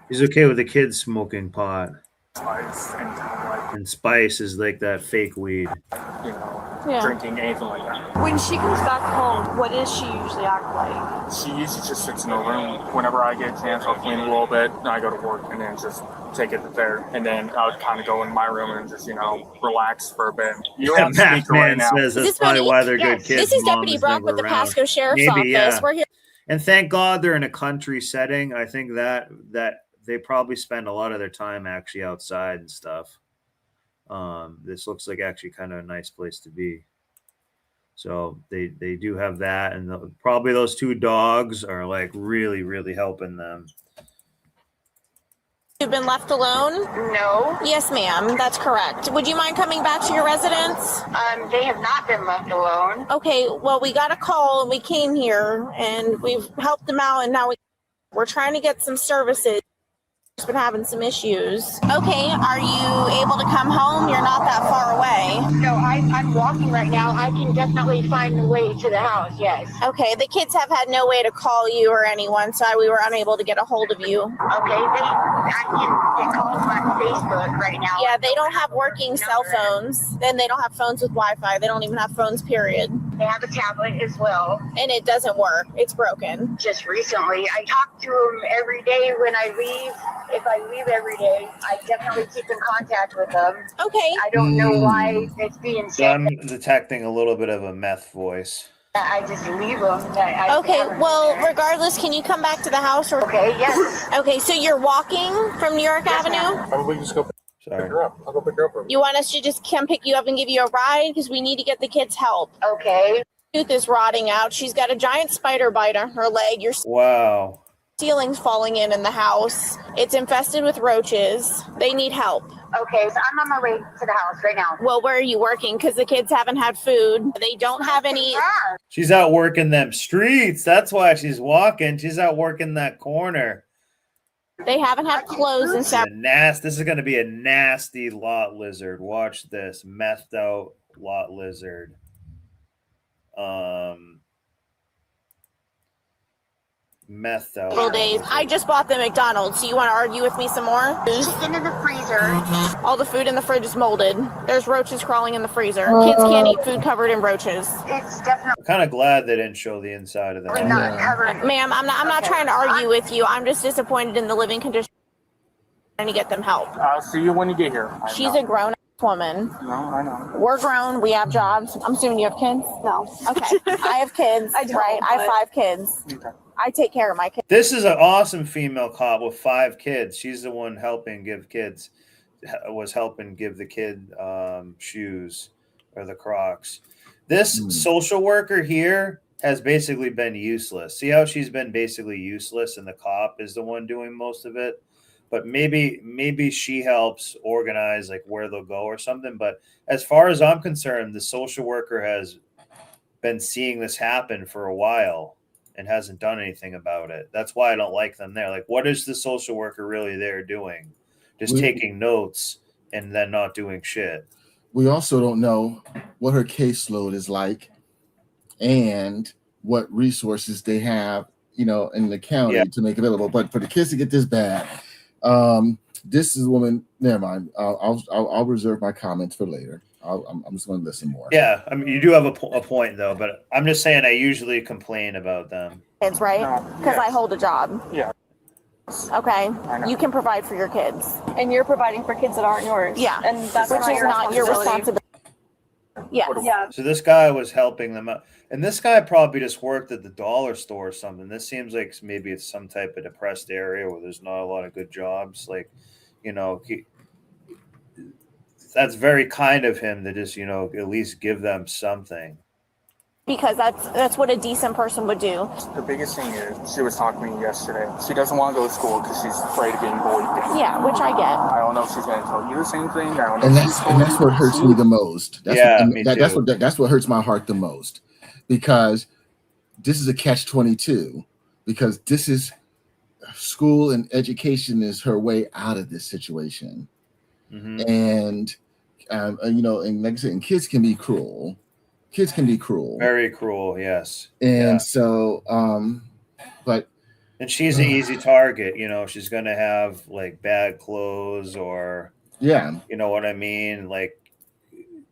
He's okay with the kids smoking pot. Spice and spice is like that fake weed. Drinking anything like that. When she comes back home, what does she usually act like? She usually just sits in her room. Whenever I get a chance, I'll clean a little bit, then I go to work, and then just take it there. And then I would kind of go in my room and just, relax for a bit. You're on speaker right now. Says that's probably why they're good kids. This is Deputy Brock with the Pasco Sheriff's Office. Yeah. We're here. And thank God they're in a country setting. I think that they probably spend a lot of their time actually outside and stuff. This looks like actually kind of a nice place to be. So they do have that, and probably those 2 dogs are really, really helping them. You've been left alone? No. Yes, ma'am. That's correct. Would you mind coming back to your residence? They have not been left alone. Okay. Well, we got a call and we came here and we've helped them out, and now we're trying to get some services. Been having some issues. Okay, are you able to come home? You're not that far away. No, I'm walking right now. I can definitely find a way to the house, yes. Okay, the kids have had no way to call you or anyone, so we were unable to get a hold of you. Okay, I can get calls on Facebook right now. Yeah, they don't have working cell phones. Then they don't have phones with Wi-Fi. They don't even have phones, period. They have a tablet as well. And it doesn't work. It's broken. Just recently. I talk to them every day when I leave. If I leave every day, I definitely keep in contact with them. Okay. I don't know why it's being So said. I'm detecting a little bit of a meth voice. I just leave them. Okay, well, regardless, can you come back to the house? Okay, yes. Okay, so you're walking from New York Avenue? Probably just go pick her up. I'll go pick her up. You want us to just come pick you up and give you a ride? Because we need to get the kids help. Okay. Tooth is rotting out. She's got a giant spider bite on her leg. Your Wow. ceiling's falling in the house. It's infested with roaches. They need help. Okay, so I'm on my way to the house right now. Well, where are you working? Because the kids haven't had food. They don't have any. She's out working them streets. That's why she's walking. She's out working that corner. They haven't had clothes and stuff. This is going to be a nasty lot lizard. Watch this. Methed out lot lizard. Methed out. Several days. I just bought the McDonald's. So you want to argue with me some more? Chicken in the freezer. All the food in the fridge is molded. There's roaches crawling in the freezer. Kids can't eat food covered in roaches. It's definitely I'm kind of glad they didn't show the inside of that. not covered. Ma'am, I'm not trying to argue with you. I'm just disappointed in the living conditions. Trying to get them help. I'll see you when you get here. She's a grown woman. No, I know. We're grown. We have jobs. I'm assuming you have kids. No. Okay. I have kids. I don't, right. I have but- 5 kids. Okay. I take care of my kids. This is an awesome female cop with 5 kids. She's the one helping give kids, was helping give the kid shoes or the Crocs. This social worker here has basically been useless. See how she's been basically useless, and the cop is the one doing most of it. But maybe she helps organize where they'll go or something. But as far as I'm concerned, the social worker has been seeing this happen for a while and hasn't done anything about it. That's why I don't like them there. What is the social worker really there doing? Just taking notes and then not doing shit. We also don't know what her caseload is like and what resources they have, in the county to make available. But for the kids to get this bad, this is a woman. Never mind. I'll reserve my comments for later. I'm just going to listen more. Yeah, I mean, you do have a point though, but I'm just saying I usually complain about them. Kids, right? Because I hold a job. Yeah. Okay, you can provide for your kids, and you're providing for kids that aren't yours. Yeah, and that's which is not your responsibility. Yes. Yeah. So this guy was helping them out, and this guy probably just worked at the dollar store or something. This seems like maybe it's some type of depressed area where there's not a lot of good jobs. Like, you know, that's very kind of him to just, you know, at least give them something. Because that's what a decent person would do. The biggest thing is, she was talking to me yesterday. She doesn't want to go to school because she's afraid of getting bullied. Yeah, which I get. I don't know if she's going to tell you the same thing. I don't know. And that's what hurts me the most. That's what hurts my heart the most, because this is a catch-22. Because this is school and education is her way out of this situation, and you know, and like I said, and kids can be cruel. Kids can be cruel. Very cruel, yes. And so, but. And she's an easy target, you know, she's going to have like bad clothes or, yeah, you know what I mean? Like,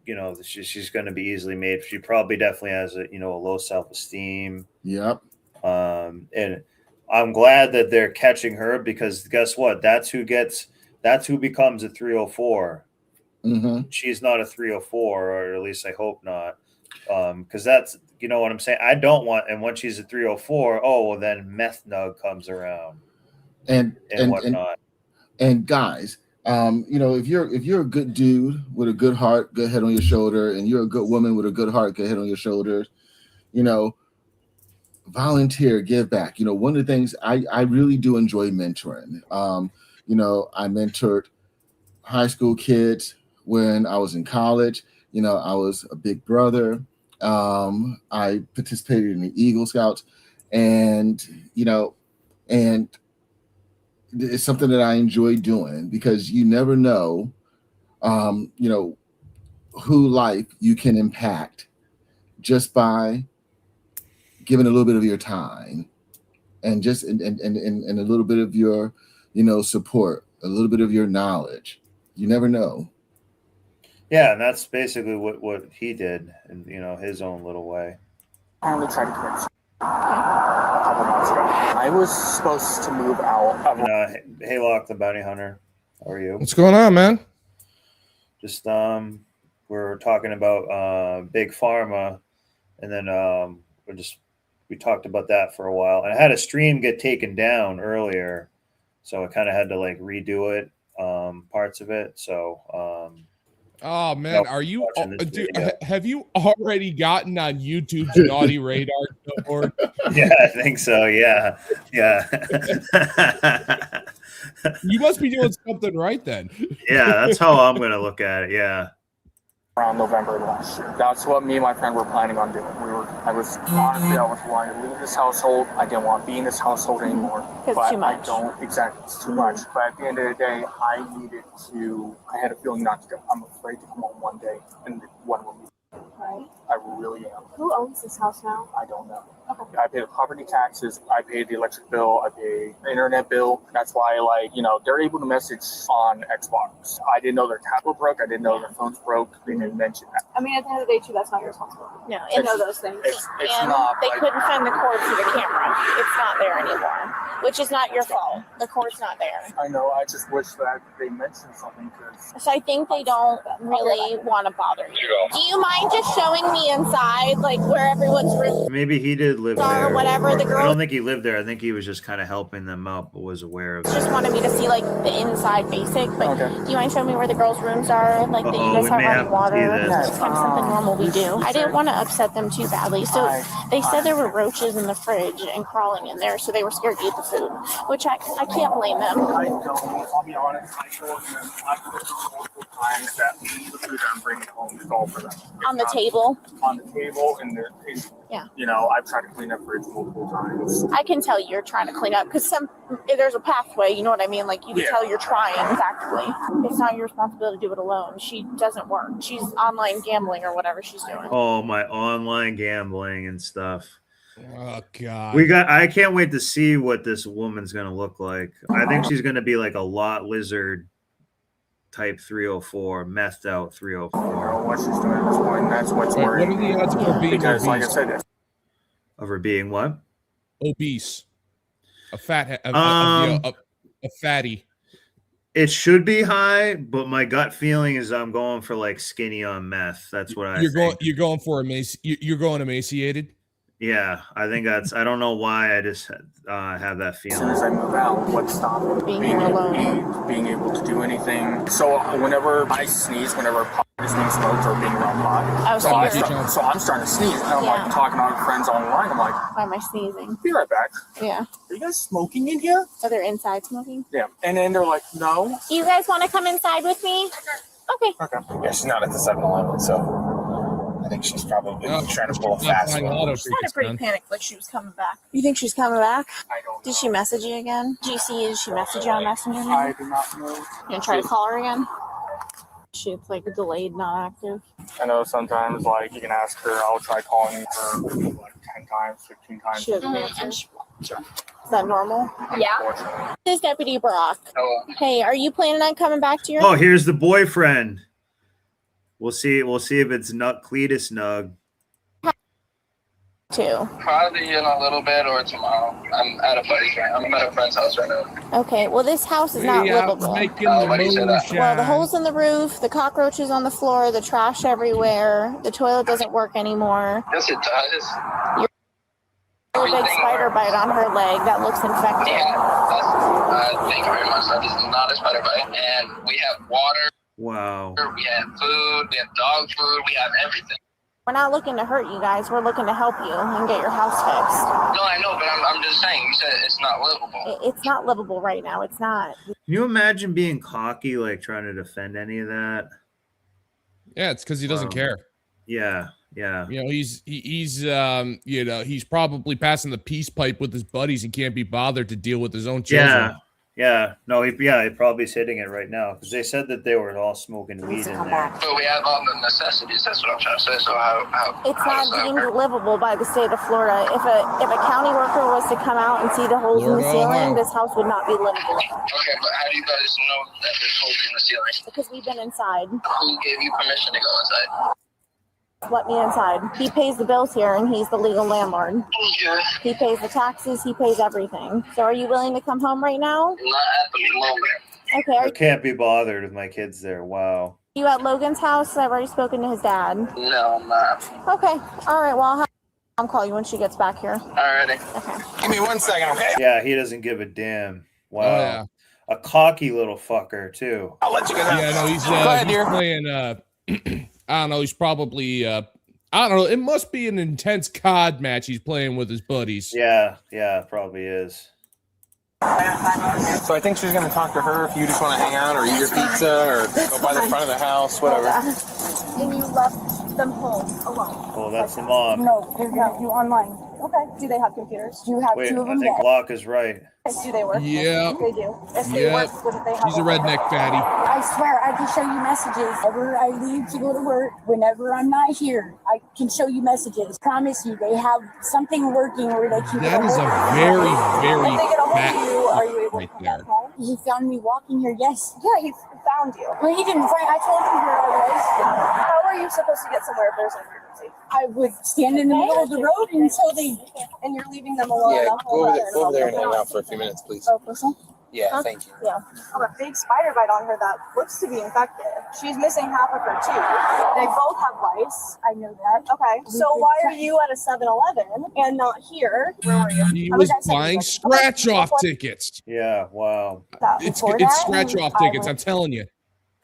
you know, she's going to be easily made. She probably definitely has a, you know, a low self-esteem. Yep. And I'm glad that they're catching her, because guess what? That's who becomes a 304. She's not a 304, or at least I hope not. Because that's, you know what I'm saying? I don't want, and when she's a 304, oh, well, then meth nug comes around and whatnot. And guys, you know, if you're a good dude with a good heart, good head on your shoulder, and you're a good woman with a good heart, good head on your shoulders, you know, volunteer, give back. You know, one of the things I really do enjoy mentoring. You know, I mentored high school kids when I was in college. You know, I was a big brother. I participated in the Eagle Scouts, and, you know, and it's something that I enjoy doing, because you never know, you know, who life you can impact just by giving a little bit of your time and just and a little bit of your, you know, support, a little bit of your knowledge. You never know. Yeah, and that's basically what he did in, you know, his own little way. I only tried to commit a couple months ago. I was supposed to move out. Hey, Lock, the bounty hunter. How are you? What's going on, man? Just we're talking about big pharma, and then we talked about that for a while. And I had a stream get taken down earlier, so I kind of had to like redo it, parts of it. So. Oh man, are you? Dude, have you already gotten on YouTube's naughty radar board? Yeah, I think so. Yeah. You must be doing something right then. Yeah, that's how I'm gonna look at it. Yeah. Around November last year. That's what me and my friend were planning on doing. I was wanting to leave this household. I didn't want to be in this household anymore. It's too much. It's too much. But at the end of the day, I had a feeling not to go. I'm afraid to come home one day and one will be. Right. I really am. Who owns this house now? I don't know. Okay. I paid the property taxes. I paid the electric bill. I paid the internet bill. That's why, like, you know, they're able to message on Xbox. I didn't know their tablet broke. I didn't know their phones broke. They didn't mention that. I mean, at the end of the day, too, that's not your responsibility. No, to know those things. It's and not. They couldn't find the cord to the camera. It's not there anymore, which is not your fault. The cord's not there. I know. I just wish that they mentioned something. So I think they don't really want to bother you. Do you mind just showing me inside, like where everyone's room? Maybe he did live Or there. whatever. The girl I don't think he lived there. I think he was just kind of helping them out, but was aware of it. just wanted me to see like the inside basic. But do you mind showing me where the girls' rooms are? Like that you guys have running water. It's kind of something normal we do. I didn't want to upset them too badly, so they said there were roaches in the fridge and crawling in there, so they were scared to eat the food, which I can't blame them. I'll be honest. I told them multiple times that the food I'm bringing home is all for them. On the table. On the table, and yeah. You know, I've tried to clean up fridge multiple times. I can tell you're trying to clean up because there's a pathway. You know what I mean? Like you can tell you're trying actively. It's not your responsibility to do it alone. She doesn't work. She's online gambling or whatever she's doing. Oh, my online gambling and stuff. Oh God. I can't wait to see what this woman's gonna look like. I think she's gonna be like a lot lizard type 304, methed out 304. What she's doing at this point, that's what's worrying. What are the odds of her being because, obese? like I said, Of her being what? Obese. A fat, Um, a fatty. It should be high, but my gut feeling is I'm going for like skinny on meth. That's what I think. You're going for you're going emaciated. Yeah, I think that's. I don't know why. I just have that as feeling. soon as I move out, what's stopping me being able to do anything? So whenever I sneeze, whenever pot is being smoked or being around pot, so I'm starting to sneeze, and I'm like talking to friends online. I'm like, why am I sneezing? be right back. Yeah. Are you guys smoking in here? Are they inside smoking? Yeah. And then they're like, no. Do you guys want to come inside with me? Okay. Okay. Yeah, she's not at the 7-Eleven, so I think she's probably trying to pull a fast one. She had a pretty panicked, like she was coming back. You think she's coming back? I don't know. Did she message you again? Did she message you on Messenger? I do not know. You gonna try to call her again? She's like delayed, not active. I know sometimes, like, you can ask her, I'll try calling her like 10 times, 15 times. She doesn't answer. Is that normal? Yeah. This is Deputy Brock. Hey, are you planning on coming back to your... Oh, here's the boyfriend. We'll see. We'll see if it's Cletus Nug. Too. Probably in a little bit or tomorrow. I'm at a friend's house right now. Okay, well, this house is not livable. Why do you say that? Well, the holes in the roof, the cockroaches on the floor, the trash everywhere, the toilet doesn't work anymore. Yes, it does. A big spider bite on her leg that looks infected. Yeah, thank you very much. That is not a spider bite. And we have water. Wow. We have food. We have dog food. We have everything. We're not looking to hurt you guys. We're looking to help you and get your house fixed. No, I know, but I'm just saying. You said it's not livable. It's not livable right now. It's not. Can you imagine being cocky, like trying to defend any of that? Yeah, it's because he doesn't care. Yeah, yeah. You know, he's you know, he's probably passing the peace pipe with his buddies and can't be bothered to deal with his own children. Yeah. No, he probably is hitting it right now because they said that they were all smoking weed in there. But we have all the necessities. That's what I'm trying to say. So how It's not deemed livable by the state of Florida. If a county worker was to come out and see the holes in the ceiling, this house would not be livable. Okay, but how do you guys know that there's holes in the ceiling? Because we've been inside. Who gave you permission to go inside? Let me inside. He pays the bills here and he's the legal landlord. Okay. He pays the taxes, he pays everything. So are you willing to come home right now? Not at the moment. Okay, I can't be bothered with my kids there. Wow. Are you at Logan's house? I've already spoken to his dad. No, I'm not. Okay. All right, well, I'll have Mom call you when she gets back here. Alrighty. Okay. Give me 1 second, okay? Yeah, he doesn't give a damn. Wow. Oh, yeah. A cocky little fucker too. I'll let you guys out. Yeah, no, he's Go ahead, he's dear. playing I don't know, he's probably I don't know, it must be an intense COD match he's playing with his buddies. Yeah, probably is. So I think she's going to talk to her if you just want to hang out or eat your pizza or go by the front of the house, whatever. And you left them home alone? Oh, that's the mom. No, they're going to do online. Okay. Do they have computers? Do you have Wait, two of them? I think Locke is right. Do they work? Yeah. They do. If they Yeah. work, wouldn't they have He's a redneck fatty. I swear, I can show you messages. Whenever I leave to go to work, whenever I'm not here, I can show you messages. Promise you, they have something working where they can That get is hold a of you. very, very If they get a hold fat of you, are you able right to there. get home? He found me walking here, yes. Yeah, he found you. Well, he didn't find, I told him where I was. How are you supposed to get somewhere if there's an emergency? I would stand in the middle of the road until they... And you're leaving them alone. Yeah, I'll go hold over on. there and hang out for a few minutes, please. Oh, this one? Yeah, Huh? thank you. Yeah. I have a big spider bite on her that looks to be infected. She's missing half of her tooth. They both have lice. I know that. Okay. So why are you at a 7-Eleven and not here? Where were you? He I was at 7-Eleven. buying scratch-off tickets. Yeah, wow. It's Before that, scratch-off I tickets, I'm went- telling you.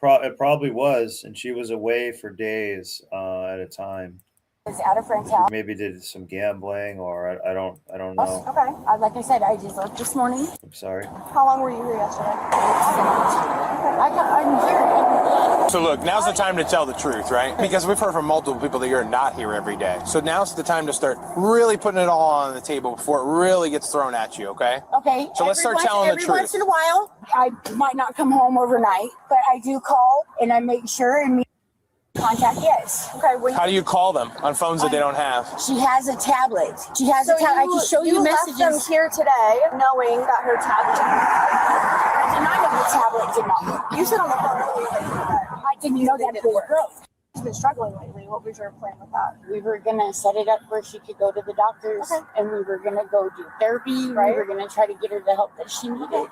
It probably was, and she was away for days at a time. Was at a friend's house. Maybe did some gambling, or I don't know. Okay. Like I said, I just left this morning. I'm sorry. How long were you here yesterday? I'm here every day. So look, now's the time to tell the truth, right? Because we've heard from multiple people that you're not here every day. So now's the time to start really putting it all on the table before it really gets thrown at you, okay? Okay. So let's start telling the Every truth. once in a while, I might not come home overnight, but I do call and I make sure and contact. Yes. Okay. How do you call them on phones that they don't have? She has a tablet. She has a tablet. I can show you messages. left them here today, knowing that her tablet. I did not the tablet did not work. You said on the phone earlier that I didn't know that it would work. She's been struggling lately. What was your plan with that? We were gonna set it up where she could go to the doctors, and we were gonna go do therapy. Right. We were gonna try to get her the help that she needed.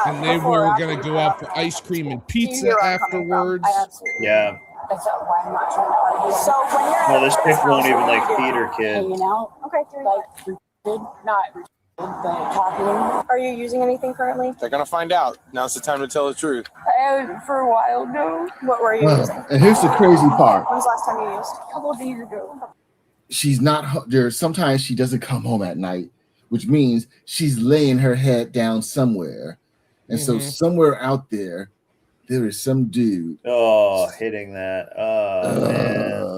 And they were going to go out for ice cream and pizza afterwards. Yeah. That's why I'm not trying to argue. So when you're No, this chick won't even like feed her kid. Hanging out, okay, like not but talking. are you using anything currently? They're gonna find out. Now's the time to tell the truth. For a while, no. What were you using? And here's the crazy part. When was the last time you used? A couple of days ago. She's not there. Sometimes she doesn't come home at night, which means she's laying her head down somewhere. And so somewhere out there is some dude. Oh, hitting that. Oh,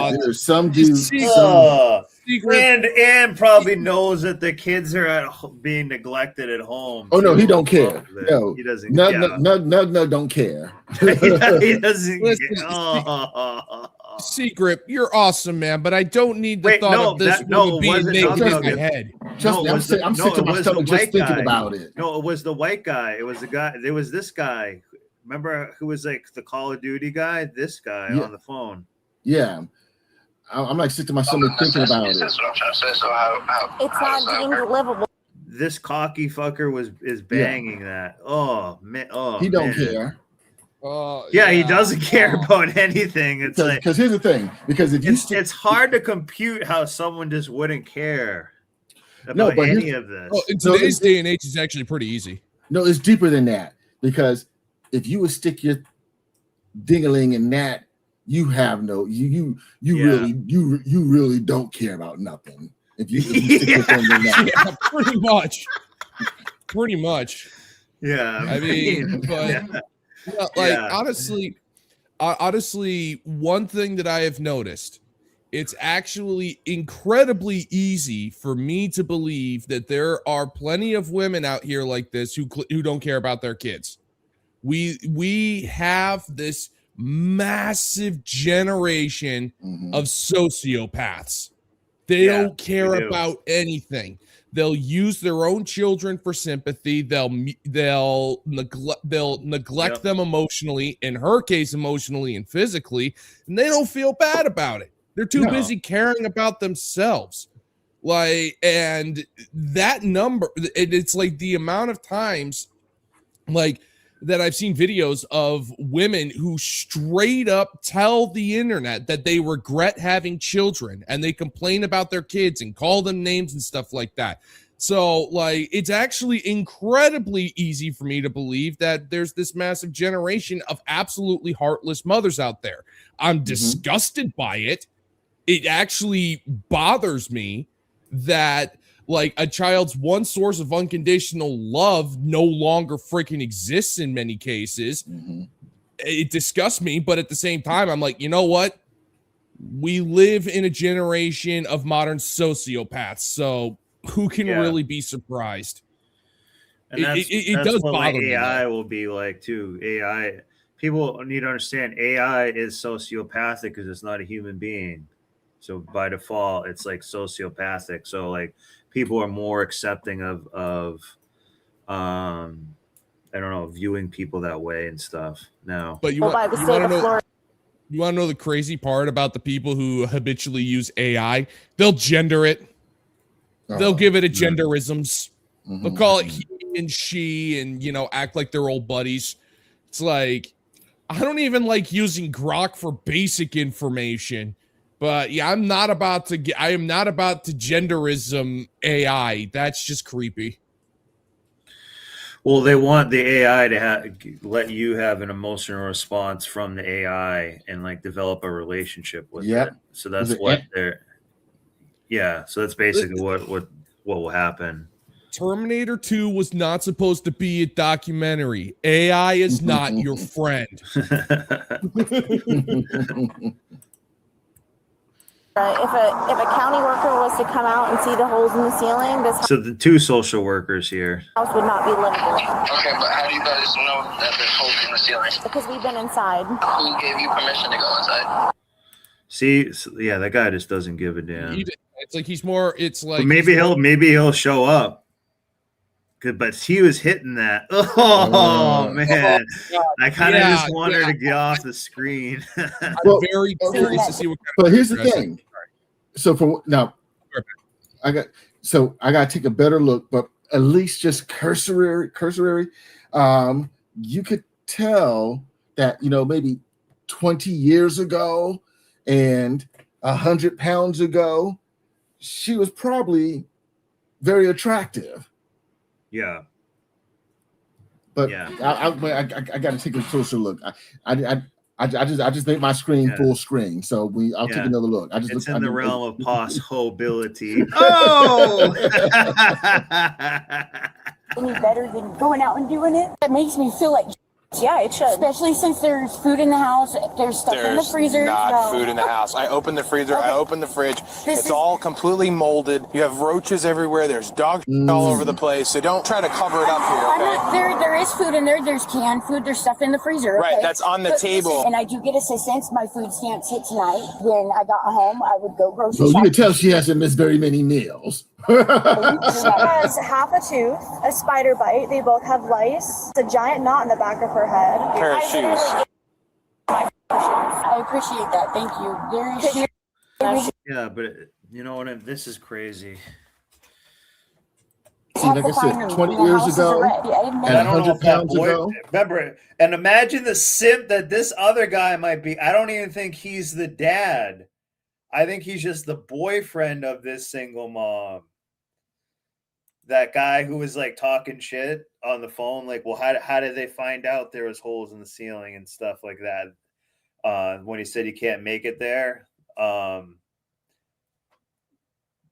man. There's some dude. And probably knows that the kids are being neglected at home. Oh, no, he don't care. No, he doesn't. No, don't care. He doesn't. Secret, you're awesome, man, but I don't need the thought of this woman being naked in my head. Trust me, I'm sick to my stomach just thinking about it. No, it was the white guy. It was the guy. There was this guy. Remember who was like the Call of Duty guy? This guy on the phone. Yeah. I'm like sick to my stomach thinking about it. That's what I'm trying to say. So how It's not deemed livable. This cocky fucker is banging that. Oh man. Oh, he don't care. Yeah, he doesn't care about anything. It's like because here's the thing. Because if it's hard to compute how someone just wouldn't care about any of this. Well, in today's day and age, it's actually pretty easy. No, it's deeper than that. Because if you would stick your ding-a-ling in that, you have no really don't care about nothing. If you stick your thing in that. Yeah, pretty much. Yeah, I mean, but honestly, one thing that I have noticed, it's actually incredibly easy for me to believe that there are plenty of women out here like this who don't care about their kids. We have this massive generation of sociopaths. They don't care about anything. They'll use their own children for sympathy. They'll neglect them emotionally, in her case, emotionally and physically, and they don't feel bad about it. They're too busy caring about themselves. And that number, it's like the amount of times, that I've seen videos of women who straight up tell the internet that they regret having children, and they complain about their kids and call them names and stuff like that. So it's actually incredibly easy for me to believe that there's this massive generation of absolutely heartless mothers out there. I'm disgusted by it. It actually bothers me that a child's one source of unconditional love no longer freaking exists in many cases. It disgusts me, but at the same time, I'm like, you know what? We live in a generation of modern sociopaths, so who can really be surprised? And it does bother me. AI will be like too. AI, people need to understand AI is sociopathic because it's not a human being. So by default, it's like sociopathic. So people are more accepting of I don't know, viewing people that way and stuff now. But you want to know the crazy part about the people who habitually use AI? They'll gender it. They'll give it a genderisms. They'll call it he and she, and act like they're old buddies. It's like, I don't even like using Grok for basic information. But yeah, I am not about to genderism AI. That's just creepy. Well, they want the AI to let you have an emotional response from the AI and develop a relationship with it. So that's what they're. Yeah, so that's basically what will happen. Terminator 2 was not supposed to be a documentary. AI is not your friend. If a county worker was to come out and see the holes in the ceiling, So the two social workers here. house would not be livable. Okay, but how do you guys know that there's holes in the ceiling? Because we've been inside. Who gave you permission to go inside? See, that guy just doesn't give a damn. It's like he's more. It's like But maybe he'll show up Good, but he was hitting that. Oh man, I kind of just want her to get off the screen. I'm very curious to see what. But here's the thing. So for now, I got to take a better look, but at least just cursory. You could tell that maybe 20 years ago and 100 pounds ago, she was probably very attractive. Yeah. But I got to take a closer look. I just made my screen full screen, so I'll take another look. It's in the realm of possibility. Oh, any better than going out and doing it? It makes me feel like. Yeah, it should. Especially since there's food in the house. There's stuff in the freezer. Not food in the house. I opened the freezer. I opened the fridge. It's all completely molded. You have roaches everywhere. There's dog all over the place. So don't try to cover it up here, okay? There is food in there. There's canned food. There's stuff in the freezer. Okay? Right, that's on the table. And I do get assistance. My food stamps hit tonight. When I got home, I would go grocery shopping. So you can tell she hasn't missed very many meals. She has half a tooth, a spider bite. They both have lice. A giant knot in the back of her head. Pair of shoes. I appreciate that. Thank you. Yeah, but you know what? This is crazy. See, like I said, 20 years ago and 100 pounds ago. Remember, and imagine the simp that this other guy might be. I don't even think he's the dad. I think he's just the boyfriend of this single mom. That guy who was like talking shit on the phone, like, well, how did they find out there was holes in the ceiling and stuff like that? When he said he can't make it there.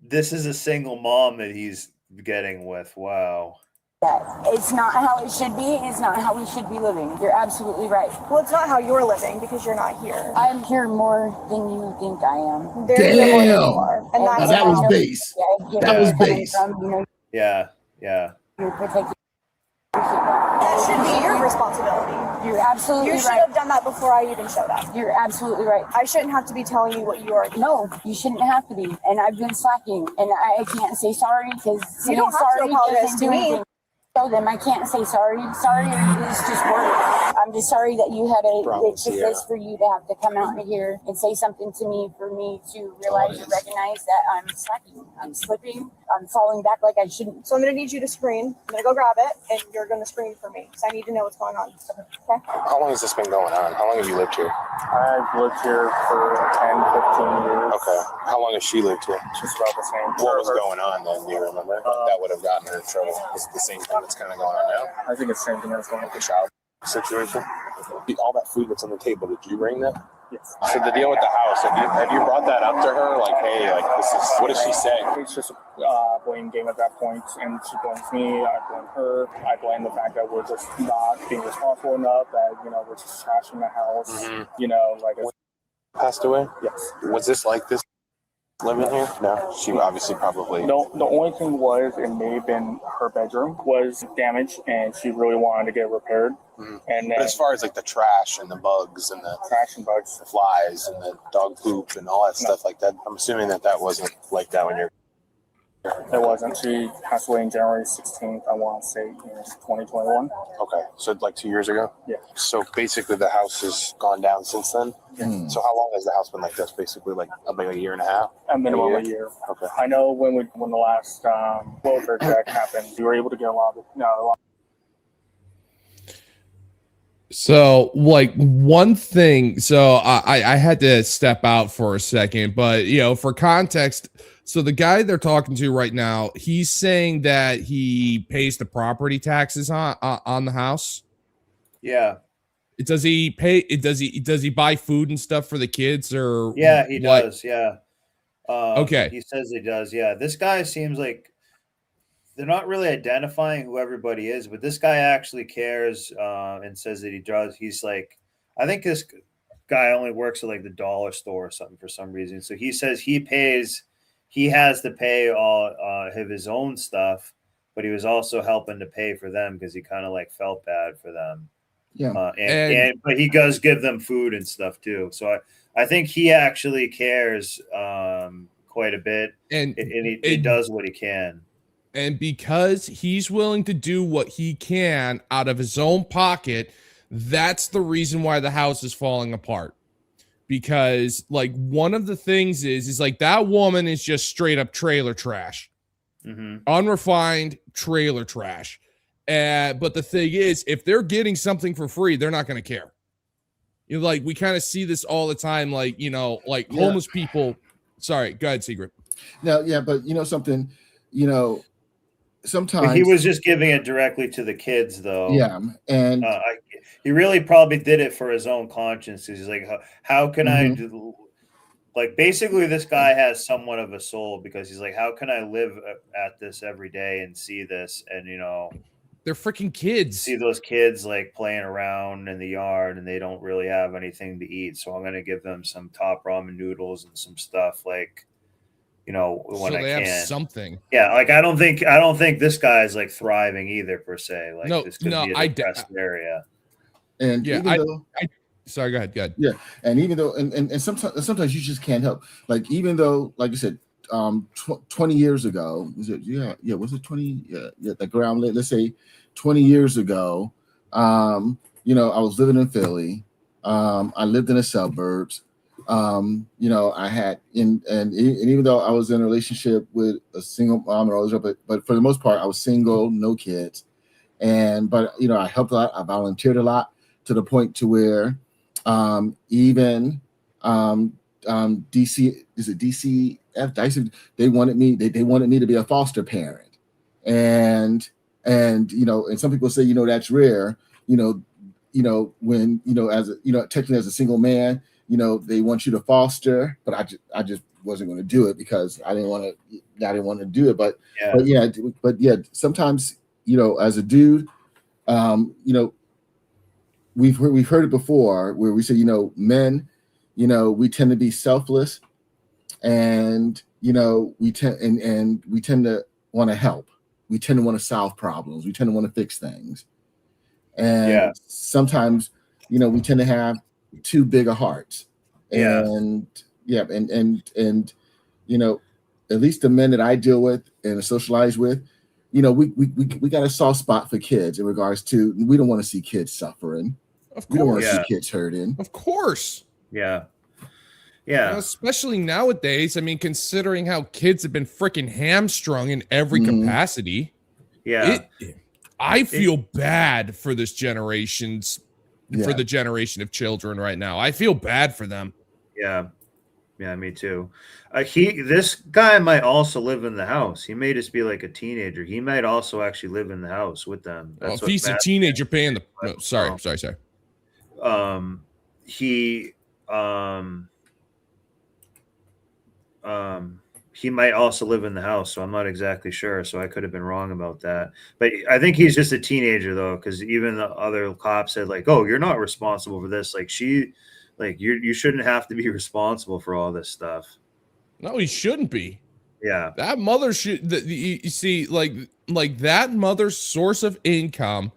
This is a single mom that he's getting with. Wow. It's not how it should be. It's not how we should be living. You're absolutely right. Well, it's not how you're living because you're not here. I'm here more than you think I am. Damn. And that was base. That was base. Yeah. That should be your responsibility. You're absolutely right. You should have done that before I even showed up. You're absolutely right. I shouldn't have to be telling you what you are. No, you shouldn't have to be. And I've been slacking. And I can't say sorry because you don't have to apologize to me. Show them I can't say sorry. Sorry is just words. I'm just sorry that you had it took this for you to have to come out here and say something to me for me to realize and recognize that I'm slacking. I'm slipping. I'm falling back like I shouldn't. So I'm going to need you to screen. I'm going to go grab it, and you're going to screen for me because I need to know what's going on. Okay? How long has this been going on? How long have you lived here? I've lived here for 10, 15 years. Okay. How long has she lived here? Just about the same. What was going on then? Do you remember? That would have gotten her in trouble. Is it the same thing that's kind of going on now? I think it's the same thing that's going on. The child situation? All that food that's on the table, did you bring that? Yes. So the deal with the house, have you brought that up to her? Like, hey, like this is, what does she say? It's just a blame game at that point, and she blames me, I blame her, I blame the fact that we're just not being responsible enough, that, we're just trashing the house, like Passed away? Yes. Was this like this living here? No, she obviously probably. No, the only thing was it may have been her bedroom was damaged, and she really wanted to get it repaired. Mm-hmm. And but as far as like the trash and the bugs and the trash and bugs, the flies and the dog poop and all that stuff like that, I'm assuming that wasn't like that when you're. It wasn't. She passed away in January 16th, I want to say, in 2021. Okay, so like 2 years ago? Yeah. So basically the house has gone down since then? Yeah. So how long has the house been like this? Basically like about a year and a half? A minimum of a year. Okay. I know when the last welfare check happened, we were able to get a lot. So, like, one thing, so I had to step out for a second, but, for context, so the guy they're talking to right now, he's saying that he pays the property taxes on the house. Yeah. Does he pay? Does he buy food and stuff for the kids or? Yeah, he does. Yeah. Okay. He says he does. Yeah. This guy seems like they're not really identifying who everybody is, but this guy actually cares and says that he does. He's like, I think this guy only works at like the dollar store or something for some reason. So he says he has to pay all of his own stuff, but he was also helping to pay for them because he kind of like felt bad for them. Yeah. But he does give them food and stuff too. So I think he actually cares quite a bit, and he does what he can. And because he's willing to do what he can out of his own pocket, that's the reason why the house is falling apart. Because like one of the things is like that woman is just straight up trailer trash. Unrefined trailer trash. But the thing is, if they're getting something for free, they're not going to care. You know, like we kind of see this all the time, like, you know, like homeless people. Sorry, go ahead, Secret. No, yeah, but you know something, you know, sometimes but he was just giving it directly to the kids, though. Yeah, and he really probably did it for his own conscience. He's like, how can I do? Like, basically, this guy has somewhat of a soul because he's like, how can I live at this every day and see this? And, you know, they're freaking kids. See those kids like playing around in the yard and they don't really have anything to eat. So I'm going to give them some top ramen noodles and some stuff like, you know, when I can. Have something. Yeah. Like, I don't think this guy is like thriving either per se. Like this could be a depressed area. And yeah, even though, sorry, go ahead. Yeah. And even though, and sometimes you just can't help, like, even though, like I said, 20 years ago, was it? Yeah. Was it 20? Yeah. Like around, let's say 20 years ago, you know, I was living in Philly. I lived in the suburbs. You know, I had and even though I was in a relationship with a single mom, but for the most part, I was single, no kids. But you know, I helped a lot. I volunteered a lot to the point to where even DC, is it DCF? They wanted me. They wanted me to be a foster parent, and you know, and some people say, you know, that's rare. You know, when you know, as a, you know, technically as a single man, you know, they want you to foster, but I just wasn't going to do it because I didn't want to do it. But yeah, sometimes, you know, as a dude, you know, we've heard it before where we say, you know, men, you know, we tend to be selfless, and you know, we tend to want to help. We tend to want to solve problems. We tend to want to fix things, and sometimes, you know, we tend to have too big of hearts. And and you know, at least the men that I deal with and socialize with, you know, we got a soft spot for kids in regards to, we don't want to see kids suffering. Of course. We don't want to see kids hurting. Of course. Yeah. You know, especially nowadays. I mean, considering how kids have been freaking hamstrung in every capacity. Yeah. I feel bad for this for the generation of children right now. I feel bad for them. Yeah, me too. This guy might also live in the house. He may just be like a teenager. He might also actually live in the house with them. If he's a teenager paying the sorry. He might also live in the house, so I'm not exactly sure. So I could have been wrong about that. But I think he's just a teenager though, because even the other cops said like, "Oh, you're not responsible for this." Like you shouldn't have to be responsible for all this stuff. No, he shouldn't be. Yeah, that mother should. You see, like that mother's source of income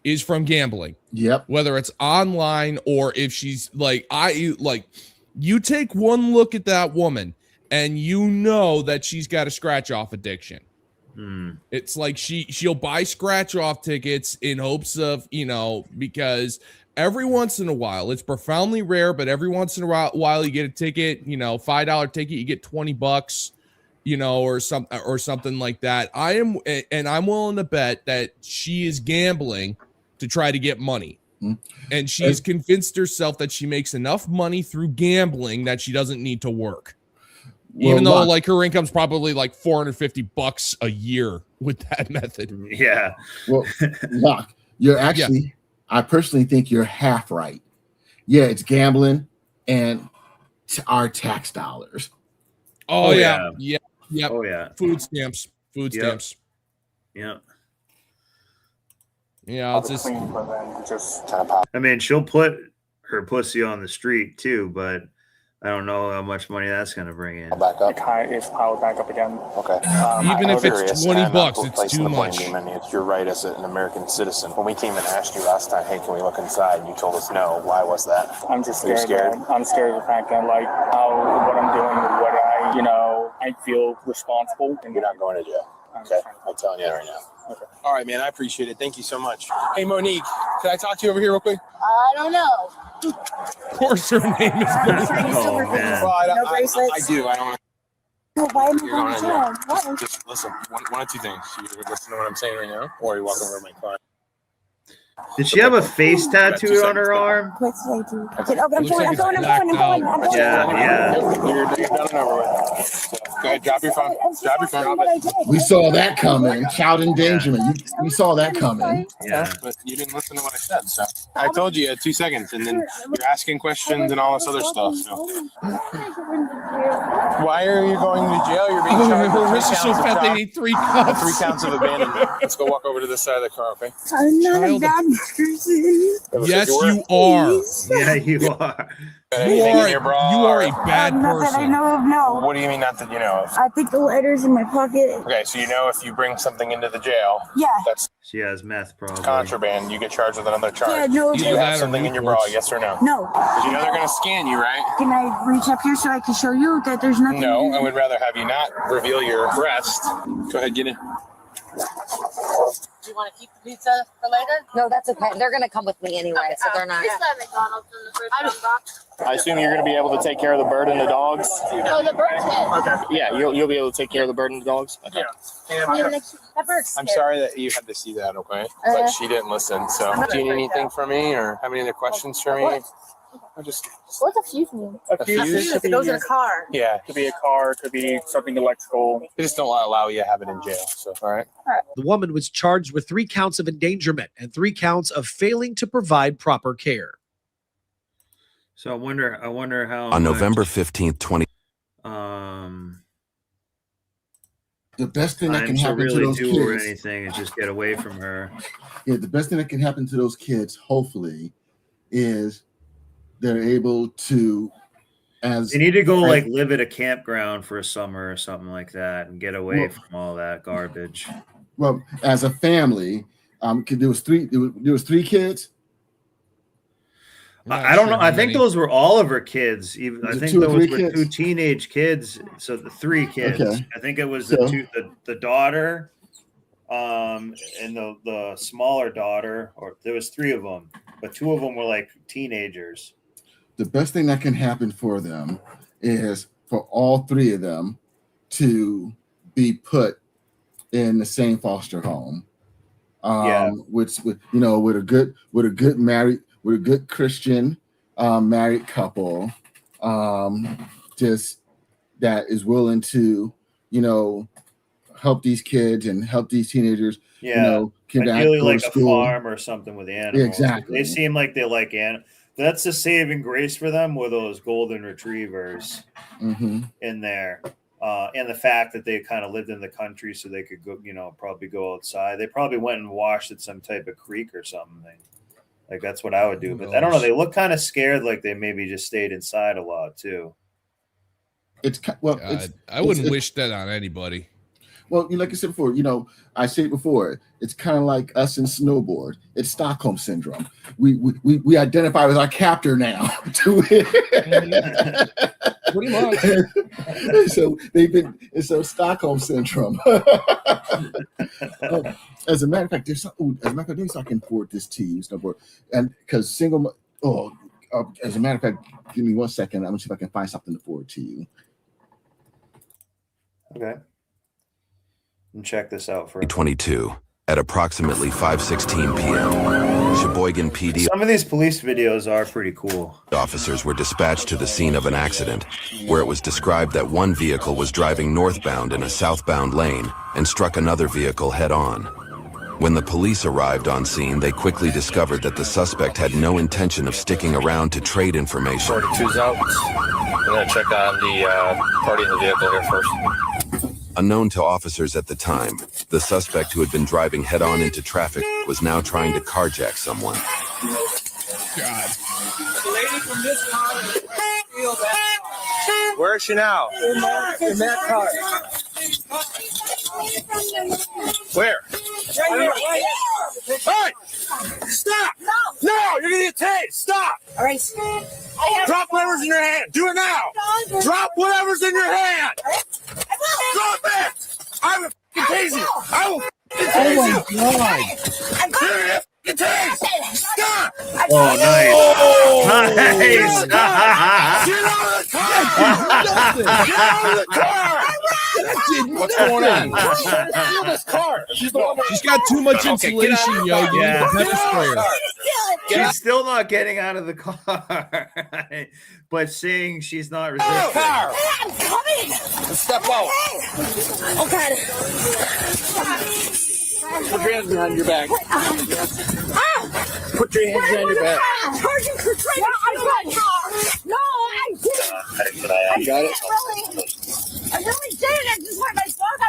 is from gambling. Yep. Whether it's online or if she's you take one look at that woman and you know that she's got a scratch off addiction. It's like she'll buy scratch off tickets in hopes of, you know, because every once in a while, it's profoundly rare, but every once in a while you get a ticket, you know, $5 ticket, you get $20, you know, or something like that. I'm willing to bet that she is gambling to try to get money. And she's convinced herself that she makes enough money through gambling that she doesn't need to work. Even though like her income's probably like $450 a year with that method. Yeah. Well, Locke, you're actually, I personally think you're half right. Yeah, it's gambling and our tax dollars. Oh yeah. Oh yeah. Food stamps. Yeah. Yeah, it's just. I mean, she'll put her pussy on the street too, but I don't know how much money that's going to bring in. Back up. It's piled back up again. Okay. Even if it's $20, it's too much. It's your right as an American citizen. When we came and asked you last time, hey, can we look inside? And you told us no. Why was that? I'm just scared. Scared? I'm scared of the fact that, like, what I'm doing, I feel responsible. And you're not going to jail. Okay, I'm telling you that right now. Okay. All right, man. I appreciate it. Thank you so much. Hey, Monique, can I talk to you over here real quick? I don't know. Of course, her name is Monique. Oh, man. Well, No bracelets. I do. I don't want No, why am I You're going to going town? Why? Just listen. One of two things. You listen to what I'm saying right now, or you walk over to my car. Did she have a face tattooed on her arm? What did I do? Okay, I'm going. Yeah. You're done and over with. So, go ahead, drop your phone. Drop your phone. We saw that coming. Child endangerment. We saw that coming. Yeah. But you didn't listen to what I said. So I told you 2 seconds, and then you're asking questions and all this other stuff. So why are you going to jail? You're being charged with This is so fat they need 3 cups. 3 counts of abandonment. Let's go walk over to this side of the car, okay? I'm not a bad person. Yes, you are. Yeah, you are. You are a bad Not that I person. know of, no. What do you mean not that you know of? I think the lighter's in my pocket. Okay, so you know if you bring something into the jail, Yeah. that's She has meth, probably. contraband. You get charged with another charge. Yeah, no. Do you have something in your bra? Yes or no? No. Because you know they're going to scan you, right? Can I reach up here so I can show you that there's nothing? No, I would rather have you not reveal your breast. Go ahead, get in. Do you want to keep the pizza for later? No, that's okay. They're going to come with me anyway, so they're not. It's not McDonald's in the first box. I assume you're going to be able to take care of the bird and the dogs? Oh, the bird's head. Okay. Yeah, you'll be able to take care of the bird and the dogs? Okay. Yeah, that bird's I'm scared. sorry that you had to see that, okay? But she didn't listen. So, do you need anything from me or have any other questions for me? I just What's a fuse mean? A fuse? It goes in a car. Yeah, Could be a car, could be something electrical. they just don't allow you to have it in jail. So, all right. The woman was charged with 3 counts of endangerment and 3 counts of failing to provide proper care. So I wonder how On much, November 15th, The best thing that can to happen to really those do or kids. anything is just get away from her. Yeah, the best thing that can happen to those kids, hopefully, is they're able to, as They need to go like live at a campground for a summer or something like that and get away Well- from all that garbage. well, as a family, there was 3 kids. I don't know. I think those were all of her kids. Even I Was it think 2 or those 3 were kids? 2 teenage kids. So the 3 kids. Okay. I think it was So- the daughter, and the smaller daughter, or there was 3 of them, but 2 of them were like teenagers. The best thing that can happen for them is for all 3 of them to be put in the same foster home. With a good Christian married couple, just that is willing to, help these kids and help these teenagers. Yeah, can ideally go like to a school. farm or something with animals. Exactly. They seem like they like animals. That's the saving grace for them with those golden retrievers Mm-hmm. in there. And the fact that they kind of lived in the country so they could go, probably go outside. They probably went and washed at some type of creek or something. Like that's what I would do. But I don't know. They look kind of scared, like they maybe just stayed inside a lot too. I wouldn't wish that on anybody. Well, like I said before, I said it before. It's kind of like us in snowboard. It's Stockholm syndrome. We identify with our captor now. Pretty much. So it's Stockholm syndrome. As a matter of fact, there's I can forward this to you, snowboard, and because as a matter of fact, give me 1 second. I'm gonna see if I can find something to forward to you. Okay. And check this out for 22 at approximately 5:16 p.m. Sheboygan PD some of these police videos are pretty cool. officers were dispatched to the scene of an accident where it was described that one vehicle was driving northbound in a southbound lane and struck another vehicle head-on. When the police arrived on scene, they quickly discovered that the suspect had no intention of sticking around to trade information. 42's out. I'm going to check on the party in the vehicle here first. Unknown to officers at the time, the suspect who had been driving head-on into traffic was now trying to carjack someone. God. The lady from this car feels that. Where is she now? In that car. Where? Hey! Stop! No! You're gonna get tased! Stop! All right. Drop whatever's in your hand! Do it now! Drop whatever's in your hand! Drop it! I have a Tasey. I will Oh my god. I'm going to tase. Stop. Oh, nice. Nice. Get out of the car. Get out of the car. What's going on? Steal this car. She's got too much insulation, yo. You need a pepper sprayer. She's still not getting out of the car, but saying she's not resisting. Car. I'm coming. Step out. Okay. Put your hands behind your back. Put your hands behind your back. No, I didn't. I got it. I really did. I just went my phone out.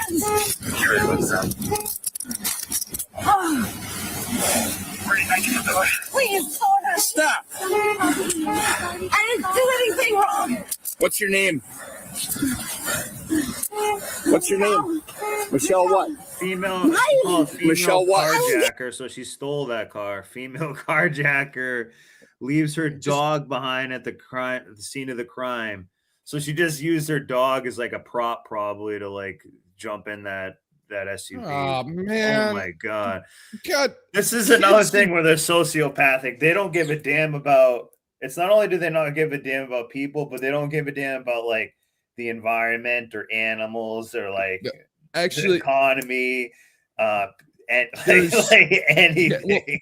Please, stop. I didn't do anything wrong. What's your name? What's your name? Michelle what? Female Michelle what? carjacker. So she stole that car. Female carjacker leaves her dog behind at the scene of the crime. So she just used her dog as like a prop, probably, to like jump in that SUV. Oh man! Oh my god! God, this is another thing where they're sociopathic. They don't give a damn about. It's not only do they not give a damn about people, but they don't give a damn about like the environment or animals or like actually the economy, and like anything.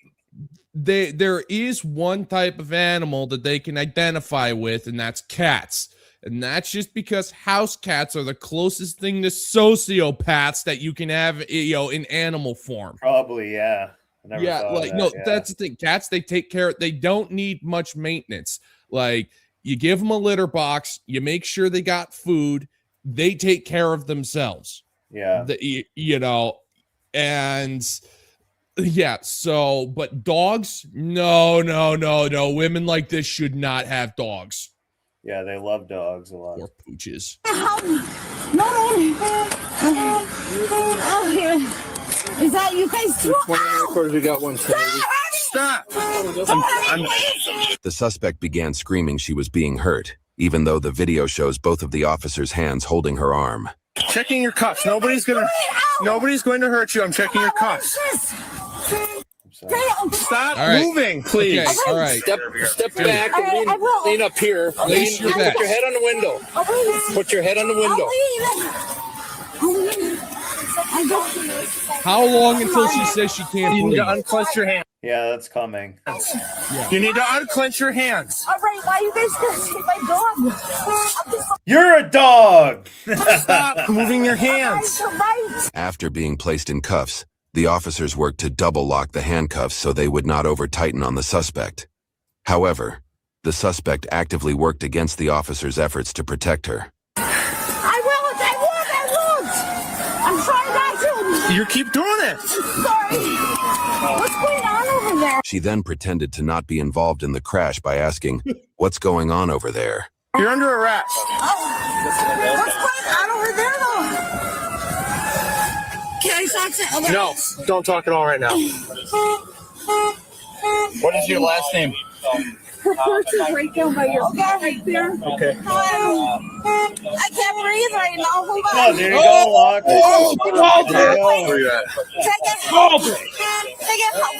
There is one type of animal that they can identify with, and that's cats. And that's just because house cats are the closest thing to sociopaths that you can have, in animal form. Probably, yeah. That's the thing. Cats, they take care. They don't need much maintenance. Like, you give them a litter box, you make sure they got food, they take care of themselves. Yeah. So, but dogs, no. Women like this should not have dogs. Yeah, they love dogs a lot. Or pooches. Is that you guys too? We got one. Stop! The suspect began screaming she was being hurt, even though the video shows both of the officers' hands holding her arm. Checking your cuffs. Nobody's going to hurt you. I'm checking your cuffs. Stop moving, please. Okay, all right. Step back and lean up here. Place your bet. Put your head on the window. Put your head on the window. How long until she says she can't You need breathe? to unclench your hands. Yeah, that's coming. You need to unclench your hands. All right, why you guys gonna take my dog? You're a dog. Stop moving your hands. After being placed in cuffs, the officers worked to double lock the handcuffs so they would not over-tighten on the suspect. However, the suspect actively worked against the officers' efforts to protect her. I won't. I'm trying not to. You keep doing it. I'm sorry. What's going on over there? She then pretended to not be involved in the crash by asking, "What's going on over there?" You're under arrest. What's going on over there, though? Can I talk to other? No, don't talk at all right now. What is your last name? Her purse is right down by your car right there. Okay. I can't breathe right now. Hold on. Oh, there you go, Locker. Where are you at? Take it help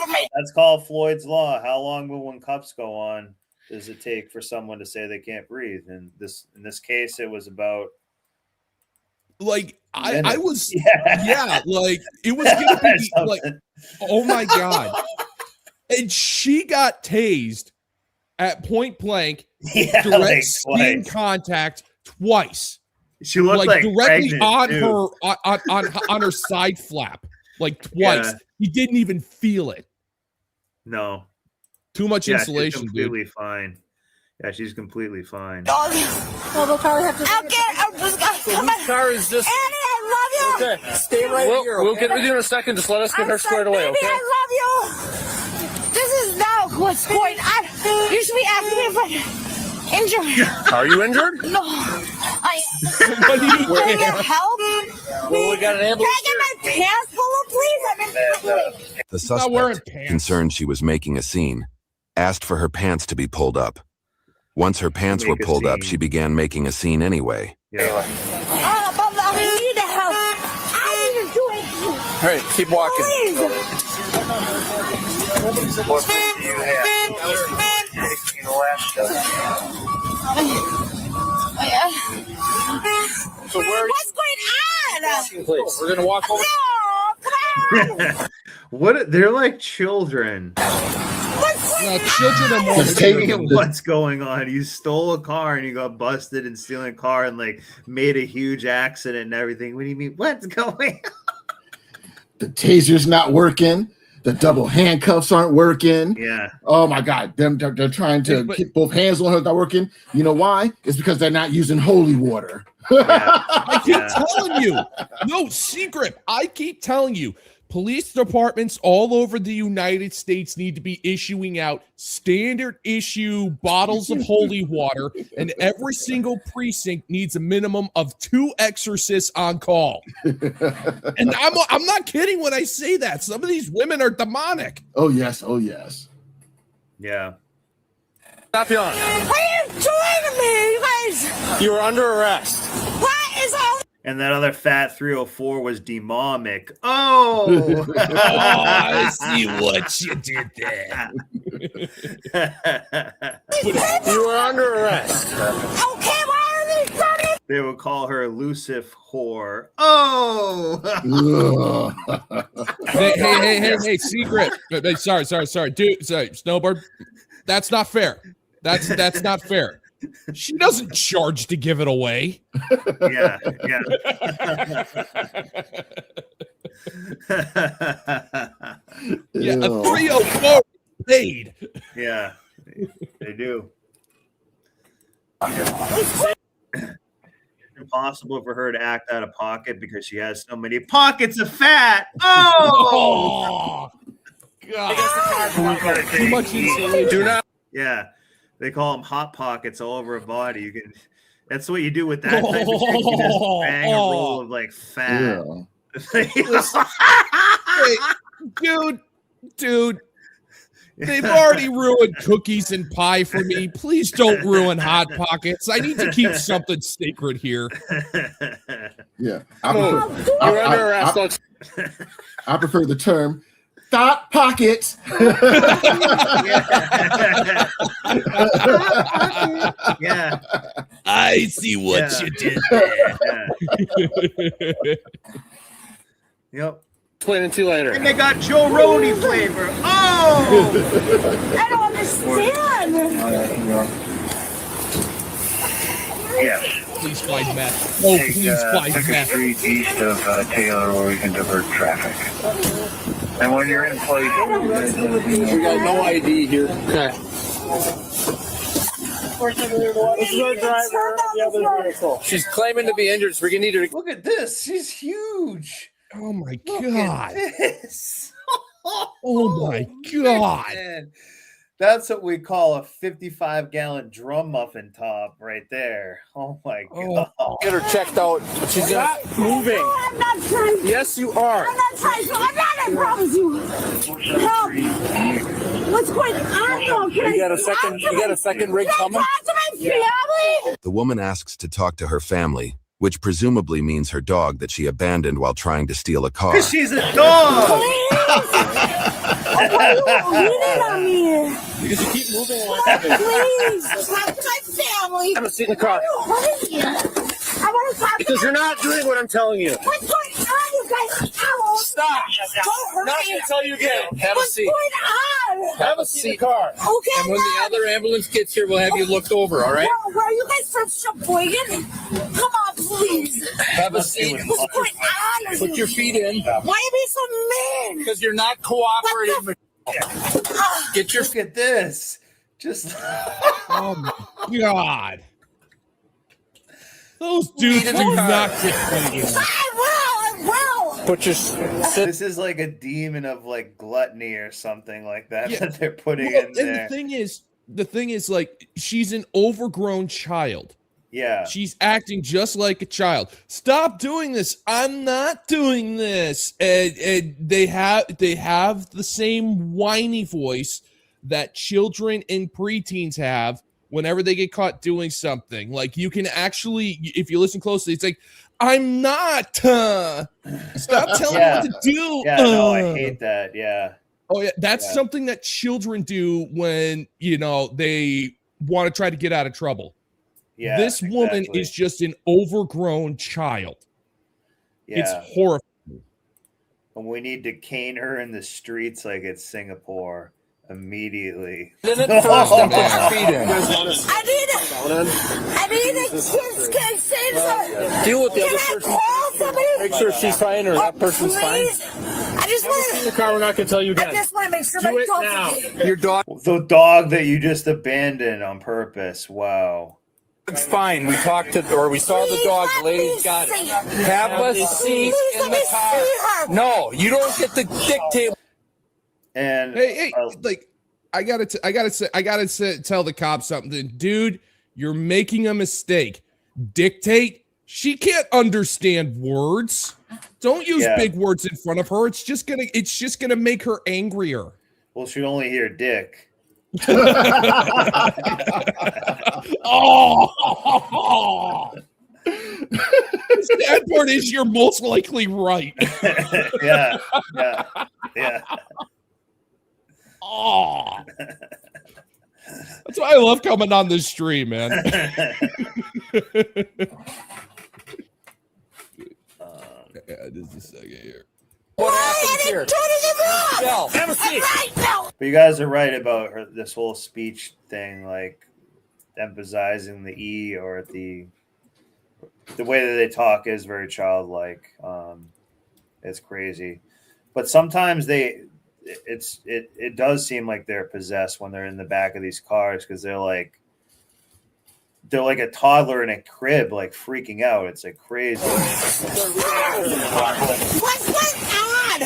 me. That's called Floyd's Law. How long will when cuffs go on does it take for someone to say they can't breathe? And in this case, it was about like I was like it was gonna be like, oh my god. And she got tased at point blank, direct skin contact twice. She looked like directly on too. her on her side flap, like twice. Yeah. He didn't even feel it. No. Too much insulation, she's completely fine. Yeah, she's completely fine. Well, the car have to. I'm just gonna come on. Car is just. Annie, I love you. Okay, stay right here. We'll get with you in a second. Just let us get her squared away, Baby, okay? I love you. This is now what's going on. You should be asking me if I'm injured. Are you injured? No. I. What do you Can I get help? Well, we got an ambulance. Can I get my pants full, please? I'm in. The not wearing suspect, pants. concerned she was making a scene, asked for her pants to be pulled up. Once her pants were pulled up, she began making a scene anyway. Yeah. I need help. I need to do it. All right, keep walking. What do you have? So what's going on? Please. We're gonna walk over. What? They're like children. No, children are more Taking what's going on. You stole a car and you got busted in stealing a car and like made a huge accident and everything. What do you mean? What's going on? The taser's not working. The double handcuffs aren't working. Yeah. Oh my God. They're trying to keep both hands on her, not working. You know why? It's because they're not using holy water. I keep telling you. No secret. I keep telling you. Police departments all over the United States need to be issuing out standard issue bottles of holy water, and every single precinct needs a minimum of 2 exorcists on call. And I'm not kidding when I say that. Some of these women are demonic. Oh yes, oh yes. Yeah. Stop yelling. What are you doing to me, you guys? You are under arrest. What is all? And that other fat 304 was demonic. Oh, I see what you did there. You are under arrest. Okay, why are they running? They would call her elusive whore. Oh, hey, secret. Sorry, dude. Sorry, Snowboard. That's not fair. That's not fair. She doesn't charge to give it away. Yeah. Yeah, a 304 paid. Yeah, they do. Impossible for her to act out of pocket because she has so many pockets of fat. Oh, God. Too much insanity. Do not. Yeah. They call them hot pockets all over a body. You can. That's what you do with that type of chick. You just bang a roll of like fat. Hey, dude. They've already ruined cookies and pie for me. Please don't ruin Hot Pockets. I need to keep something sacred here. Yeah. You're under arrest. I prefer the term thought pockets. Yeah. I see what you did there. Yep. Explain it to you later. And they got Joe Roni flavor. Oh! I don't understand. Yes. Please find meth. Oh, please find pick a meth. street east of Taylor where we can divert traffic. And when you're in place, We got no ID here. Okay. This is our driver. The other vehicle. She's claiming to be injured, so we're gonna need her to. Look at this. She's huge. Oh my Look God. at this. Oh my God. Man. That's what we call a 55-gallon drum muffin top right there. Oh my God. Get her checked out. She's not moving. No, I'm not trying. Yes, you are. I'm not trying. I'm not. I promise you. Help. What's going on? Though? You got a second rig coming? Talk to my family. The woman asks to talk to her family, which presumably means her dog that she abandoned while trying to steal a car. Because she's a dog. Why are you leaning on me? Because you keep moving Please, talk to my family. Have a seat in the car. I want to talk Because you're not doing what I'm telling you. What's going on, you guys? Ow. Stop. Don't hurt Not me. going to tell you again. Have a What's seat. going on? Have a seat in the car. Okay. And when the other ambulance gets here, we'll have you looked over, all right? Where are you guys from, Sheboygan? Come on, please. Have a seat. What's going on? Put your feet in. Why are you being so mean? Because you're not cooperating. Get your Look at this. Just. Oh my God. Those dudes do not get funny. I will. Put your. This is like a demon of like gluttony or something like that Yeah. that they're putting Well, in and there. the thing is, like, she's an overgrown child. Yeah. She's acting just like a child. Stop doing this. I'm not doing this. And they have the same whiny voice that children and preteens have whenever they get caught doing something. Like, you can actually, if you listen closely, it's like, I'm not. Stop telling me what to do. Yeah, no, I hate that. Yeah. Oh yeah, that's something that children do when they want to try to get out of trouble. Yeah, this woman is just an overgrown child. Yeah. It's horrifying. And we need to cane her in the streets like it's Singapore immediately. First and put your feet in. I need a kiss. Can I say something? Deal with the Can other I person. call somebody? Make sure she's fine or that person's fine. Please. I just want In the car, we're not going to tell you again. I just want to make sure Do my it dog's now. okay. Your dog. The dog that you just abandoned on purpose. Wow. It's fine. We talked to, or we saw the dog. The lady's got it. Have a seat in the car. No, you don't get the dictate. And hey, like, I gotta tell the cops something, dude. You're making a mistake. Dictate. She can't understand words. Don't use big words in front of her. It's just gonna make her angrier. Well, she'd only hear dick. Oh. The sad part is you're most likely right. Yeah. Oh. That's why I love coming on this stream, man. Just a second here. What happened here? Bell, have a seat. But you guys are right about this whole speech thing, like emphasizing the E or the way that they talk is very childlike. It's crazy, but sometimes it does seem like they're possessed when they're in the back of these cars because they're like a toddler in a crib, like freaking out. It's like crazy. What's going on?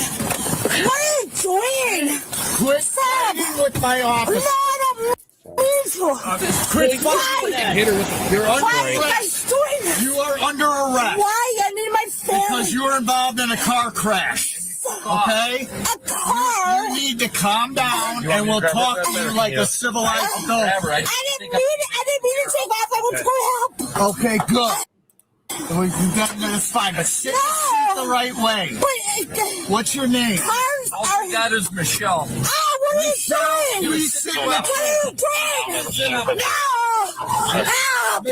What are you doing? Quit fighting with my office. Quit You're under Why are you arrest. guys doing this? You are under arrest. Why? I need my family. Because you were involved in a car crash. Okay? A car? You need to calm down and we'll talk to you like a civilized adult. I didn't mean to take off. I was going to help. Okay, good. Well, you got this fine, but sit the right way. What's your name? Cars All you got is Michelle. what are you doing? You sit What up. are you doing? No! Help!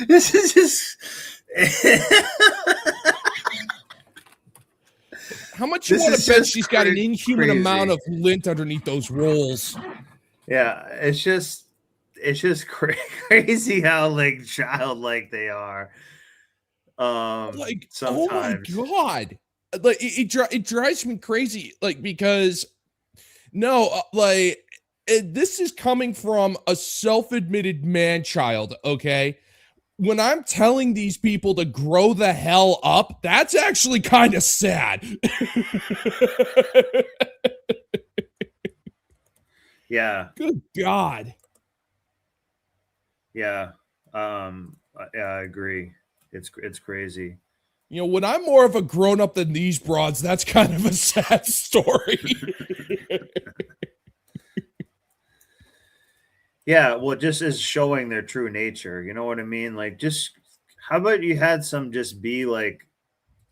This is just. How much you want to bet she's got an inhuman amount of lint underneath those rolls? Yeah, it's just crazy how like childlike they are. Like, sometimes. oh my god, like it drives me crazy. Like because this is coming from a self-admitted man-child. Okay. When I'm telling these people to grow the hell up, that's actually kind of sad. Yeah. Good God. Yeah. I agree. It's crazy. You know, when I'm more of a grown-up than these broads, that's kind of a sad story. Yeah, well, just is showing their true nature. You know what I mean? Like, just how about you had some just be like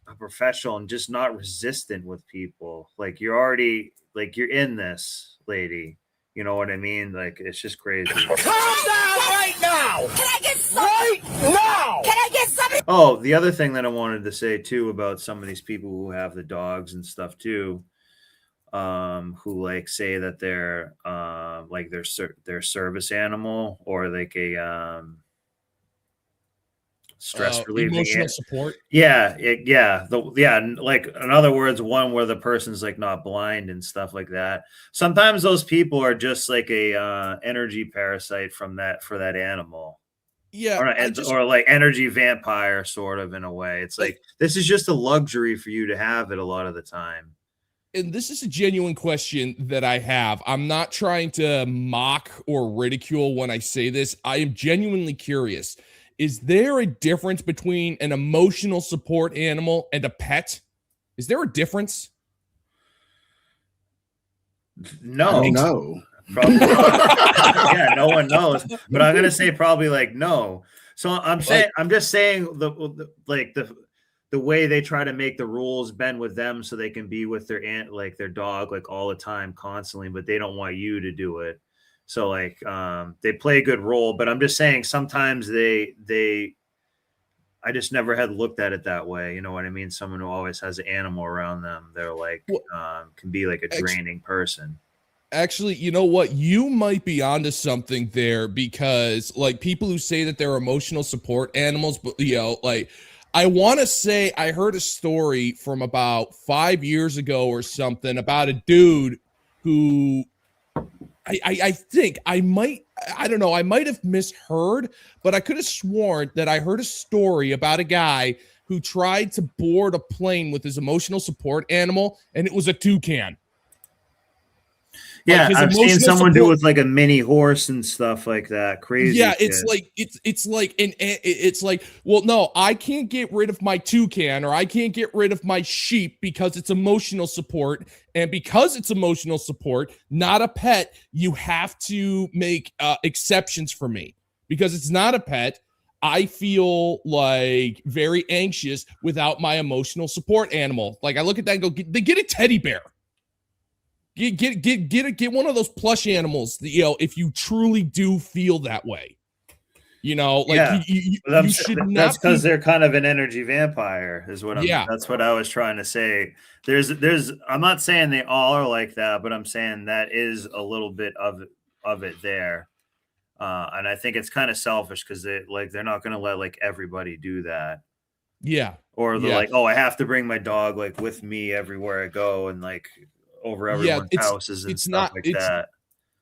a professional and just not resistant with people? Like, you're already like you're in this, lady. You know what I mean? Like, it's just crazy. Calm down right now. Can I get something? Right now. Can I get something? Oh, the other thing that I wanted to say too about some of these people who have the dogs and stuff too, who like say that they're like their service animal or like a stress relieving emotional support. Yeah, like in other words, one where the person's like not blind and stuff like that. Sometimes those people are just like a energy parasite for that animal. Yeah, or like energy vampire sort of in a way. It's like this is just a luxury for you to have it a lot of the time. And this is a genuine question that I have. I'm not trying to mock or ridicule when I say this. I am genuinely curious. Is there a difference between an emotional support animal and a pet? Is there a difference? No. Probably. Yeah, no one knows. But I'm gonna say probably like no. So I'm just saying the way they try to make the rules bend with them so they can be with their dog like all the time constantly, but they don't want you to do it. So like they play a good role, but I'm just saying sometimes I just never had looked at it that way. You know what I mean? Someone who always has an animal around them, they're like can be like a draining person. Actually, you know what? You might be onto something there, because like people who say that they're emotional support animals, but like I want to say I heard a story from about 5 years ago or something about a dude who I think I don't know, I might have misheard, but I could have sworn that I heard a story about a guy who tried to board a plane with his emotional support animal, and it was a toucan. Yeah, I've seen someone do it with like a mini horse and stuff like that. Crazy. Yeah, shit. it's like, well, no, I can't get rid of my toucan or I can't get rid of my sheep because it's emotional support. And because it's emotional support, not a pet, you have to make exceptions for me. Because it's not a pet, I feel like very anxious without my emotional support animal. Like I look at that and go, they get a teddy bear. Get one of those plush animals that, if you truly do feel that way, like yeah. you should not. That's because they're kind of an energy vampire, is what that's what I was trying to say. There's I'm not saying they all are like that, but I'm saying that is a little bit of it there. And I think it's kind of selfish because they're not going to let like everybody do that. Yeah. Or they're like, oh, I have to bring my dog like with me everywhere I go and like over everyone's houses and stuff like that.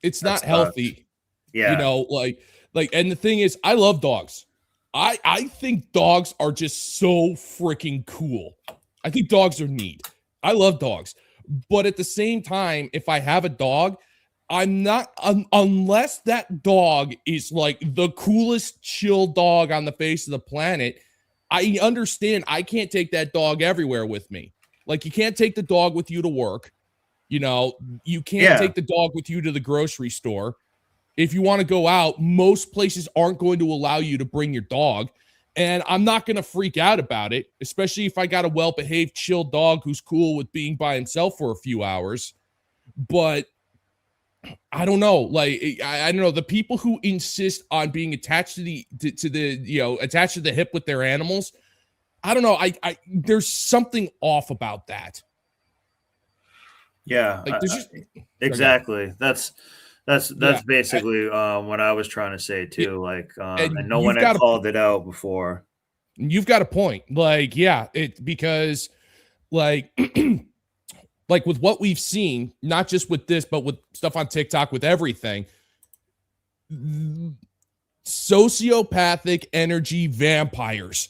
It's not healthy. Yeah. And the thing is, I love dogs. I think dogs are just so freaking cool. I think dogs are neat. I love dogs. But at the same time, if I have a dog, I'm not, unless that dog is like the coolest chill dog on the face of the planet, I understand I can't take that dog everywhere with me. Like you can't take the dog with you to work. You can't take the dog with you to the grocery store. If you want to go out, most places aren't going to allow you to bring your dog. And I'm not going to freak out about it, especially if I got a well-behaved, chill dog who's cool with being by himself for a few hours. But I don't know. Like, I don't know. The people who insist on being attached to the attached to the hip with their animals, I don't know. I there's something off about that. Yeah, exactly. That's basically what I was trying to say too. Like, and no one had called it out before. You've got a point. Like, because like, like with what we've seen, not just with this, but with stuff on TikTok, with everything, sociopathic energy vampires.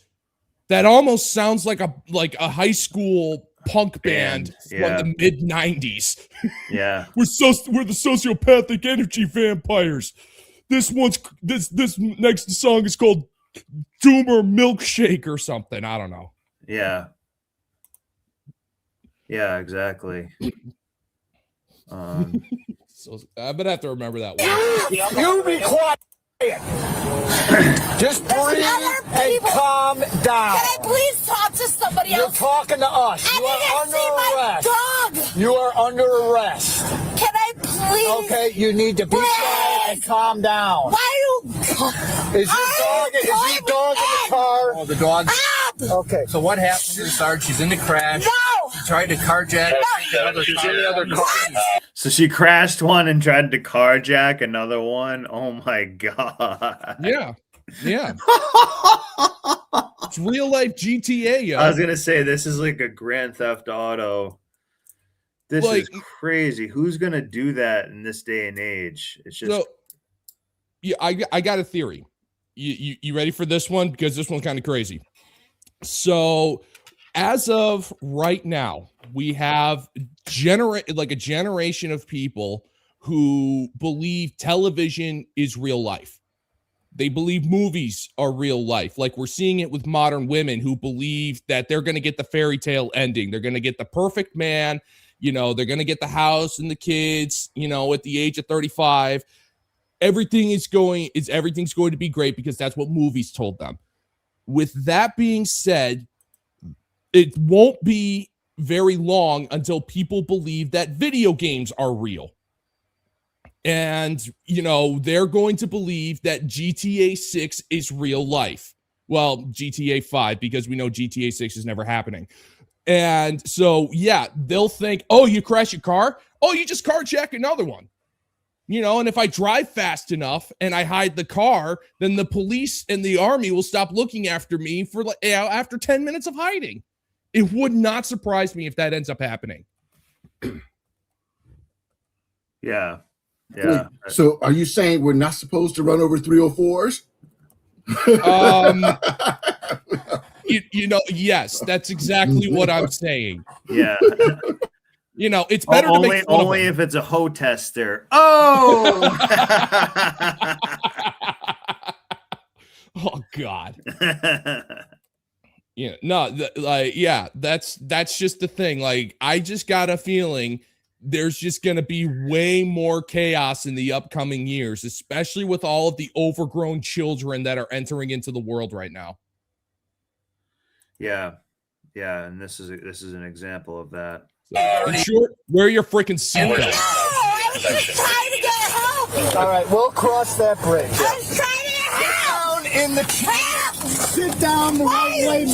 That almost sounds like a high school punk band from the mid 90s. Yeah. We're the sociopathic energy vampires. This next song is called Doomer Milkshake or something. I don't know. Yeah. Yeah, exactly. So I'm gonna have to remember that one. You be quiet. Just breathe and calm down. Can I please talk to somebody else? You're talking to us. You are under arrest. Dog. You are under arrest. Can I please? Okay, you need to be quiet and calm down. Why are you? Is your dog in the car? Oh, the dog. Okay. So what happened, Sarge? She's in the crash. No. She tried to carjack the other car. So she crashed one and tried to carjack another one. Oh my god. Yeah. It's real life GTA, yo. I was gonna say this is like a Grand Theft Auto. This is crazy. Who's gonna do that in this day and age? It's just I got a theory. You ready for this one? Because this one's kind of crazy. So as of right now, we have a generation of people who believe television is real life. They believe movies are real life. Like we're seeing it with modern women who believe that they're going to get the fairy tale ending. They're going to get the perfect man. you know, they're going to get the house and the kids, you know, at the age of 35. Everything's going to be great because that's what movies told them. With that being said, it won't be very long until people believe that video games are real. And, you know, they're going to believe that GTA 6 is real life. Well, GTA 5, because we know GTA 6 is never happening. And so, yeah, they'll think, oh, you crash your car? Oh, you just carjack another one. You know, and if I drive fast enough and I hide the car, then the police and the army will stop looking after me for after 10 minutes of hiding. It would not surprise me if that ends up happening. Yeah. Wait, so are you saying we're not supposed to run over 304s? You know, yes, that's exactly what I'm saying. Yeah. You know, it's better to make fun only if it's a hoe tester. Oh. Oh God. Yeah, no, that's just the thing. Like, I just got a feeling there's just going to be way more chaos in the upcoming years, especially with all of the overgrown children that are entering into the world right now. Yeah. Yeah. And this is an example of that. So, in short, wear your freaking seatbelt. All right, we'll cross that bridge. I was trying to get help. Down in the chair. Sit down the right way.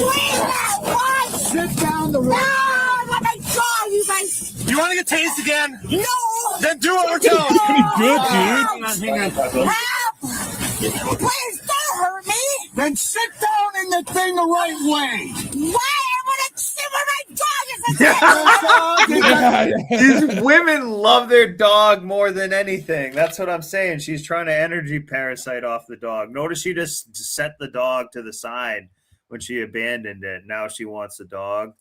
Sit down the right way. Let me go, you guys. You want to get tased again? No. Then do what we're telling It's pretty good, dude. Help. Please don't hurt me. Then sit down in the thing the right way. Why? I want to see where my dog is. These women love their dog more than anything. That's what I'm saying. She's trying to energy parasite off the dog. Notice she just set the dog to the side when she abandoned it. Now she wants the dog.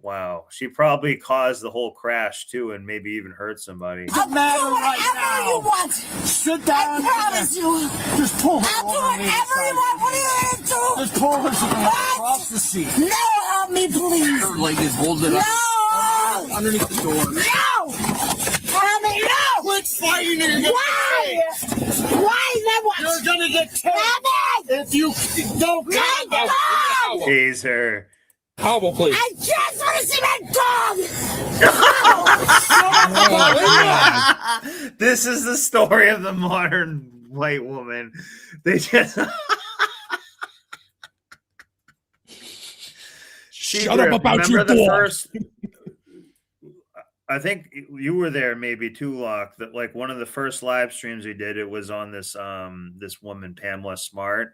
Wow. She probably caused the whole crash too and maybe even hurt somebody. Doesn't matter right now. You want. Sit down. I promise you. Just pull her I'll do over whatever you want. What are you going to do? Just pull her across the seat. No, help me, please. Her leg is holding it up. No. Underneath the door. No. Help me, no. Quit fighting her. Why? Why is that what? You're going to get tased if you don't get no. Tase her. Hobble, please. I just want to see my dog. This is the story of the modern white woman. They just shut up about your dog. I think you were there maybe too, Locke, that like one of the first live streams we did, it was on this this woman, Pamela Smart.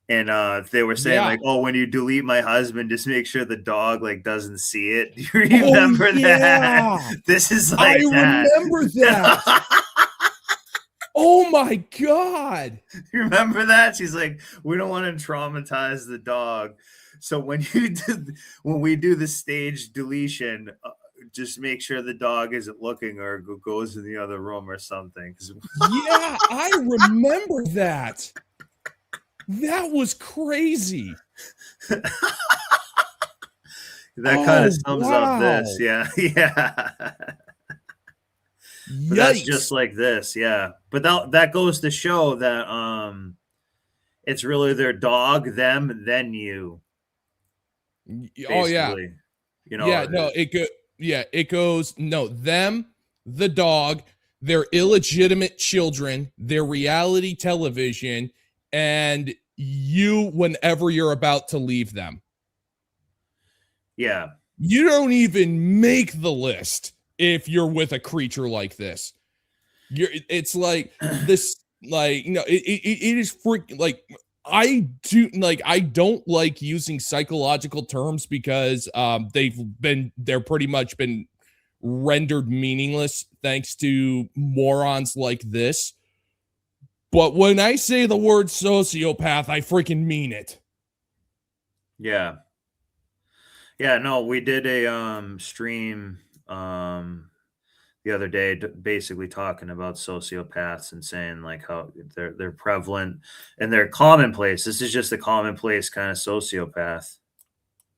And they were saying like, oh, when you delete my husband, just make sure the dog like doesn't see it. Do you remember that? This is like remember that. Oh my God. You remember that? She's like, we don't want to traumatize the dog. So when we do the stage deletion, just make sure the dog isn't looking or goes in the other room or something. Yeah, I remember that. That was crazy. That kind of sums up this. Yeah. Yeah. That's just like this. Yeah. But that goes to show that it's really their dog, them, then you. Basically. Oh yeah. You know. Yeah, no, it goes no, them, the dog, their illegitimate children, their reality television, and you whenever you're about to leave them. Yeah. You don't even make the list if you're with a creature like this. It's like this, like, you know, it is freaking like I don't like using psychological terms because they're pretty much been rendered meaningless thanks to morons like this. But when I say the word sociopath, I freaking mean it. Yeah. Yeah, no, we did a stream the other day basically talking about sociopaths and saying like how they're prevalent and they're commonplace. This is just a commonplace kind of sociopath.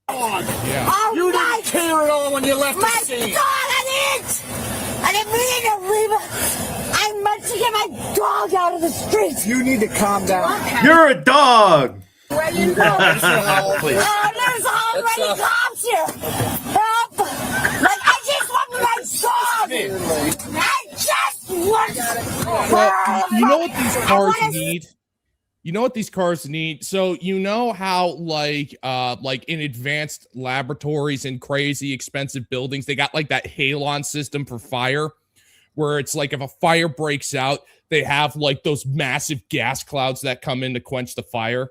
Yeah. Oh my care at all when you left the scene. God, I didn't mean to leave it. I meant to get my dog out of the streets. You need to calm down. You're a dog. Where you go? There's already cops here. Help! Like, I just want my dog. I just want. Well, you know what these cars need? You know what these cars need? So you know how like in advanced laboratories and crazy expensive buildings, they got like that halon system for fire, where it's like if a fire breaks out, they have like those massive gas clouds that come in to quench the fire.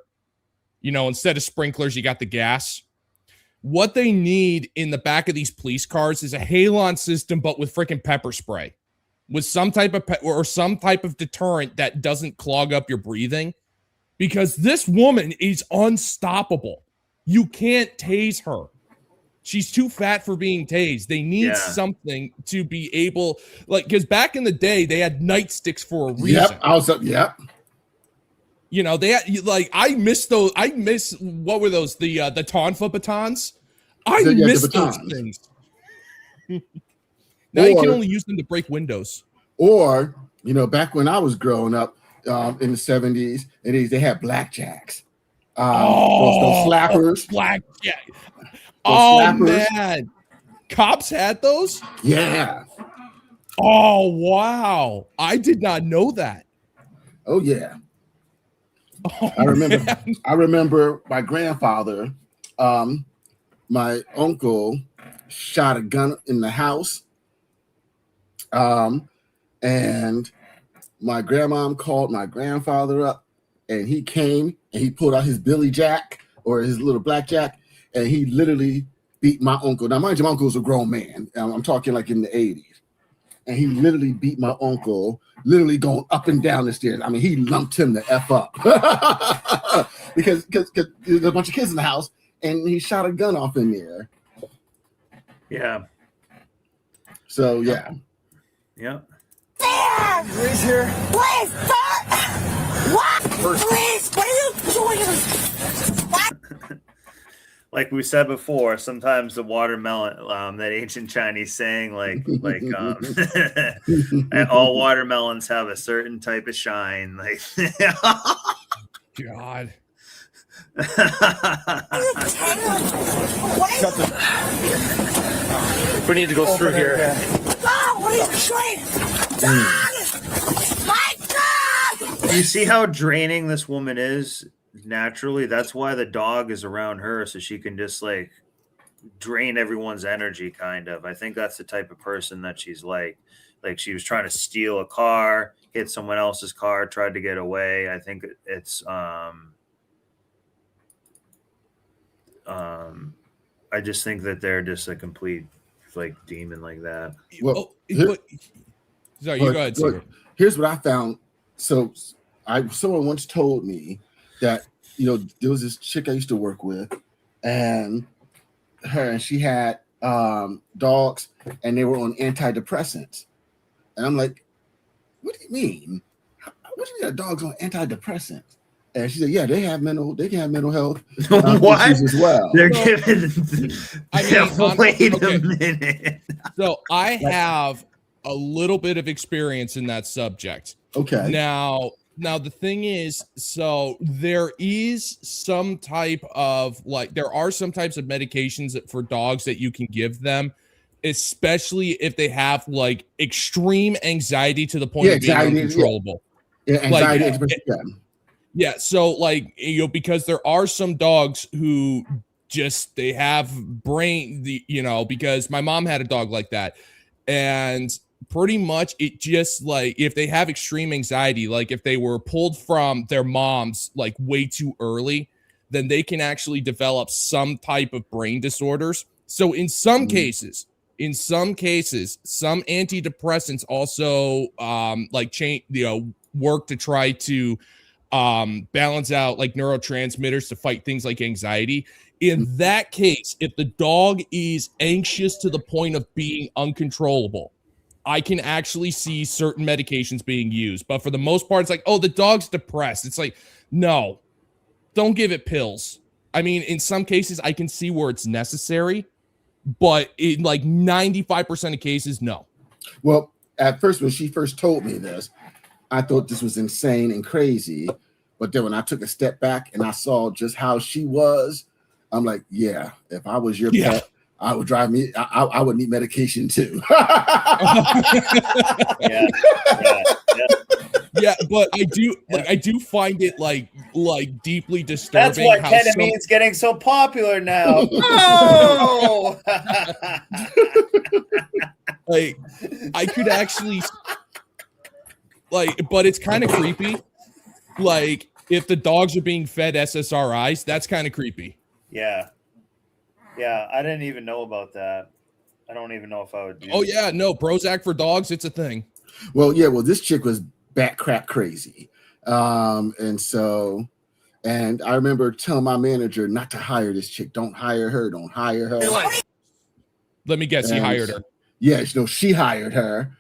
You know, instead of sprinklers, you got the gas. What they need in the back of these police cars is a halon system, but with freaking pepper spray, with some type of some type of deterrent that doesn't clog up your breathing. Because this woman is unstoppable. You can't tase her. She's too fat for being tased. They need something to be able, like, because back in the day, they had nightsticks for a reason. Yep. You know, they had, like, I miss those. I miss, what were those? The Tonfa batons? I miss those things. Now you can only use them to break windows. Or, you know, back when I was growing up in the 70s and 80s, they had blackjacks. Those slappers. Blackjack. Slappers. Man. Cops had those? Yeah. Oh, wow. I did not know that. Oh, yeah. Oh, I remember my grandfather, my uncle shot a gun in the house. And my grandmom called my grandfather up, and he came and he pulled out his Billy Jack or his little blackjack, and he literally beat my uncle. Now, mind you, my uncle's a grown man. I'm talking like in the 80s. And he literally beat my uncle, literally going up and down the stairs. I mean, he lumped him the F up because there's a bunch of kids in the house, and he shot a gun off in there. Yeah. So, yeah. Yeah. Please here. Please, sir. What? Please, what are you doing? Like we said before, sometimes the watermelon, that ancient Chinese saying, all watermelons have a certain type of shine. Like, God. We need to go through here. Oh, what are you doing? My God! You see how draining this woman is naturally? That's why the dog is around her, so she can just like drain everyone's energy, kind of. I think that's the type of person that she's like she was trying to steal a car, hit someone else's car, tried to get away. I think it's I just think that they're just a complete like demon like that. Well, sorry, you go ahead, sir. Here's what I found. So someone once told me that, you know, there was this chick I used to work with, and she had dogs, and they were on antidepressants. And I'm like, what do you mean? What do you mean dogs on antidepressants? And she said, yeah, they can have mental health what? issues as well. They're giving. Wait a minute. So I have a little bit of experience in that subject. Okay. Now the thing is, so there is some type of there are some types of medications for dogs that you can give them, especially if they have like extreme anxiety to the point of being uncontrollable. Yeah, anxiety. Yeah, so like, you know, because there are some dogs who just, they have because my mom had a dog like that, and pretty much it just like, if they have extreme anxiety, like if they were pulled from their moms like way too early, then they can actually develop some type of brain disorders. So in some cases, some antidepressants also work to try to balance out like neurotransmitters to fight things like anxiety. In that case, if the dog is anxious to the point of being uncontrollable, I can actually see certain medications being used. But for the most part, it's like, oh, the dog's depressed. It's like, no, don't give it pills. I mean, in some cases, I can see where it's necessary, but in like 95% of cases, no. Well, at first, when she first told me this, I thought this was insane and crazy. But then when I took a step back and I saw just how she was, I'm like, yeah, if I was your pet, I would I would need medication too. Yeah, but I do find it like deeply disturbing. That's why how ketamine's getting so popular now. Oh! Like, I could actually, like, but it's kind of creepy. Like, if the dogs are being fed SSRIs, that's kind of creepy. Yeah. Yeah, I didn't even know about that. I don't even know if I would do Oh, yeah, no, Prozac for dogs, it's a thing. Well, yeah, well, this chick was bat crap crazy. And I remember telling my manager not to hire this chick. Don't hire her. Don't hire her. Let me guess, he hired her. Yeah, she hired her.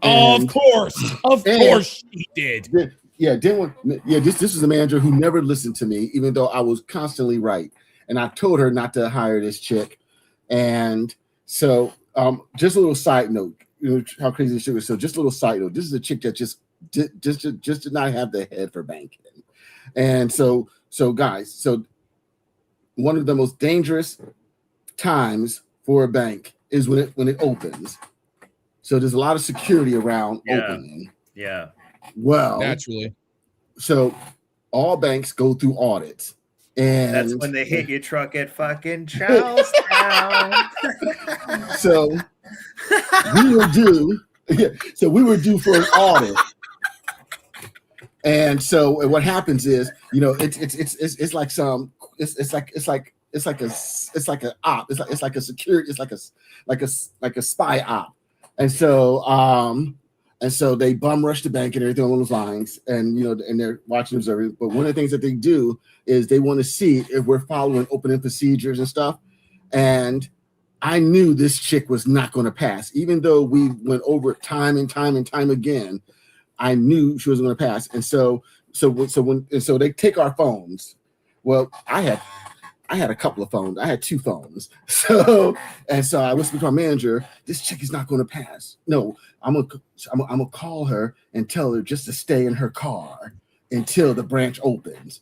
Of course. Of course she did. This is a manager who never listened to me, even though I was constantly right. And I told her not to hire this chick. And so just a little side note, you know how crazy this shit was. So just a little side note. This is a chick that just did not have the head for banking. And so guys, one of the most dangerous times for a bank is when it opens. So there's a lot of security around opening. Yeah. Well, naturally. So all banks go through audits. And that's when they hit your truck at fucking Charlestown. So we were due for an audit. And so what happens is, you know, it's like a spy op. And so they bum rush the bank and everything along those lines, and you know, and they're watching observing. But one of the things that they do is they want to see if we're following opening procedures and stuff. And I knew this chick was not going to pass, even though we went over it time and time again. I knew she wasn't going to pass, and so they take our phones. Well, I had a couple of phones. I had 2 phones. So I whispered to my manager, this chick is not going to pass. No, I'm gonna call her and tell her just to stay in her car until the branch opens.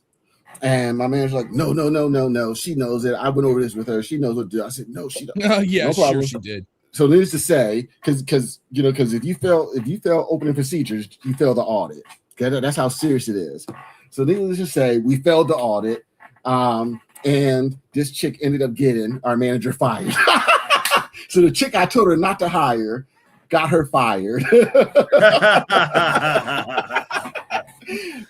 And my manager's like, no. She knows it. I went over this with her. She knows what to do. I said, no, she doesn't. Yeah, no problem. Sure she did. So needless to say, because if you fail opening procedures, you fail the audit. Okay, that's how serious it is. So needless to say, we failed the audit. And this chick ended up getting our manager fired. So the chick I told her not to hire got her fired.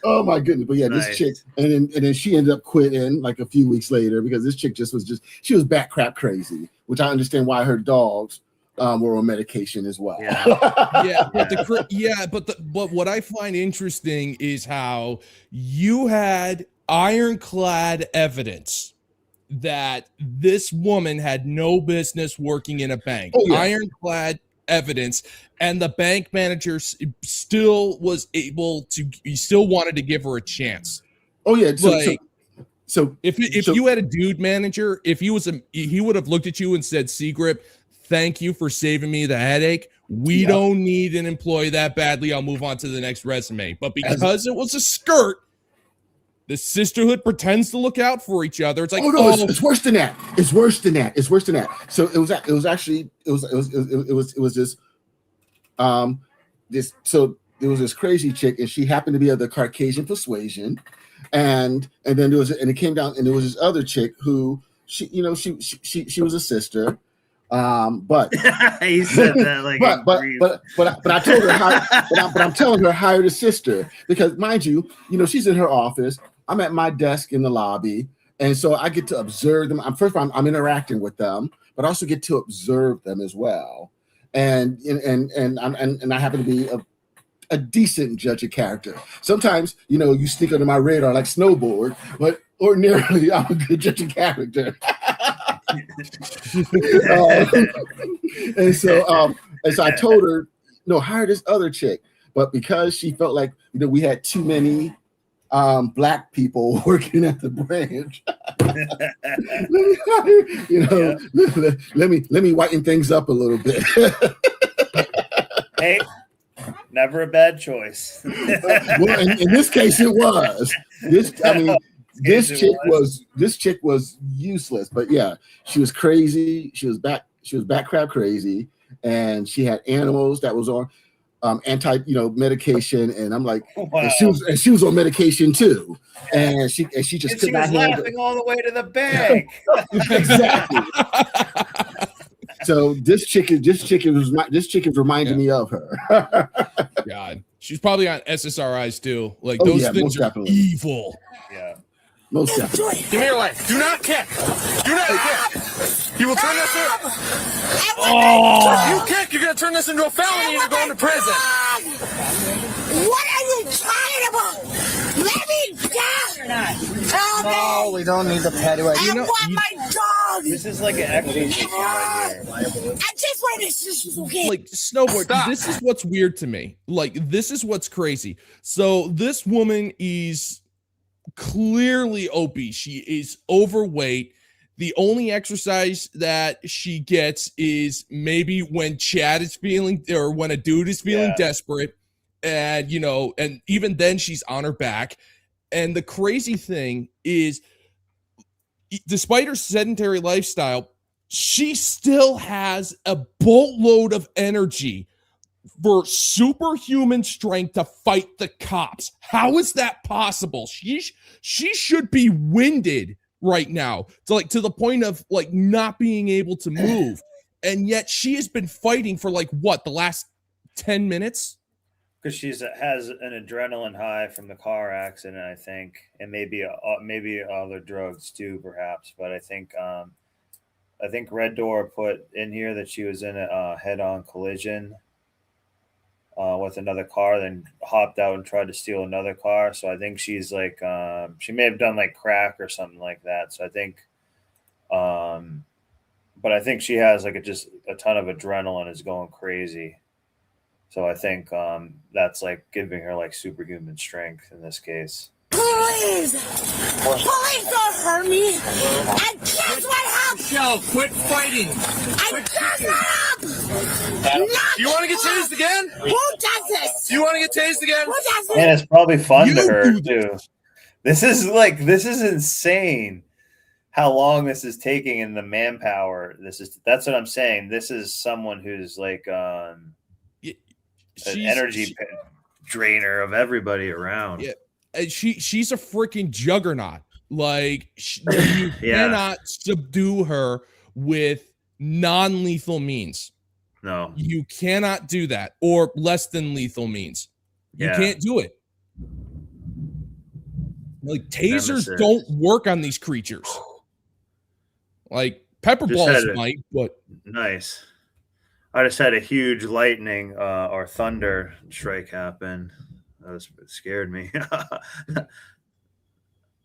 Oh my goodness. But yeah, Nice. This chick, and then she ended up quitting like a few weeks later because this chick she was bat crap crazy, which I understand why her dogs were on medication as well. But what I find interesting is how you had ironclad evidence that this woman had no business working in a bank. Oh, yeah. Ironclad evidence, and the bank manager still was able to. He still wanted to give her a chance. Oh yeah. So if you had a dude manager, if he would have looked at you and said, "Seagrip, thank you for saving me the headache. We don't need an employee that badly. I'll move on to the next resume." But because it was a skirt, the sisterhood pretends to look out for each other. It's like, it's worse than that. It's worse than that. So it was this crazy chick, and she happened to be of the Caucasian persuasion, and then it came down, and there was this other chick who she was a sister. But he said that like but I told her but I'm telling her hire the sister, because mind you, she's in her office. I'm at my desk in the lobby, and so I get to observe them. I'm interacting with them, but I also get to observe them as well. And I happen to be a decent judge of character. Sometimes you sneak under my radar like Snowboard, but ordinarily I'm a good judge of character. And so I told her, no, hire this other chick. But because she felt like we had too many black people working at the branch. Let me whiten things up a little bit. Hey, never a bad choice. Well, in this case, it was. This chick was useless, but yeah, she was crazy. She was back crab crazy, and she had animals that was on anti medication, and I'm like, wow. and she was on medication too, and she just could not was handle laughing all the way to the bank. Exactly. So this chicken is reminding me of her. God, she's probably on SSRIs too. Like those things are evil. Yeah. Most definitely. Give me your leg. Do not kick. Do not kick. You will turn this into. If you kick, you're going to turn this into a felony and you're going to prison. What are you talking about? Let me down. No, we don't need the petty way. I want my dog. This is like an exorcism right here. I just want to see she's okay. Like Snowboard, this is what's weird to me. Like this is what's crazy. So this woman is clearly obese. She is overweight. The only exercise that she gets is maybe when Chad is feeling, or when a dude is feeling desperate, and and even then she's on her back. And the crazy thing is, despite her sedentary lifestyle, she still has a boatload of energy for superhuman strength to fight the cops. How is that possible? She should be winded right now, to the point of like not being able to move, and yet she has been fighting for like what, the last 10 minutes? Because she has an adrenaline high from the car accident, I think, and maybe other drugs too, perhaps. But I think Red Door put in here that she was in a head-on collision with another car, then hopped out and tried to steal another car. So I think she's like, she may have done like crack or something like that. So I think, but I think she has like just a ton of adrenaline, is going crazy. So I think that's like giving her like superhuman strength in this case. Please don't hurt me. And guess what happened? Michelle, quit fighting. I just got up. You want to get tased again? Who does this? You want to get tased again? Who does this? And it's probably fun to her too. This is insane how long this is taking in the manpower. That's what I'm saying. This is someone who's like an energy drainer of everybody around. Yeah. She's a freaking juggernaut. Like you cannot subdue her with non-lethal means. No, you cannot do that, or less than lethal means. You can't do it. Like tasers don't work on these creatures. Like pepper balls might, but nice. I just had a huge lightning or thunder strike happen. It scared me.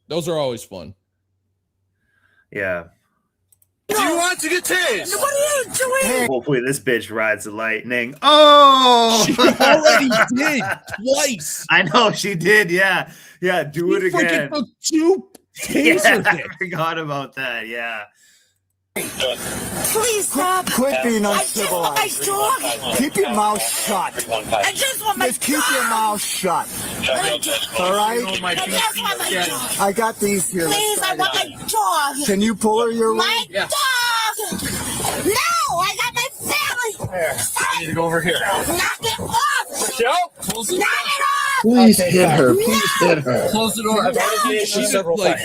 Those are always fun. Yeah. Do you want to get tased? What are you doing? Hopefully this bitch rides the lightning. Oh! She already did twice. I know she did. Yeah. Yeah. Do it again. Took 2 taser I forgot about that. Yeah. Please stop. Quit being I just want uncivilized. my dog. Keep your mouth shut. I just want my Just keep dog. your mouth shut. All right? I just want my dog. I got these here. Please, I want my dog. Can you pull her your way? My dog. No, I got my family. I need to go over here. Knock it off. Michelle? Knock it off. Please hit her. Please hit her. Close the door. She's like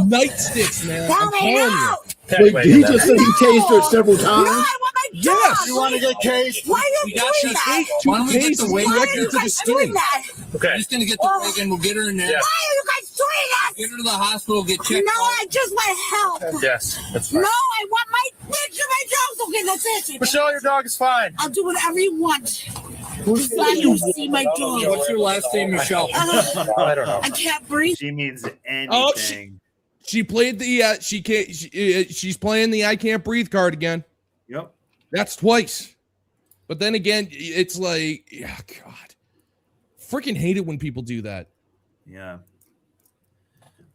nightsticks, man. I'm telling you. Wait, did he just say he tased her several times? Yes. You want to get cased? Why are you doing that? Why don't we get the wig Why are directly you to the guys doing skin? that? Okay. I'm just going to get the wig and we'll get her in there. Why are you guys doing that? Get her to the hospital, get checked. No, I just want help. Yes, that's No, fine. I want my bitch and my dog. Okay, that's it. Michelle, your dog is fine. I'll do whatever you want. Just let me see my dog. What's your last name, Michelle? I don't know. I can't breathe. She means anything. Oh, she played the she's playing the I can't breathe card again. Yep. That's twice. But then again, it's like, God. Freaking hate it when people do that. Yeah.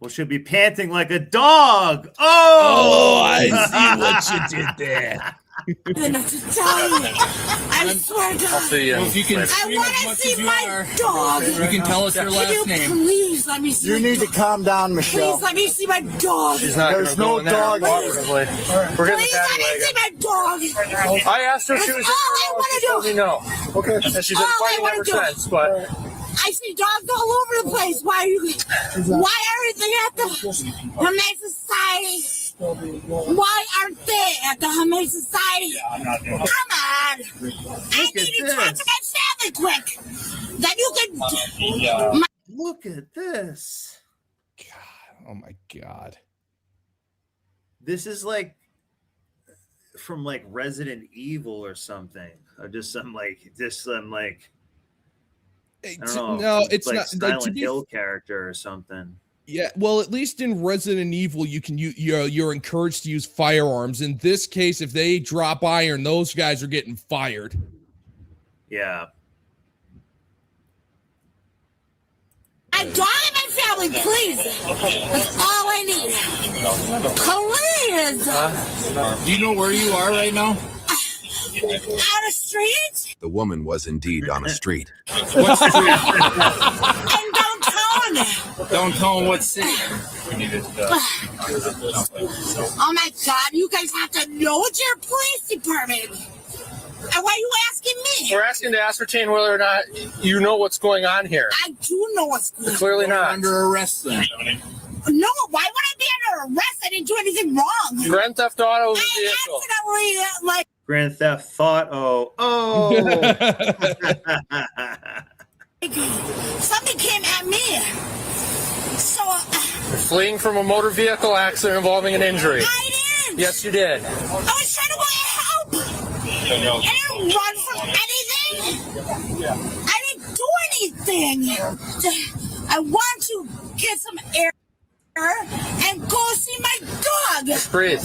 Well, she'll be panting like a dog. Oh, I see what you did there. Enough to tell you. I swear to God. I'll see you. Well, if you can I want to see my dog. You can tell us your last name. Please let me see. You need to calm down, Michelle. Please let me see my dog. She's not There's no dog. We're getting Please let me see my dog. I asked her if she was all I want to do. no. Okay. And she's been fighting ever since, but I see dogs all over the place. Why everything at the Humane Society? Why aren't they at the Humane Society? Come on. I need to talk to my family quick. Then you can... Look at this. God, oh my God. This is like from like Resident Evil or something. Or just some like I don't know. No, it's like not. Silent Hill character or something. Yeah, well, at least in Resident Evil, you're encouraged to use firearms. In this case, if they drop iron, those guys are getting fired. Yeah. I dog in my family, please. That's all I need. Please. do you know where you are right now? Out of street? The woman was indeed on a street. What street? And downtown. Downtown, what city? Oh my God, you guys have to know it's your police department. And why are you asking me? We're asking to ascertain whether or not you know what's going on here. I do know what's going on. Clearly not. Under arrest then. No, why would I be under arrest? I didn't do anything wrong. Grand Theft Auto vehicle. I accidentally, Grand Theft Thought. Oh. something came at me. So You're fleeing from a motor vehicle accident involving an injury. I didn't. Yes, you did. I was trying to get help. I didn't run from anything. I didn't do anything. I want to get some air and go see my dog. Breathe.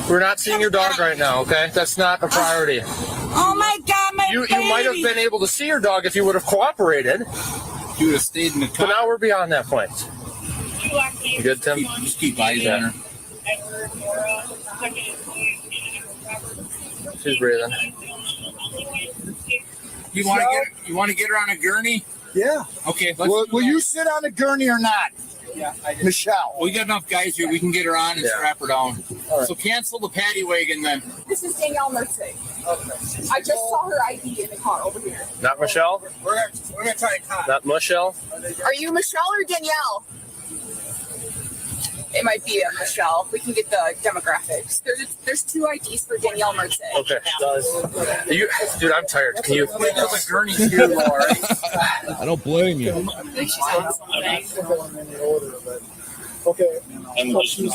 We're not seeing your dog right now, okay? That's not a priority. Oh my God, my You baby. might have been able to see your dog if you would have cooperated. You would have stayed in the car. But now we're beyond that point. You good, Tim? Just keep eyes on her. She's breathing. You want to get her on a gurney? Yeah. Okay. Will you sit on a gurney or not? Yeah, Michelle. We got enough guys here. We can get her on and strap her down. Right. So cancel the paddy wagon then. This is Danielle Mertzig. Okay. I just saw her ID in the car over here. Not Michelle? We're gonna try and cop. Not Michelle? Are you Michelle or Danielle? It might be a Michelle. We can get the demographics. There's two IDs for Danielle Mertzig. Okay. Dude, I'm tired. Can you? The gurney's here, Laura. I don't blame you. I think she's on something. Okay. So she's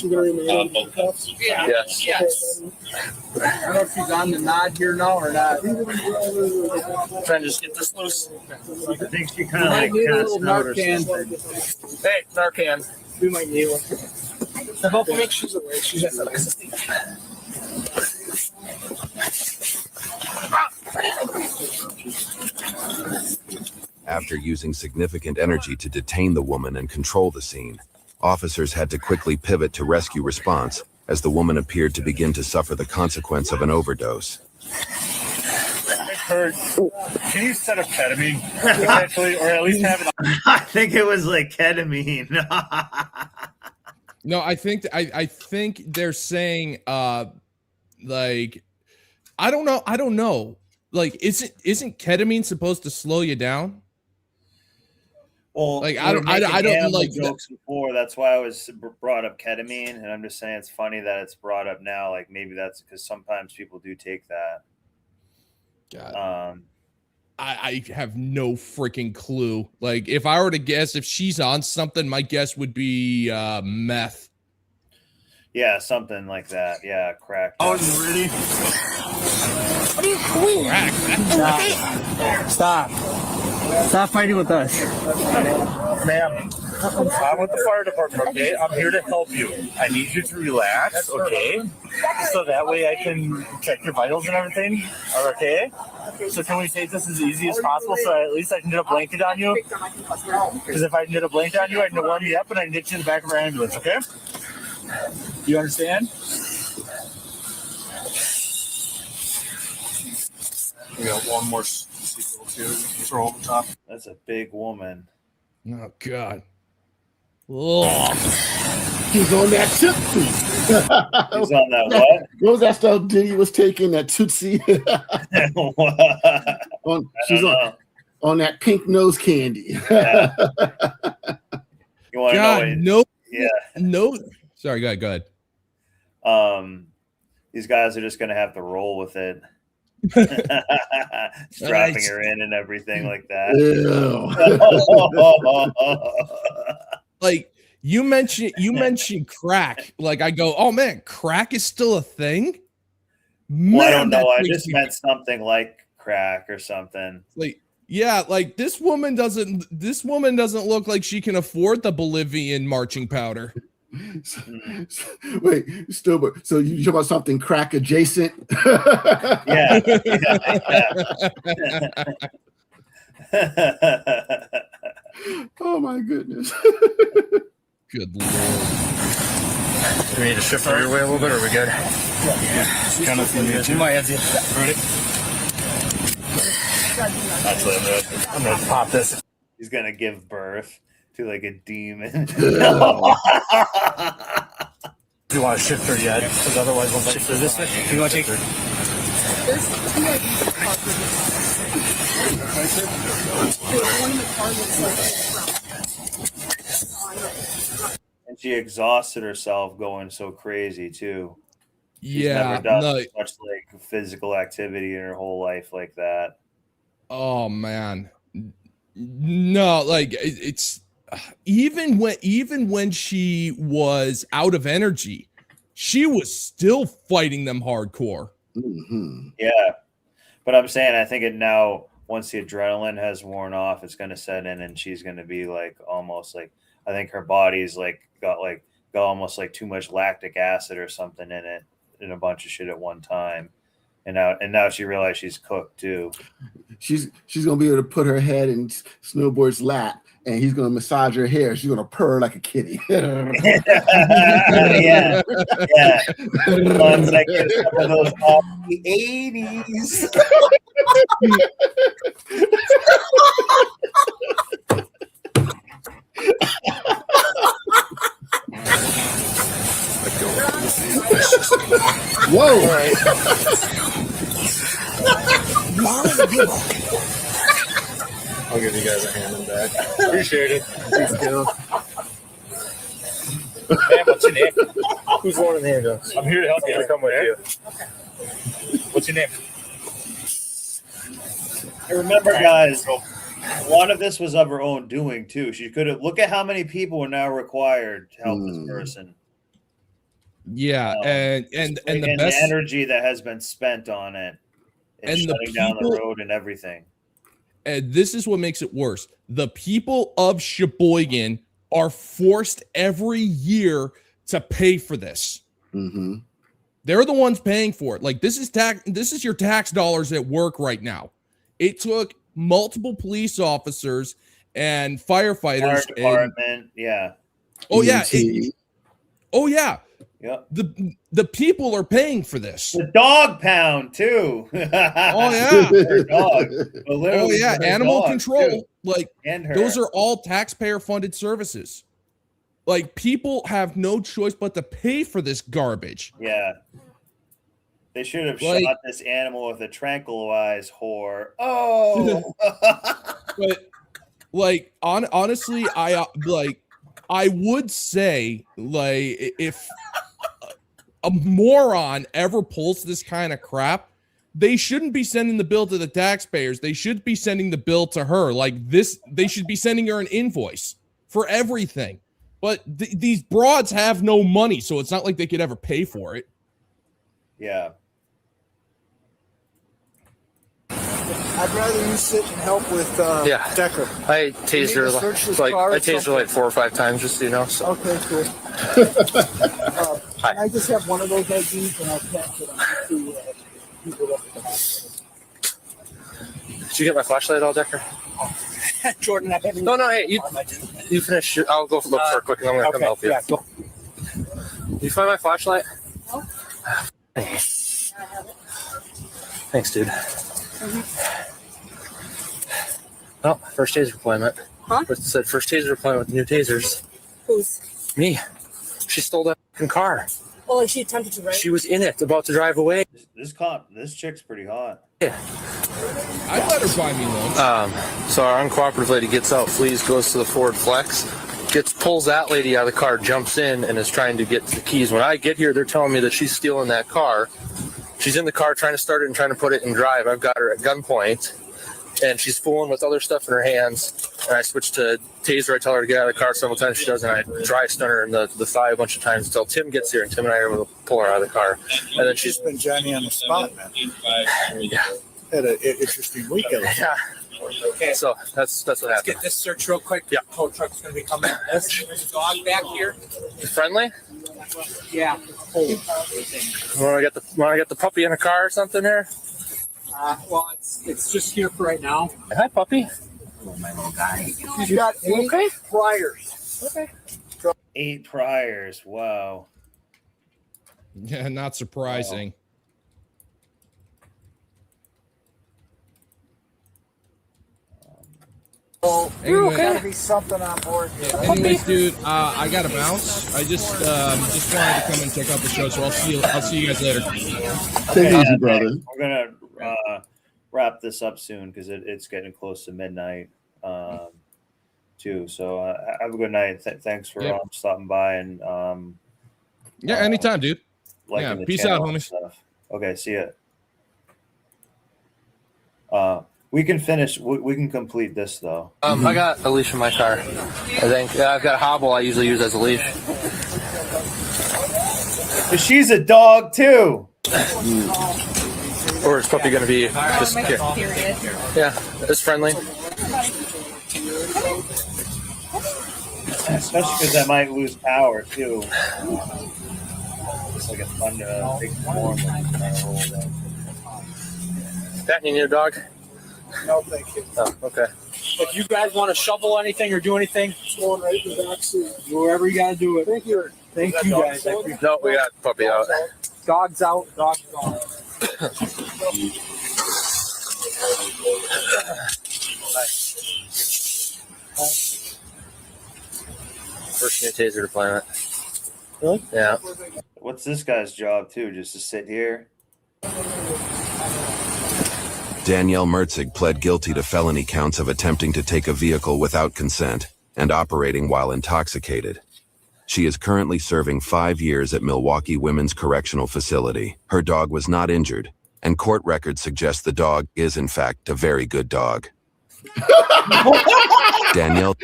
gonna remain in the cuffs? Yes. Yes. I don't know if she's on the nod here now or not. Trying to just get this loose. I think she kind of Might like need a passed little out or Narcan. something. Hey, Narcan. We might need one. I hope make she's away. She's at the After using significant energy to detain the woman and control the scene, officers had to quickly pivot to rescue response as the woman appeared to begin to suffer the consequence of an overdose. Can you set up ketamine potentially, or at least have it? I think it was like ketamine. No, I think they're saying like I don't know. Like isn't ketamine supposed to slow you down? Well, like I don't like jokes before. That's why I was brought up ketamine, and I'm just saying it's funny that it's brought up now. Like maybe that's because sometimes people do take that. God. I have no freaking clue. Like if I were to guess if she's on something, my guess would be meth. Yeah, something like that. Yeah, crack. Oh, you ready? What are you doing? Stop fighting with us. Ma'am. I'm with the fire department, okay? I'm here to help you. I need you to relax, okay? So that way I can check your vitals and everything, okay? So can we take this as easy as possible so at least I can get a blanket on you? Because if I can get a blanket on you, I can warm you up and I can get you in the back of our ambulance, okay? You understand? We got one more sequel too. Throw over top. That's a big woman. Oh God. Oh. He's on that Tootsie. He's on that what? What was that stuff Diddy was taking, that Tootsie? She's on that pink nose candy. Yeah. You want to know God, no. Yeah. No. Sorry, go ahead. These guys are just going to have to roll with it. Strapping her in and everything like that. Like you mentioned crack. Like I go, oh man, crack is still a thing. Man, well, I don't know. I just meant something like crack or something. Like yeah, like this woman doesn't look like she can afford the Bolivian marching powder. Wait, Stillbird. So you talk about something crack adjacent? Yeah. Oh my goodness. Good Lord. Do we need to shift our way a little bit, or are we good? Yeah. Kind of in my head. Ready? Actually, I'm gonna pop this. He's gonna give birth to like a demon. Do you want to shift her yet? Because otherwise we'll shift her this way. Do you want to take her? And she exhausted herself going so crazy too. She's Yeah, never done much like physical activity in her whole life like that. Oh man, no, like it's even when she was out of energy, she was still fighting them hardcore. Mm-hmm. Yeah, but I'm saying I think it now once the adrenaline has worn off, it's going to set in, and she's going to be like almost like I think her body's like got almost like too much lactic acid or something in it, and a bunch of shit at one time. And now she realized she's cooked too. She's gonna be able to put her head in Snowboard's lap, and he's gonna massage her hair. She's gonna purr like a kitty. yeah. Sounds like some of those off the 80s. Whoa! All right. I'll give you guys a hand in back. Appreciate it. Thanks, Gil. Man, what's your name? Who's one in the handguns? I'm here to help you. I'll come with you. What's your name? I remember, guys, a lot of this was of her own doing too. She could have look at how many people are now required to help this person. Yeah, and the best the energy that has been spent on it, and shutting down the road and everything. And this is what makes it worse. The people of Sheboygan are forced every year to pay for this. Mm-hmm. They're the ones paying for it. Like this is your tax dollars at work right now. It took multiple police officers and firefighters. Fire department, yeah. Oh yeah. Oh yeah. Yep. The people are paying for this. The dog pound too. Oh yeah. Dog. Oh yeah. Animal control. Too. Like those are all taxpayer funded services. Like people have no choice but to pay for this garbage. Yeah. They should have shot this animal with a tranquilized whore. Oh. But like honestly, I would say like if a moron ever pulls this kind of crap, they shouldn't be sending the bill to the taxpayers. They should be sending the bill to her. Like this, they should be sending her an invoice for everything. But these broads have no money, so it's not like they could ever pay for it. Yeah. I'd rather you sit and help with Decker. I tased her like 4 or 5 times, just so you know. So. Okay, cool. Can I just have one of those IDs and I'll catch it to keep it up. Did you get my flashlight at all, Decker? Jordan, I haven't. No, hey, you finish. I'll go look for it quick and I'm going to come help you. Yeah, go. Did you find my flashlight? No. Thanks, dude. Oh, first taser deployment. Huh? It said first taser deployment with new tasers. Who's? Me. She stole that fucking car. Oh, like she attempted to, right? She was in it, about to drive away. This chick's pretty hot. Yeah. I'd let her buy me lunch. So our uncooperative lady gets out, flees, goes to the Ford Flex, pulls that lady out of the car, jumps in, and is trying to get the keys. When I get here, they're telling me that she's stealing that car. She's in the car trying to start it and trying to put it in drive. I've got her at gunpoint, and she's fooling with other stuff in her hands. And I switch to taser. I tell her to get out of the car several times. She doesn't. I dry stun her in the thigh a bunch of times until Tim gets here, and Tim and I are able to pull her out of the car. And then she's been Johnny on the spot, man. Yeah. Had an interesting weekend. Yeah. Okay. So that's what happened. Let's get this search real quick. Yeah. Tow truck's going to be coming. There's a dog back here. Friendly? Yeah. Want to get the puppy in a car or something here? Well, it's just here for right now. Hi, puppy. Oh, my little guy. He's got 8 priors. Okay. 8 priors. Wow. Yeah, not surprising. Oh, Anyway. gotta be something on board here. Anyways, dude, I gotta bounce. I just wanted to come and check out the show, so I'll see you guys later. Take it easy, brother. We're gonna wrap this up soon because it's getting close to midnight, too. So have a good night. Thanks for stopping by and yeah, anytime, dude. Liking the peace out, channel and homies. stuff. Okay, see ya. We can finish. We can complete this though. I got a leash in my car. I think I've got a hobble I usually use as a leash. But she's a dog too. Or is puppy going to be just here? Yeah, it's friendly. Especially because I might lose power too. It's like a fun big form. Pat, you need a dog? No, thank you. Oh, okay. If you guys want to shovel anything or do anything, It's going right in the back seat. do wherever you got to do it. Thank you. Thank you guys. No, we got puppy out. Dog's out. Dog's gone. First new taser deployment. Really? Yeah. What's this guy's job too? Just to sit here? Danielle Mertzig pled guilty to felony counts of attempting to take a vehicle without consent and operating while intoxicated. She is currently serving 5 years at Milwaukee Women's Correctional Facility. Her dog was not injured, and court records suggest the dog is, in fact, a very good dog. Danielle.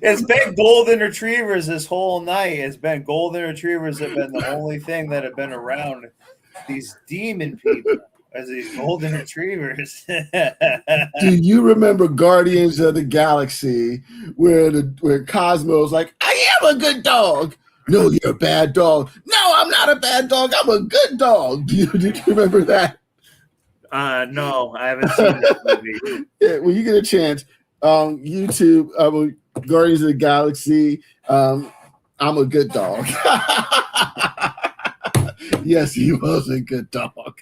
It's been golden retrievers this whole night. It's been golden retrievers have been the only thing that have been around these demon people as these golden retrievers. Do you remember Guardians of the Galaxy where Cosmo's like, I am a good dog? No, you're a bad dog. No, I'm not a bad dog. I'm a good dog. Do you remember that? No, I haven't seen that movie. Yeah, when you get a chance, YouTube, Guardians of the Galaxy, I'm a good dog. Yes, he was a good dog.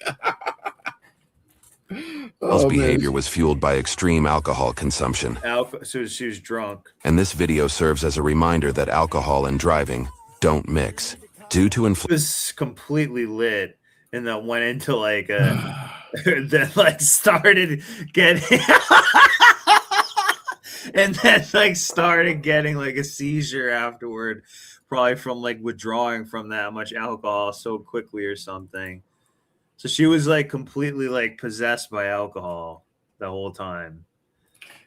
Danielle's behavior was fueled by extreme alcohol consumption. So she was drunk. And this video serves as a reminder that alcohol and driving don't mix. Due to It was completely lit and then went into like a then like started getting and then like started getting like a seizure afterward, probably from like withdrawing from that much alcohol so quickly or something. So she was like completely like possessed by alcohol the whole time.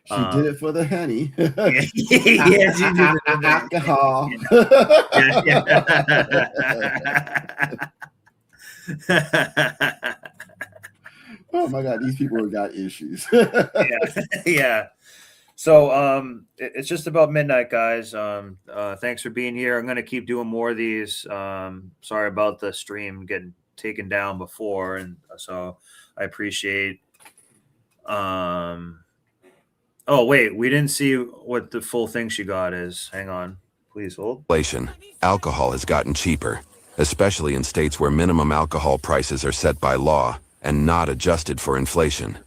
She did it for the honey. Yeah, she did it for the alcohol. my God, these people have got issues. Yeah. So it's just about midnight, guys. Thanks for being here. I'm gonna keep doing more of these. Sorry about the stream getting taken down before, and so I appreciate. Oh wait, we didn't see what the full thing she got is. Hang on, please hold. Inflation, alcohol has gotten cheaper, especially in states where minimum alcohol prices are set by law and not adjusted for inflation.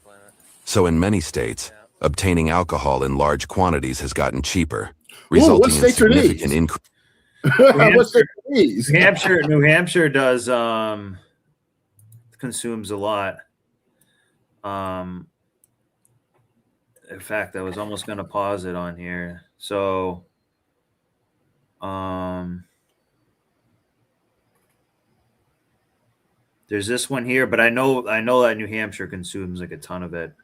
So in many states, obtaining alcohol in large quantities has gotten cheaper, resulting in significant increase. New Hampshire does consumes a lot. In fact, I was almost going to pause it on here. So there's this one here, but I know that New Hampshire consumes like a ton of it.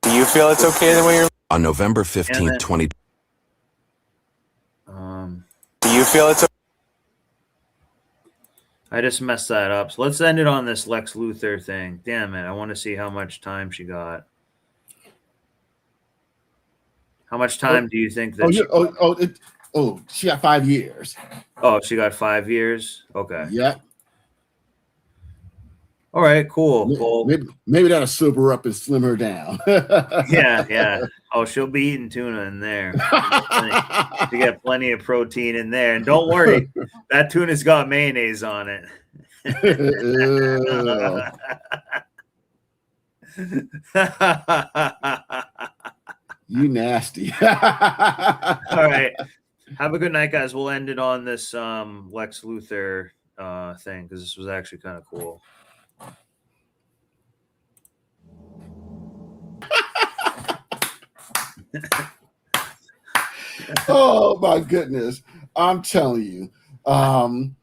Do you feel it's okay the way you're? On November 15th, 20. Do you feel it's? I just messed that up. So let's end it on this Lex Luthor thing. Damn it! I want to see how much time she got. How much time do you think that? She got 5 years. Oh, she got 5 years. Okay. Yeah. All right, cool. Maybe that'll sober her up and slim her down. Yeah. Oh, she'll be eating tuna in there. You get plenty of protein in there. And don't worry, that tuna's got mayonnaise on it. You nasty. All right. Have a good night, guys. We'll end it on this Lex Luthor thing because this was actually kind of cool. Oh my goodness. I'm telling you, the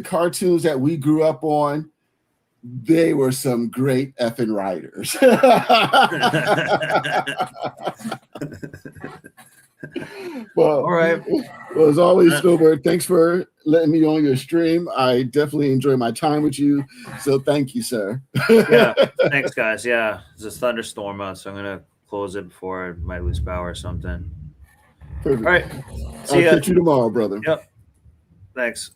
cartoons that we grew up on, they were some great effing writers. Well, all right. Well, as always, Snowbird, thanks for letting me on your stream. I definitely enjoy my time with you. So thank you, sir. Yeah. Thanks, guys. Yeah. There's a thunderstorm out, so I'm going to close it before I might lose power or something. Perfect. All right. I'll catch you tomorrow, brother. Yep. Thanks.